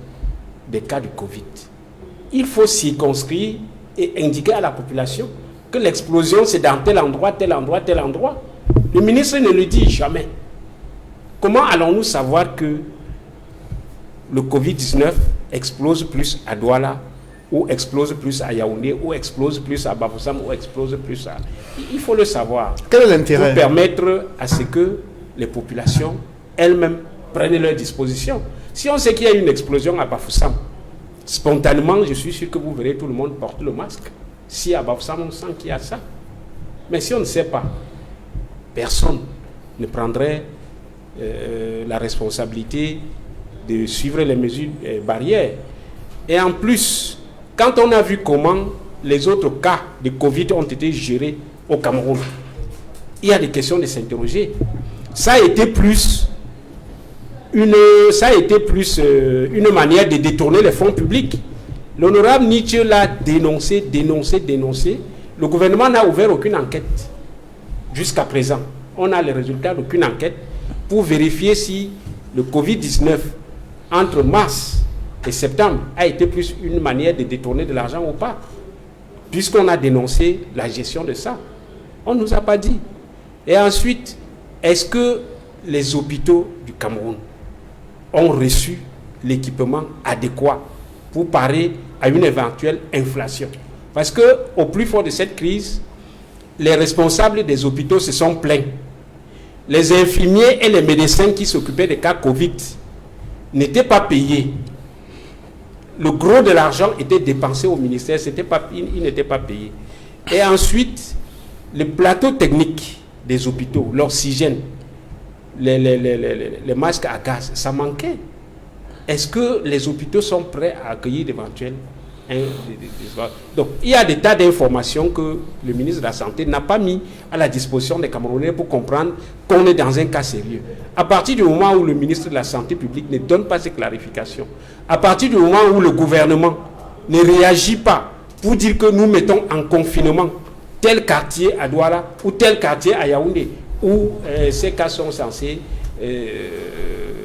des cas de Covid, il faut circonscrire et indiquer à la population que l'explosion c'est dans tel endroit, tel endroit, tel endroit. Le ministre ne le dit jamais. Comment allons-nous savoir que le Covid-19 explose plus à Douala, ou explose plus à Yaoundé, ou explose plus à Bafoussam, ou explose plus à... Il faut le savoir. Quel est l'intérêt? Pour permettre à ce que les populations elles-mêmes prennent leurs dispositions. Si on sait qu'il y a une explosion à Bafoussam, spontanément, je suis sûr que vous verrez tout le monde porter le masque. Si à Bafoussam, on sent qu'il y a ça. Mais si on ne sait pas, personne ne prendrait la responsabilité de suivre les mesures barrières. Et en plus, quand on a vu comment les autres cas de Covid ont été gérés au Cameroun, il y a des questions de s'interroger. Ça a été plus une manière de détourner les fonds publics. L'honorable Nietzsche l'a dénoncé. Le gouvernement n'a ouvert aucune enquête jusqu'à présent. On a les résultats d'aucune enquête pour vérifier si le Covid-19 entre mars et septembre a été plus une manière de détourner de l'argent ou pas. Puisqu'on a dénoncé la gestion de ça. On ne nous a pas dit. Et ensuite, est-ce que les hôpitaux du Cameroun ont reçu l'équipement adéquat pour parer à une éventuelle inflation? Parce qu'au plus fort de cette crise, les responsables des hôpitaux se sont plaints. Les infirmiers et les médecins qui s'occupaient des cas Covid n'étaient pas payés. Le gros de l'argent était dépensé au ministère, ils n'étaient pas payés. Et ensuite, le plateau technique des hôpitaux, l'oxygène, les masques à gaz, ça manquait. Est-ce que les hôpitaux sont prêts à accueillir d'éventuels? Donc, il y a des tas d'informations que le ministre de la Santé n'a pas mis à la disposition des Camerounais pour comprendre qu'on est dans un cas sérieux. À partir du moment où le ministre de la Santé publique ne donne pas ces clarifications, à partir du moment où le gouvernement ne réagit pas pour dire que nous mettons en confinement tel quartier à Douala ou tel quartier à Yaoundé, où ces cas sont censés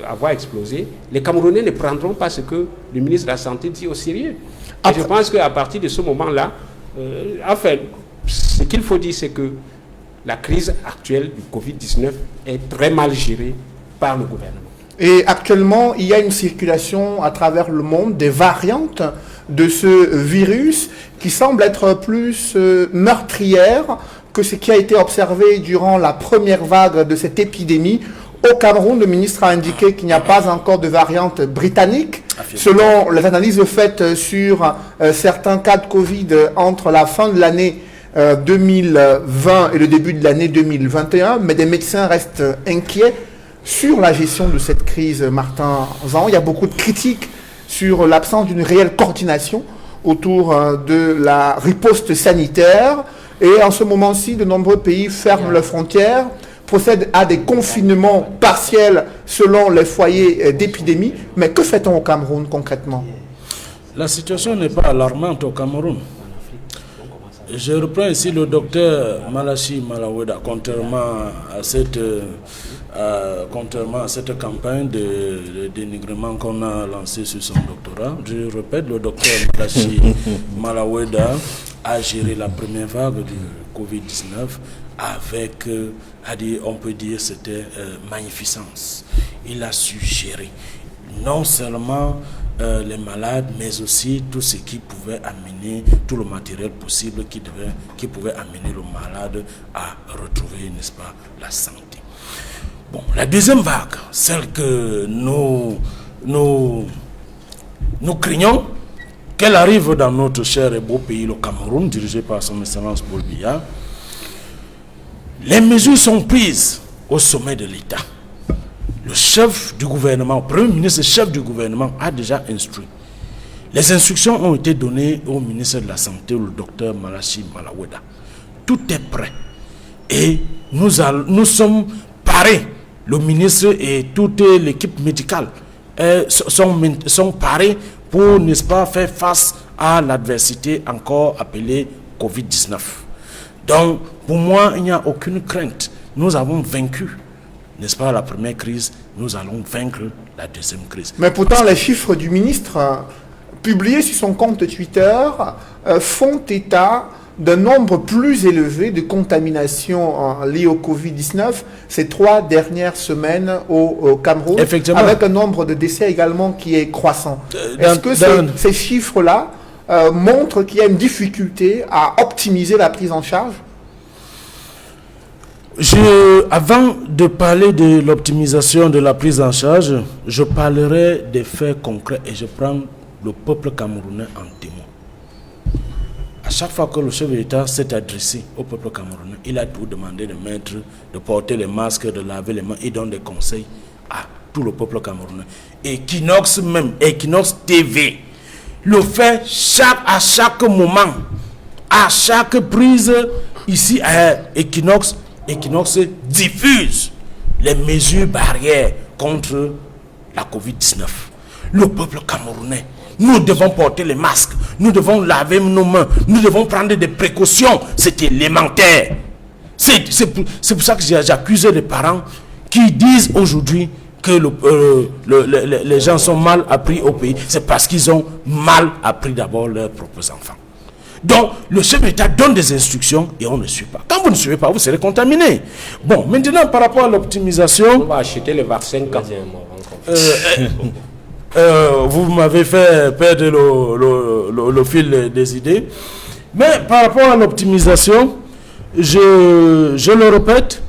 avoir explosé, les Camerounais ne prendront pas ce que le ministre de la Santé dit au sérieux. Et je pense qu'à partir de ce moment-là, ce qu'il faut dire, c'est que la crise actuelle du Covid-19 est très mal gérée par le gouvernement. Et actuellement, il y a une circulation à travers le monde des variantes de ce virus qui semblent être plus meurtrières que ce qui a été observé durant la première vague de cette épidémie. Au Cameroun, le ministre a indiqué qu'il n'y a pas encore de variante britannique. Selon les analyses faites sur certains cas de Covid entre la fin de l'année 2020 et le début de l'année 2021, mais des médecins restent inquiets sur la gestion de cette crise, Martin Zan. Il y a beaucoup de critiques sur l'absence d'une réelle coordination autour de la riposte sanitaire. Et en ce moment-ci, de nombreux pays ferment leurs frontières, procèdent à des confinements partiels selon les foyers d'épidémie. Mais que fait-on au Cameroun concrètement? La situation n'est pas alarmante au Cameroun. Je reprends ici le docteur Malachi Malaweda, contrairement à cette campagne de dénigrement qu'on a lancée sur son doctorat. Je répète, le docteur Malachi Malaweda a géré la première vague du Covid-19 avec, on peut dire, c'était magnificence. Il a su gérer non seulement les malades, mais aussi tout ce qui pouvait amener, tout le matériel possible qui pouvait amener le malade à retrouver, n'est-ce pas, la santé. Bon, la deuxième vague, celle que nous craignons, qu'elle arrive dans notre cher et beau pays, le Cameroun, dirigé par son Excellence Paul Biya. Les mesures sont prises au sommet de l'État. Le chef du gouvernement, le premier ministre, chef du gouvernement, a déjà instruit. Les instructions ont été données au ministre de la Santé, le docteur Malachi Malaweda. Tout est prêt. Et nous sommes parés. Le ministre et toute l'équipe médicale sont parés pour, n'est-ce pas, faire face à l'adversité encore appelée Covid-19. Donc, pour moi, il n'y a aucune crainte. Nous avons vaincu, n'est-ce pas, la première crise, nous allons vaincre la deuxième crise. Mais pourtant, les chiffres du ministre publiés sur son compte Twitter font état d'un nombre plus élevé de contaminations liées au Covid-19 ces 3 dernières semaines au Cameroun, avec un nombre de décès également qui est croissant. Est-ce que ces chiffres-là montrent qu'il y a une difficulté à optimiser la prise en charge? Avant de parler de l'optimisation de la prise en charge, je parlerai des faits concrets et je prends le peuple camerounais en témoin. À chaque fois que le chef de l'État s'est adressé au peuple camerounais, il a tout demandé de porter les masques, de laver les mains. Il donne des conseils à tout le peuple camerounais. Equinox même, Equinox TV, le fait à chaque moment, à chaque prise ici à Equinox diffuse les mesures barrières contre la Covid-19. Le peuple camerounais, nous devons porter les masques, nous devons laver nos mains, nous devons prendre des précautions. C'est élémentaire. C'est pour ça que j'accuse les parents qui disent aujourd'hui que les gens sont mal appris au pays. C'est parce qu'ils ont mal appris d'abord leurs propres enfants. Donc, le chef d'État donne des instructions et on ne suit pas. Quand vous ne suivez pas, vous serez contaminé. Bon, maintenant, par rapport à l'optimisation... On va acheter les vaccins quand vous m'avez fait perdre le fil des idées. Mais par rapport à l'optimisation, je le répète,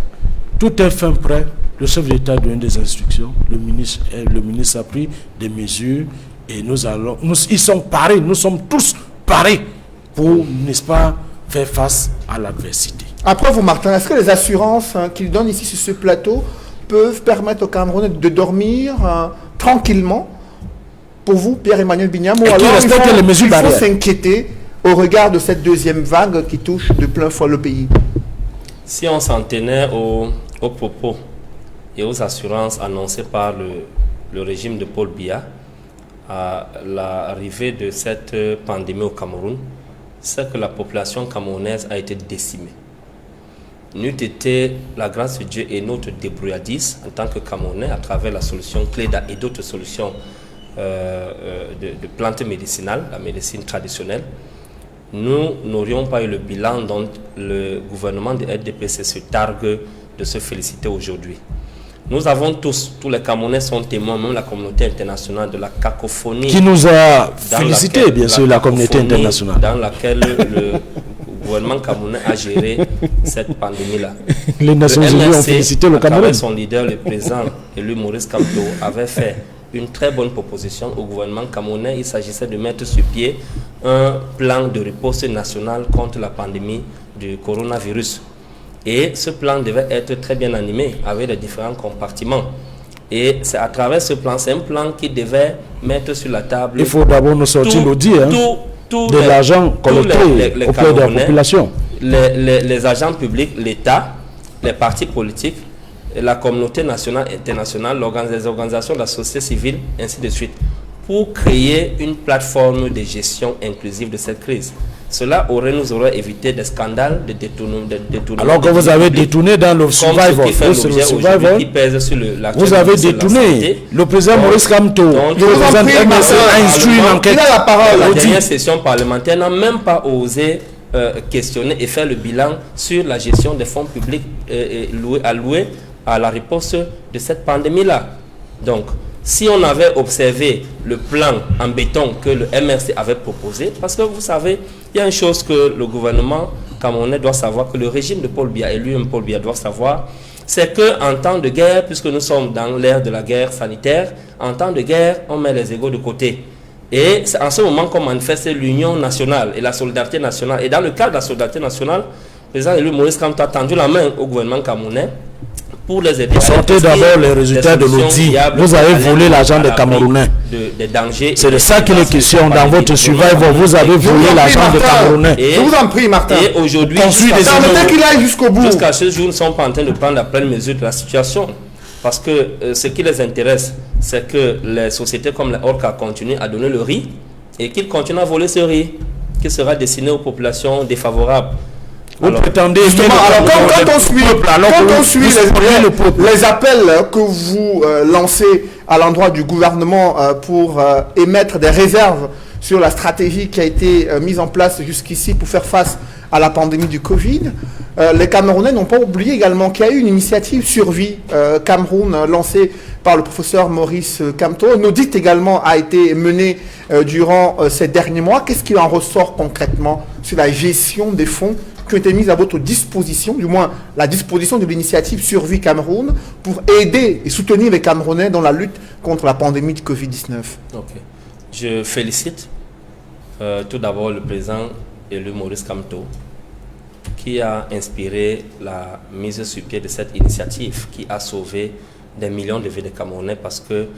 tout est fin prêt. Le chef d'État donne des instructions. Le ministre a pris des mesures et ils sont parés, nous sommes tous parés pour, n'est-ce pas, faire face à l'adversité. Après vous, Martin, est-ce que les assurances qu'ils donnent ici sur ce plateau peuvent permettre aux Camerounais de dormir tranquillement? Pour vous, Pierre-Emmanuel Bignam, ou alors il faut s'inquiéter au regard de cette deuxième vague qui touche de plein fouet le pays? Si on s'en tenait aux propos et aux assurances annoncées par le régime de Paul Biya à l'arrivée de cette pandémie au Cameroun, c'est que la population camerounaise a été décimée. N'eût été la grâce de Dieu et notre débrouillardise en tant que Camerounais à travers la solution CLEDA et d'autres solutions de plantes médicinales, la médecine traditionnelle, nous n'aurions pas eu le bilan dont le gouvernement de RDPC se targue de se féliciter aujourd'hui. Nous avons tous les Camerounais sont témoins, même la communauté internationale, de la cacophonie. Qui nous a félicité, bien sûr, la communauté internationale. Dans laquelle le gouvernement camerounais a géré cette pandémie-là. Les Nations Unies ont félicité le Cameroun. Son leader, le président élu Maurice Kamto, avait fait une très bonne proposition au gouvernement camerounais. Il s'agissait de mettre sur pied un plan de riposte national contre la pandémie du coronavirus. Et ce plan devait être très bien animé avec les différents compartiments. Et c'est à travers ce plan, c'est un plan qui devait mettre sur la table... Il faut d'abord nous sortir l'audit de l'argent collecté auprès de la population. Les agents publics, l'État, les partis politiques, la communauté nationale et internationale, les organisations de la société civile, ainsi de suite, pour créer une plateforme de gestion inclusive de cette crise. Cela nous aurait évité des scandales de détournement. Alors que vous avez détourné dans le survival, vous avez détourné. Le président Maurice Kamto, le président MRC a instruit une enquête. Il a la parole. La dernière session parlementaire n'a même pas osé questionner et faire le bilan sur la gestion des fonds publics alloués à la riposte de cette pandémie-là. Donc, si on avait observé le plan en béton que le MRC avait proposé, parce que vous savez, il y a une chose que le gouvernement camerounais doit savoir, que le régime de Paul Biya et lui-même Paul Biya doit savoir, c'est qu'en temps de guerre, puisque nous sommes dans l'ère de la guerre sanitaire, en temps de guerre, on met les égos de côté. Et c'est en ce moment qu'on manifeste l'union nationale et la solidarité nationale. Et dans le cadre de la solidarité nationale, le président élu Maurice Kamto a tendu la main au gouvernement camerounais pour les aider. Sortez d'abord les résultats de l'audit. Vous avez volé l'argent des Camerounais. C'est de ça qu'il est question dans votre survival. Vous avez volé l'argent des Camerounais. Je vous en prie, Martin. Et aujourd'hui, jusqu'à ce jour, nous ne sommes pas en train de prendre la pleine mesure de la situation. Parce que ce qui les intéresse, c'est que les sociétés comme les Orca continuent à donner le riz et qu'ils continuent à voler ce riz qui sera destiné aux populations défavorables. Vous prétendez quand on suit les appels que vous lancez à l'endroit du gouvernement pour émettre des réserves sur la stratégie qui a été mise en place jusqu'ici pour faire face à la pandémie du Covid, les Camerounais n'ont pas oublié également qu'il y a eu une initiative Survie Cameroun lancée par le professeur Maurice Kamto. Une audit également a été menée durant ces derniers mois. Qu'est-ce qui en ressort concrètement sur la gestion des fonds qui ont été mises à votre disposition, du moins la disposition de l'initiative Survie Cameroun, pour aider et soutenir les Camerounais dans la lutte contre la pandémie de Covid-19? Je félicite tout d'abord le président élu Maurice Kamto, qui a inspiré la mise sur pied de cette initiative qui a sauvé des millions de vies de Camerounais, parce que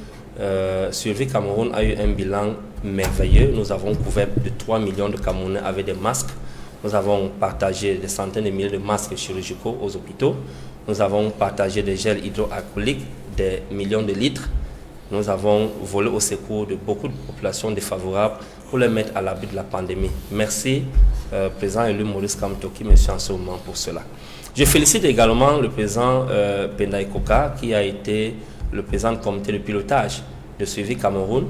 Survie Cameroun a eu un bilan merveilleux. Nous avons couvert de 3 millions de Camerounais avec des masques. Nous avons partagé des centaines de milliers de masques chirurgicaux aux hôpitaux. Nous avons partagé des gels hydroalcooliques, des millions de litres. Nous avons volé au secours de beaucoup de populations défavorables pour les mettre à l'abri de la pandémie. Merci, président élu Maurice Kamto, qui me suit en ce moment pour cela. Je félicite également le président Pendaï Koka, qui a été le président du comité de pilotage de Survie Cameroun,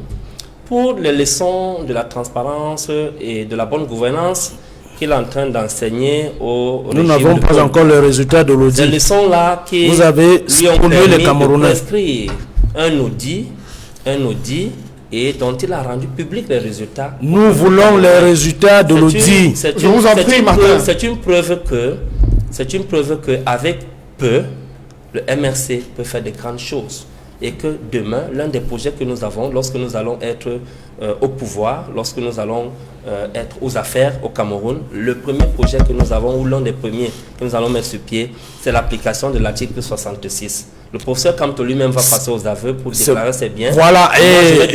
pour les leçons de la transparence et de la bonne gouvernance qu'il est en train d'enseigner au Nous n'avons pas encore le résultat de l'audit. Ces leçons-là qui vous avez spolié les Camerounais. Un audit et dont il a rendu public les résultats. Nous voulons les résultats de l'audit. Je vous en prie, Martin. C'est une preuve que avec peu, le MRC peut faire de grandes choses. Et que demain, l'un des projets que nous avons, lorsque nous allons être au pouvoir, lorsque nous allons être aux affaires au Cameroun, le premier projet que nous avons, ou l'un des premiers que nous allons mettre sur pied, c'est l'application de l'article 66. Le professeur Kamto lui-même va passer aux aveux pour déclarer ses biens. Voilà, et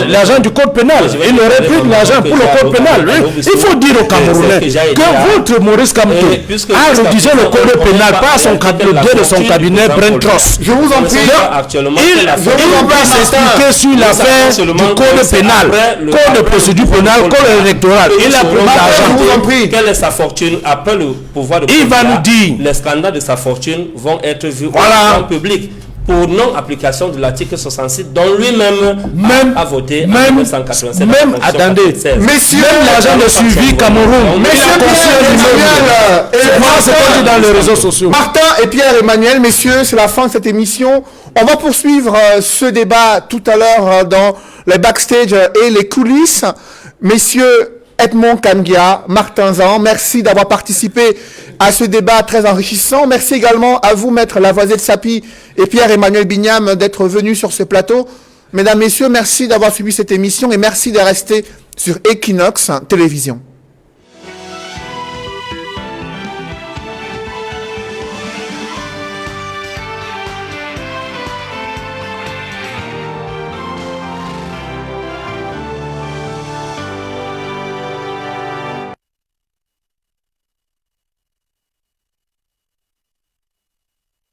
l'agent du code pénal, il aurait pris de l'argent pour le code pénal. Il faut dire aux Camerounais que votre Maurice Kamto a rédigé le code pénal par son cabinet de son cabinet Brentros. Je vous en prie. Il va s'expliquer sur l'affaire du code pénal, code de procédure pénale, code électoral. Il a pris l'argent. Quelle est sa fortune après le pouvoir de il va nous dire. Les scandales de sa fortune vont être vus au public pour non-application de l'article 66 dont lui-même a voté en 1987. Même, attendez, messieurs, même l'agent de Survie Cameroun, c'est dans les réseaux sociaux. Martin et Pierre-Emmanuel, messieurs, c'est la fin de cette émission. On va poursuivre ce débat tout à l'heure dans les backstage et les coulisses. Messieurs, Edmond Kangia, Martin Zan. Merci d'avoir participé à ce débat très enrichissant. Merci également à vous, Maître Lavoisier de Sapi et Pierre-Emmanuel Bignam, d'être venus sur ce plateau. Mesdames, Messieurs, merci d'avoir suivi cette émission et merci de rester sur Equinox Télévision.